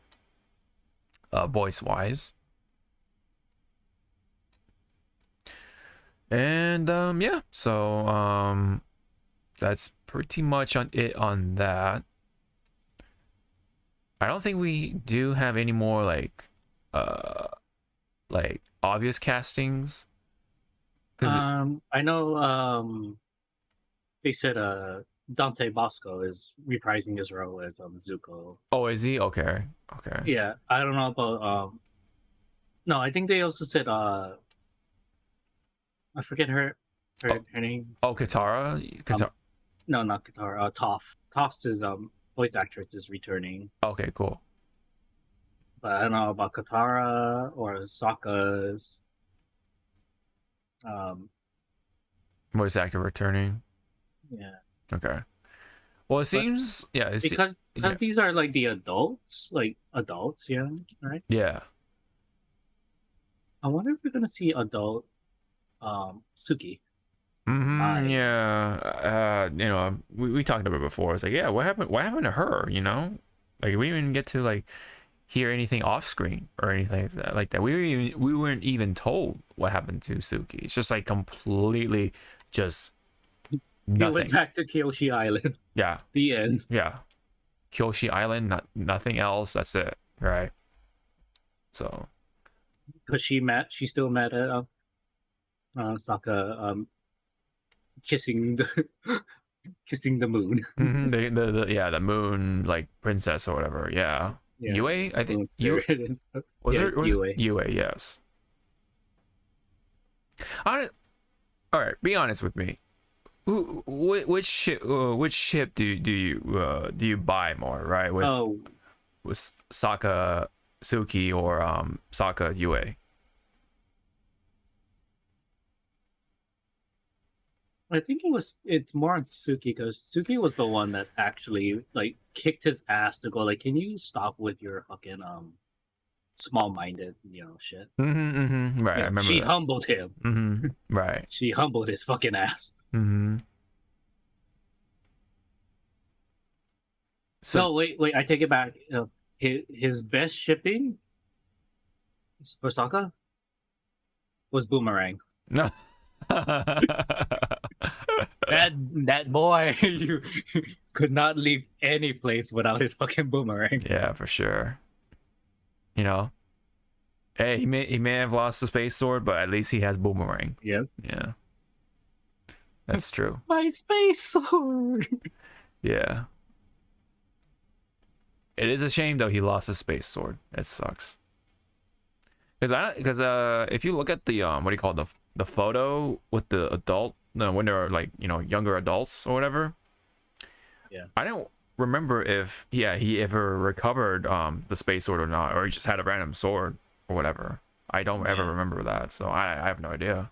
voice wise. And yeah, so that's pretty much on it on that. I don't think we do have any more like obvious castings. I know they said Dante Bosco is reprising his role as Zuko. Oh, is he? Okay. Yeah, I don't know about no, I think they also said I forget her name. Oh, Katara. No, not Katara. Toph. Toph's voice actress is returning. Okay, cool. But I don't know about Katara or Sokka's Voice actor returning. yeah. Okay. Well, it seems because these are like the adults, yeah, right? Yeah. I wonder if we're gonna see adult Suki. Yeah. You know, we talked about it before. It's like, yeah, what happened to her, you know? Like we didn't even get to like hear anything off screen or anything like that. We weren't even told what happened to Suki. It's just like completely just nothing. He went back to Kyoshi Island. Yeah. The end. Yeah. Kyoshi Island, nothing else. That's it, right? So Because she still met at Sokka kissing the moon. the moon like princess or whatever. Yeah. Yue, I think Yue was it Yue, yes. All right, be honest with me. Which ship do you buy more, right? With Sokka Suki or Sokka Yue? I think it's more on Suki because Suki was the one that actually like kicked his ass to go like, can you stop with your fucking small-minded shit. Right, yeah, I remember she that. humbled him. Right. She humbled his fucking ass. So no, wait, I take it back. His best shipping for Sokka was Boomerang. no. That boy, you could not leave any place without his fucking boomerang. Yeah, for sure. You know, hey, he may have lost the space sword, but at least he has boomerang. Yeah, yeah, that's true. My space sword. Yeah, it is a shame though he lost his space sword. It sucks. Because if you look at the what do you call it, the photo with the adult, when they're like younger adults or whatever. Yeah, I don't remember if he ever recovered the space sword or not, or he just had a random sword or whatever. I don't ever remember that, so I have no idea.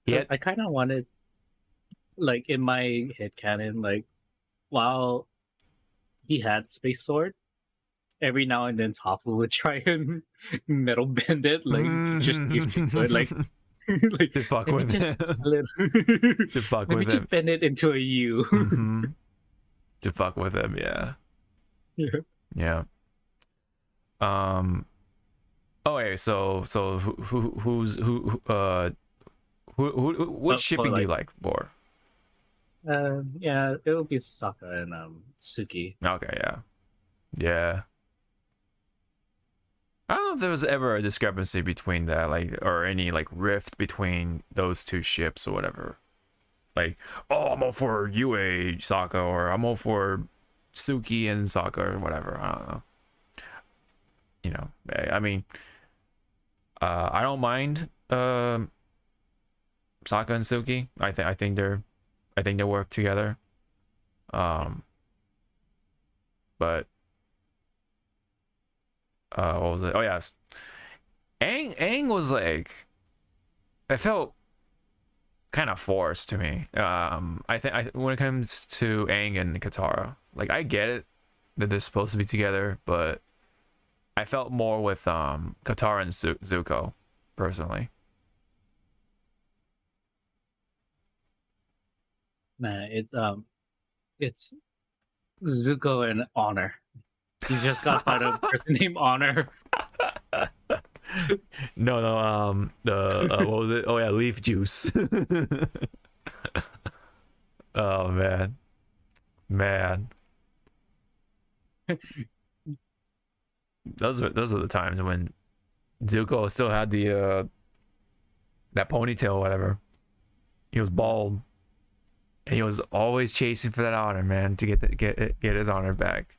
I kind of wanted, like in my headcanon, like while he had space sword, every now and then Toph would try and metal bend it, like just if she could, like like to fuck with him. To fuck with him. Just bend it into a U. To fuck with him, yeah. Yeah. Okay, so what shipping do you like more? Yeah, it would be Sokka and Suki. Okay, yeah. I don't know if there was ever a discrepancy between that, like, or any like rift between those two ships or whatever. Like, oh, I'm all for Yue Sokka, or I'm all for Suki and Sokka, or whatever. I don't know. I mean, I don't mind Sokka and Suki. I think they work together. But what was it? Oh yeah, Aang was like, I felt kind of forced to me. I think when it comes to Aang and Katara, like I get it that they're supposed to be together, but I felt more with Katara and Zuko personally. Nah, it's Zuko and Honor. He's just got by a person named Honor. No, the what was it? Oh yeah, leaf juice. Oh man. Those are the times when Zuko still had the that ponytail or whatever. He was bald, and he was always chasing for that honor, man, to get his honor back.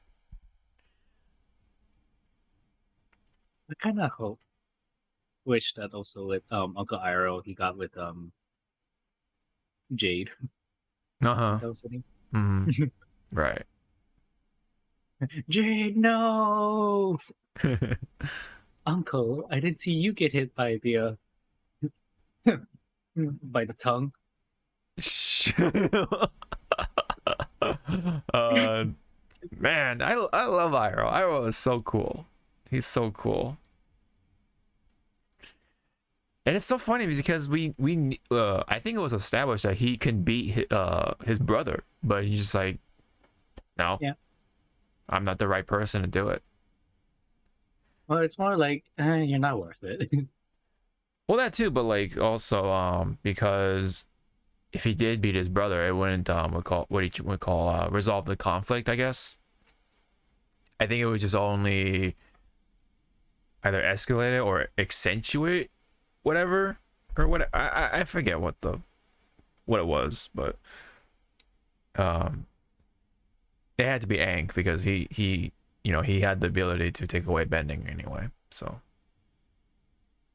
I kind of wish that also with Uncle Iroh he got with Jade. Uh-huh. That was the name. Mm-hmm. Right. Jade, no, Uncle, I didn't see you get hit by the by the tongue. Man, I love Iroh. Iroh is so cool. He's so cool. And it's so funny because we I think it was established that he can beat his brother, but he's just like, no, Yeah. I'm not the right person to do it. Well, it's more like you're not worth it. Well, that too, but like also because if he did beat his brother, it wouldn't resolve the conflict, I guess. I think it would just only either escalate it or accentuate whatever or what. I forget what it was, but it had to be Aang because he had the ability to take away bending anyway. So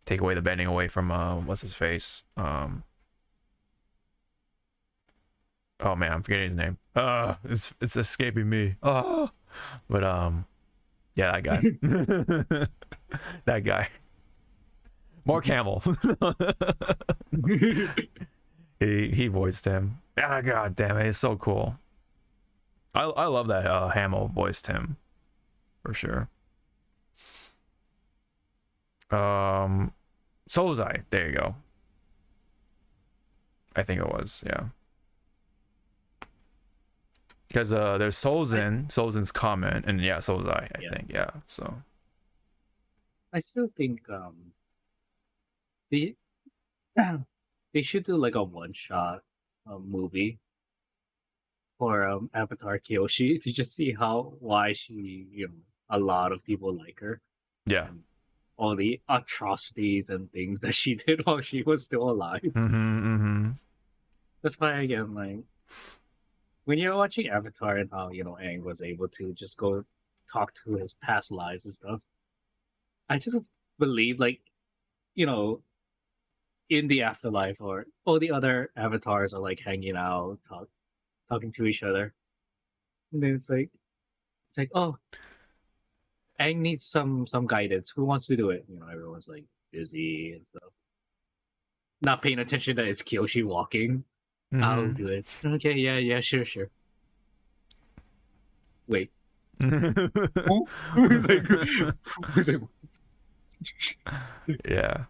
take away the bending away from what's his face. Oh man, I'm forgetting his name. It's escaping me. Oh, but yeah, that guy. That guy. Mark Hamill. he voiced him. Ah, god damn it, it's so cool. I love that Hamill voiced him for sure. Sozai, there you go. I think it was, yeah. Because there's Sozin's comment, and yeah, Sozai, I think, yeah. So I still think they they should do like a one-shot movie for Avatar Kyoshi to just see why she, a lot of people like her. yeah. All the atrocities and things that she did while she was still alive. Mm-hmm. That's why again, like when you're watching Avatar and how Aang was able to just go talk to his past lives and stuff, I just believe like in the afterlife or all the other avatars are like hanging out, talking to each other, and then it's like oh, Aang needs some guidance. Who wants to do it? Everyone's like busy and stuff, not paying attention that it's Kyoshi walking. I'll do it. Okay, yeah, sure. Wait. Who? Yeah.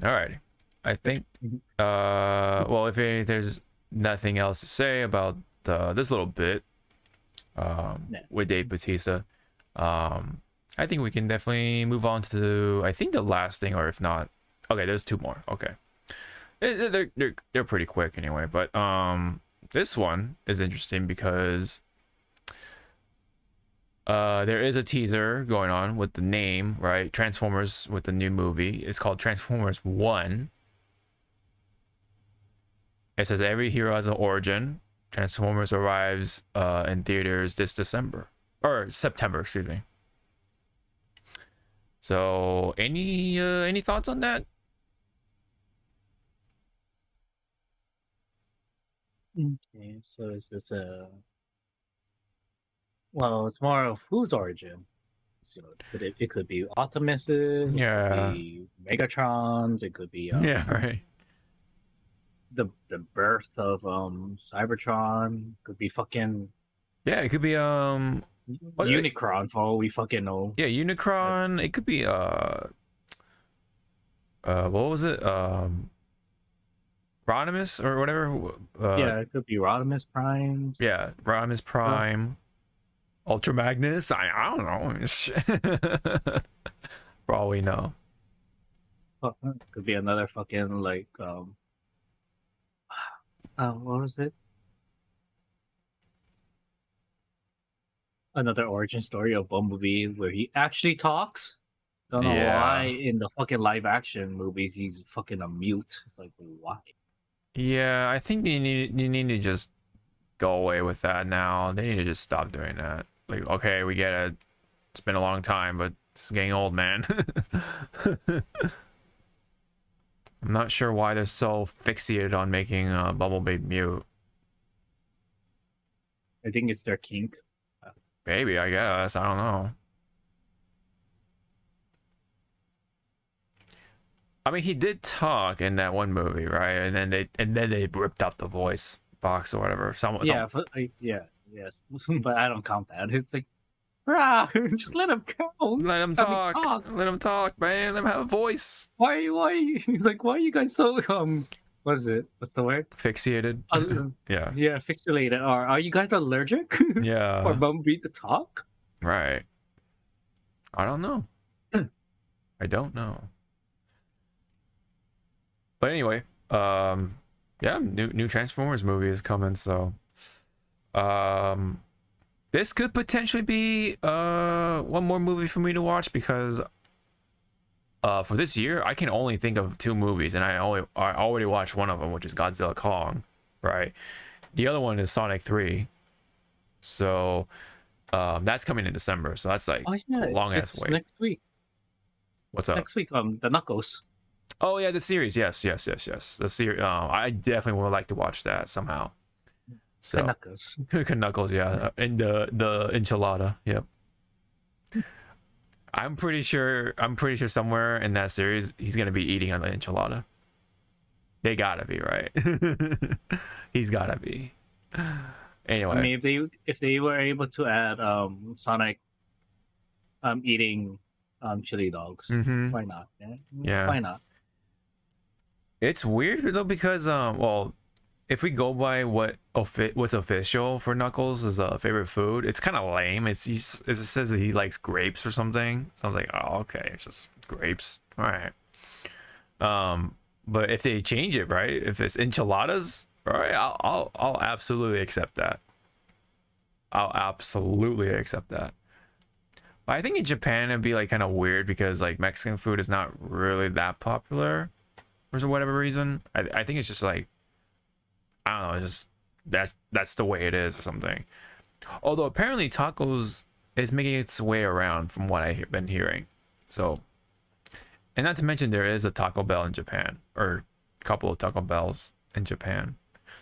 All right. I think well, if there's nothing else to say about this little bit with Dave Bautista, I think we can definitely move on to I think the last thing, or if not, okay, there's two more. Okay, they're pretty quick anyway, but this one is interesting because there is a teaser going on with the name, right? Transformers with the new movie. It's called Transformers 1. It says every hero has an origin. Transformers arrives in theaters this September, excuse me. So, any thoughts on that? Okay, so is this a? Well, it's more of whose origin. So, it could be Optimus's, it could Yeah. be Megatron's, it could be Yeah, right. the birth of Cybertron, could be fucking Yeah, it could be what- Unicron for all we fucking know. yeah, Unicron. It could be what was it? Rodimus or whatever. Yeah, it could be Rodimus Primes. Yeah, Rodimus Prime. Ultra Magnus. I don't know. For all we know. Could be another fucking like what was it? Another origin story of Bumblebee where he actually talks. Don't know Yeah. why in the fucking live action movies he's fucking a mute. It's like why? Yeah, I think you need to just go away with that now. They need to just stop doing that. Like, okay, we get it. It's been a long time, but it's getting old, man. I'm not sure why they're so fixated on making Bumblebee mute. I think it's their kink. Maybe, I guess. I don't know. I mean, he did talk in that one movie, right? And then they ripped out the voice box or whatever. Yes, but I don't count that. It's like, brah, just let him go. Let him talk. Let him talk, man. Let him have a voice. Why? He's like, why are you guys so what is it? What's the word? Fixated. Yeah. Yeah, fixated. Or are you guys allergic? Yeah. Or Bumblebee to talk? Right. I don't know. I don't know. But anyway, yeah, new Transformers movie is coming, so this could potentially be one more movie for me to watch because for this year I can only think of 2 movies, and I already watched one of them, which is Godzilla Kong, right? The other one is Sonic 3. So that's coming in December, so that's like a long ass wait. Next week. What's up? Next week, the Knuckles. Oh yeah, the series. Yes. The series. I definitely would like to watch that somehow. So Knuckles. Knuckles, yeah, and the enchilada. Yep. I'm pretty sure somewhere in that series he's gonna be eating on the enchilada. They gotta be, right? He's gotta be. Anyway, I mean, if they were able to add Sonic eating chili dogs, why not? Yeah. Why not? It's weird though because well, if we go by what's official for Knuckles as a favorite food, it's kind of lame. It says that he likes grapes or something. So I was like, oh, okay, it's just grapes. All right. But if they change it, right? If it's enchiladas, all right, I'll absolutely accept that. I'll absolutely accept that. But I think in Japan it'd be like kind of weird because like Mexican food is not really that popular for whatever reason. I think it's just like, I don't know, it's just that's the way it is or something. Although apparently tacos is making its way around from what I've been hearing. So, and not to mention there is a Taco Bell in Japan, or a couple of Taco Bells in Japan.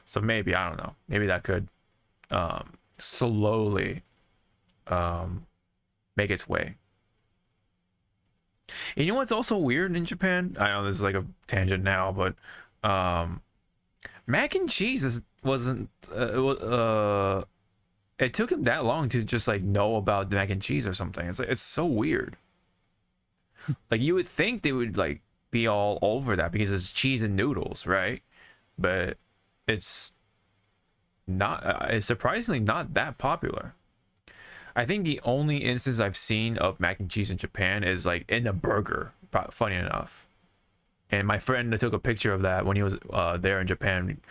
So maybe, I don't know, maybe that could slowly make its way. And you know what's also weird in Japan? I know this is like a tangent now, but mac and cheese wasn't it took him that long to just like know about mac and cheese or something. It's so weird. Like you would think they would like be all over that because it's cheese and noodles, right? But it's not. It's surprisingly not that popular. I think the only instance I've seen of mac and cheese in Japan is like in a burger. Funny enough, and my friend took a picture of that when he was there in Japan,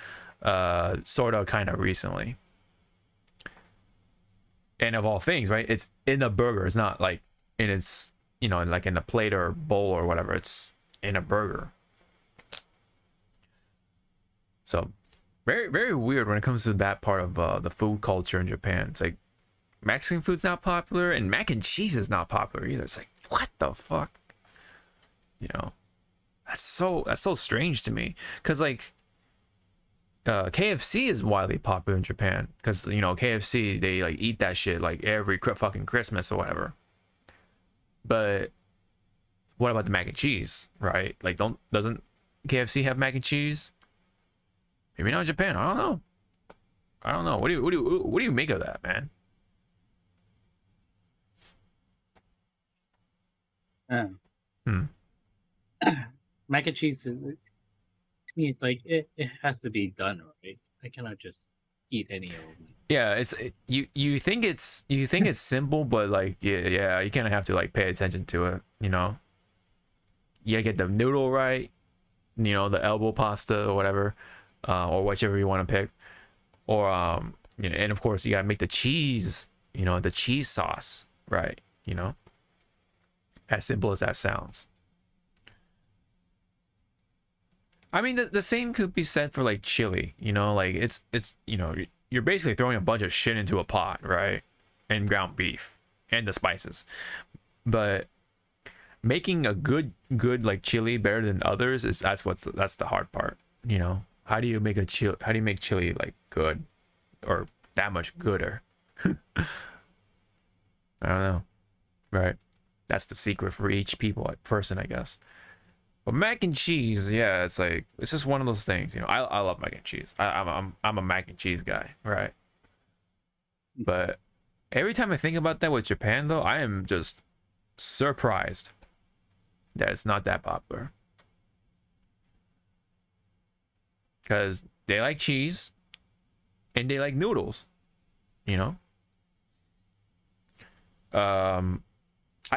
sort of kind of recently. And of all things, right? It's in a burger. It's not like in its, you know, like in a plate or bowl or whatever. It's in a burger. So very, very weird when it comes to that part of the food culture in Japan. It's like Mexican food's not popular and mac and cheese is not popular either. It's like, what the fuck? You know, that's so strange to me. Cause like KFC is widely popular in Japan because KFC, they like eat that shit like every fucking Christmas or whatever. But what about the mac and cheese, right? Like, doesn't KFC have mac and cheese? Maybe not in Japan. I don't know. What do you make of that, man? Mac and cheese, to me, it's like it has to be done right. I cannot just eat any of them. Yeah, you think it's simple, but like yeah, you kind of have to like pay attention to it. You gotta get the noodle right, the elbow pasta or whatever, or whichever you want to pick, or and of course you gotta make the cheese, the cheese sauce right, as simple as that sounds. I mean, the same could be said for like chili, like it's you're basically throwing a bunch of shit into a pot, right? And ground beef and the spices. But making a good like chili better than others that's the hard part, How do you make chili like good or that much gooder? I don't know. Right? That's the secret for each person, I guess. But mac and cheese, yeah, it's just one of those things, I love mac and cheese. I'm a mac and cheese guy, right? But every time I think about that with Japan, though, I am just surprised that it's not that popular. Because they like cheese and they like noodles, I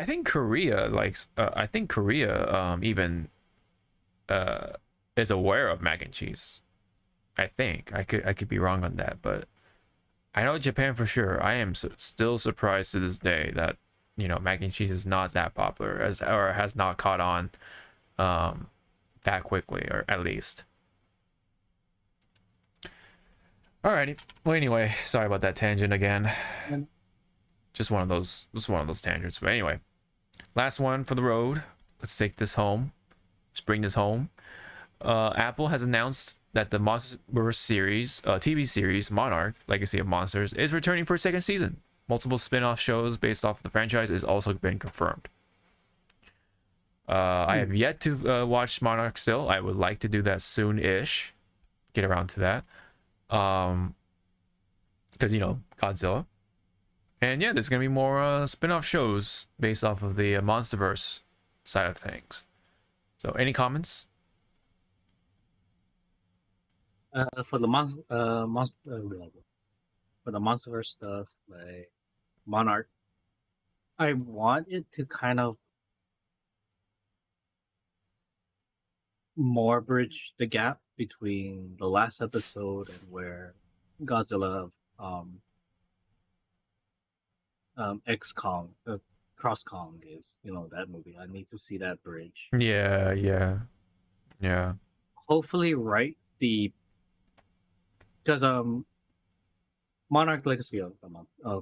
think Korea even is aware of mac and cheese. I think I could be wrong on that, but I know Japan for sure. I am still surprised to this day that mac and cheese is not that popular or has not caught on that quickly, or at least. Alrighty. Well, anyway, sorry about that tangent again. Just one of those tangents. But anyway, last one for the road. Let's take this home. Let's bring this home. Apple has announced that the Monsterverse series, TV series Monarch: Legacy of Monsters, is returning for a second season. Multiple spin-off shows based off of the franchise is also been confirmed. I have yet to watch Monarch still. I would like to do that soon-ish. Get around to that. Because Godzilla. And yeah, there's gonna be more spin-off shows based off of the Monsterverse side of things. So, any comments? For the Monsterverse stuff, like Monarch, I want it to kind of more bridge the gap between the last episode and where Godzilla X Kong, Cross Kong is, that movie. I need to see that bridge. Yeah. Hopefully, because Monarch Legacy of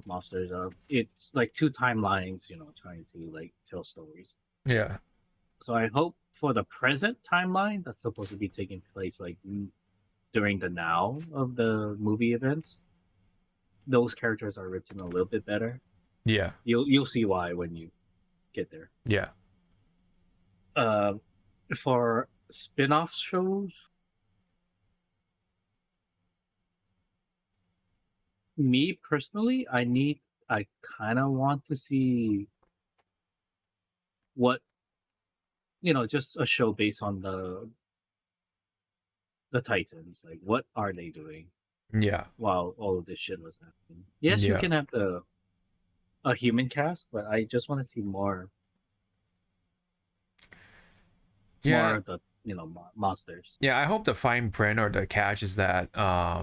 Monsters, it's like two timelines, trying to like tell stories. Yeah. So I hope for the present timeline that's supposed to be taking place like during the now of the movie events, those characters are written a little bit better. Yeah. You'll see why when you get there. Yeah. For spin-off shows, me personally, I kind of want to see what, just a show based on the Titans. Like, what are they doing? Yeah. While all of this shit was happening. Yes, you can have a human cast, but I just want to see more. Yeah. More of the monsters. Yeah, I hope the fine print or the catch is that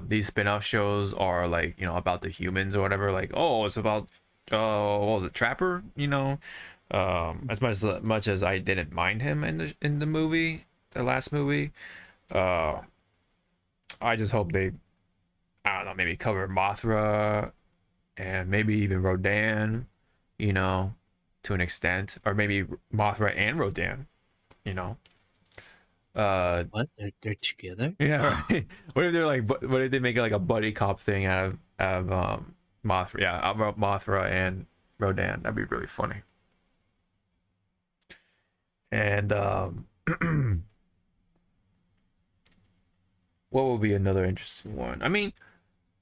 these spin-off shows are like about the humans or whatever. Like, oh, it's about what was it, Trapper? As much as I didn't mind him in the movie, the last movie, I just hope they, I don't know, maybe cover Mothra and maybe even Rodan, to an extent, or maybe Mothra and Rodan, What? They're together? Yeah, right. What if they're like, what if they make it like a buddy cop thing out of Mothra? Yeah, out of Mothra and Rodan. That'd be really funny. And what would be another interesting one? I mean,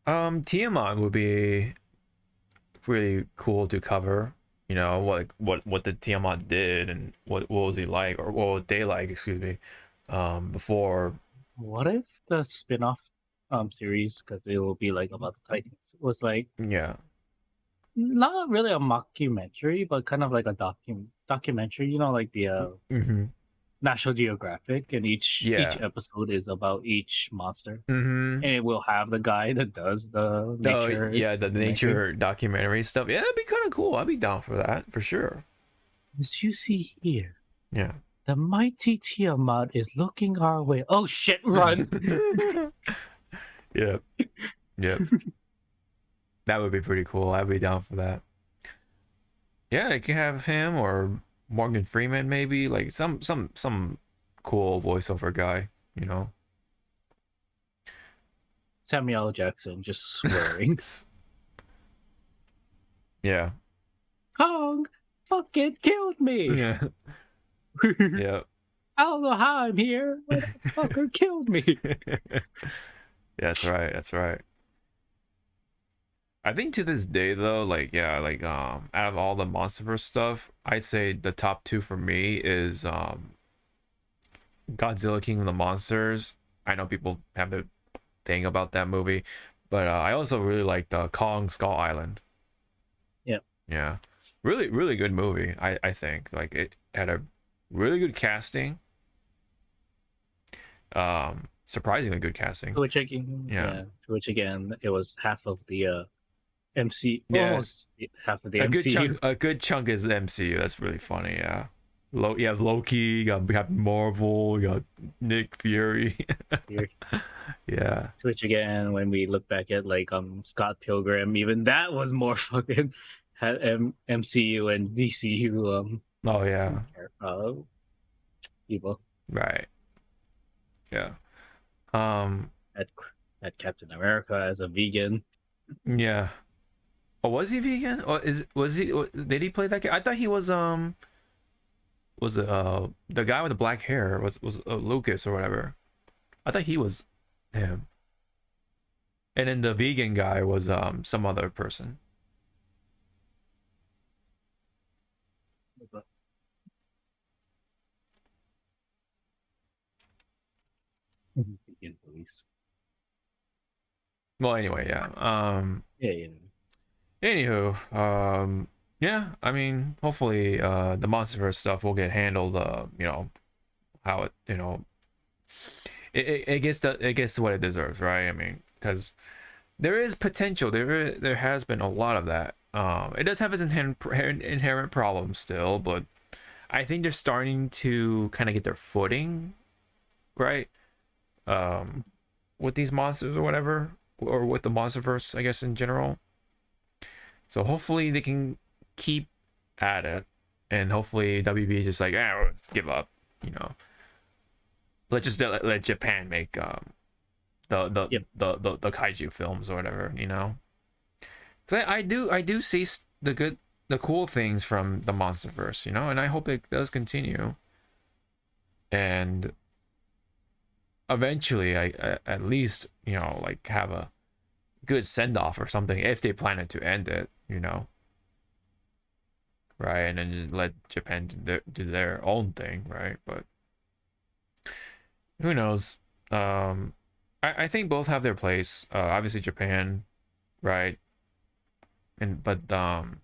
Tiamat would be really cool to cover. You know, what the Tiamat did and what was he like, or what was they like, excuse me, before. What if the spin-off series, because it will be like about the Titans, was like Yeah. not really a mockumentary, but kind of like a documentary. You know, like the Mm-hmm. National Geographic, and each Yeah. episode is about each monster, Mm-hmm. and it will have the guy that does the nature. Yeah, the documentary. nature documentary stuff. Yeah, it'd be kind of cool. I'd be down for that for sure. As you see here, Yeah. the mighty Tiamat is looking our way. Oh shit! Run! Yep. Yep. That would be pretty cool. I'd be down for that. Yeah, you could have him or Morgan Freeman, maybe like some cool voiceover guy. You know. Samuel L. Jackson just swearing. Yeah. Kong fucking killed me. Yeah. Yeah. I don't know how I'm here, but the fucker killed me. That's right. That's right. I think to this day though, like yeah, like out of all the MonsterVerse stuff, I'd say the top two for me is Godzilla King of the Monsters. I know people have the thing about that movie, but I also really like the Kong Skull Island. Yep. Yeah. Really, really good movie, I think. Like it had a really good casting. Surprisingly good casting. To which again, Yeah. To which again, it was half of the MC. Yeah. Almost half of the A MCU. good chunk is MCU. That's really funny. Yeah. Loki. You got Marvel. You got Nick Fury. Yeah. To which again, when we look back at like Scott Pilgrim, even that was more fucking had MCU and DCU Oh yeah. people. Right. Yeah. At Captain America as a vegan. Yeah. Oh, was he vegan? Or did he play that guy? I thought he was the guy with the black hair was Lucas or whatever. I thought he was him. And then the vegan guy was some other person. Vegan police. Well, anyway, yeah. Yeah. Anywho, yeah. I mean, hopefully, the MonsterVerse stuff will get handled. You know, how it, you know, it gets what it deserves, right? I mean, because there is potential. There has been a lot of that. It does have its inherent problems still, but I think they're starting to kind of get their footing, right? With these monsters or whatever, or with the MonsterVerse, I guess in general. So hopefully they can keep at it, and hopefully WB is just like, let's give up, you know. Let's just let Japan make the kaiju films or whatever, you know. Cause I do see the cool things from the MonsterVerse, you know, and I hope it does continue. And eventually, I at least, you know, like have a good send off or something if they plan to end it, you know. Right, and then just let Japan do their own thing, right? But who knows? I think both have their place. Obviously Japan, right? But the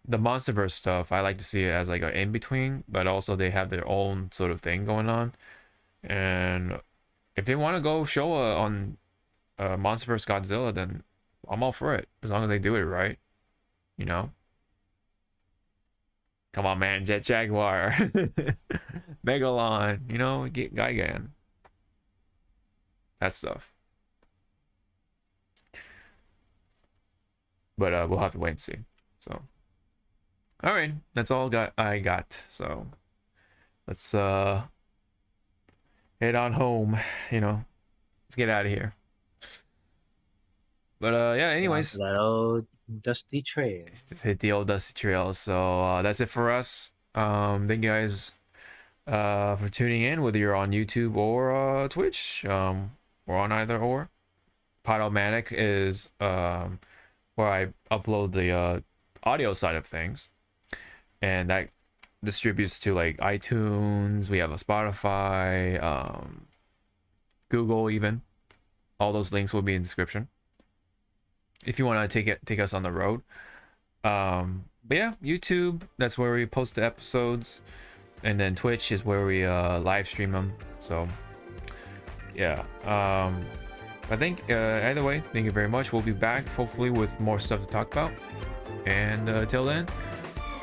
MonsterVerse stuff, I like to see it as like an in between, but also they have their own sort of thing going on. And if they want to go show on MonsterVerse Godzilla, then I'm all for it as long as they do it right, you know. Come on, man, Jet Jaguar, Megalon, you know, get Gigan, that stuff. But we'll have to wait and see. So, all right, that's all I got. So, let's head on home. You know, let's get out of here. But yeah, anyways, That old dusty trail. just hit the old dusty trail. So that's it for us. Thank you guys for tuning in, whether you're on YouTube or Twitch. We're on either or. Podomatic is where I upload the audio side of things, and that distributes to like iTunes. We have a Spotify, Google, even. All those links will be in the description if you want to take us on the road. But yeah, YouTube, that's where we post the episodes, and then Twitch is where we live stream them. So yeah, I think either way, thank you very much. We'll be back hopefully with more stuff to talk about, and till then,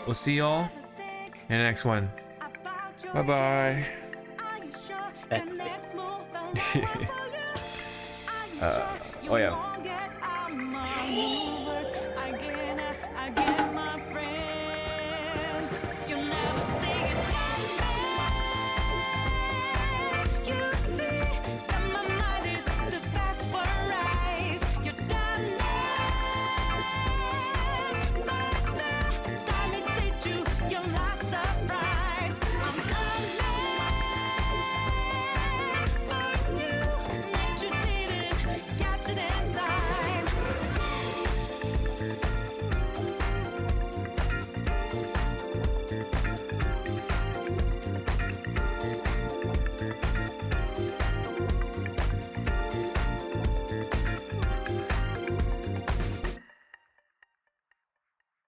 we'll see y'all in the next one. Bye bye. Oh yeah,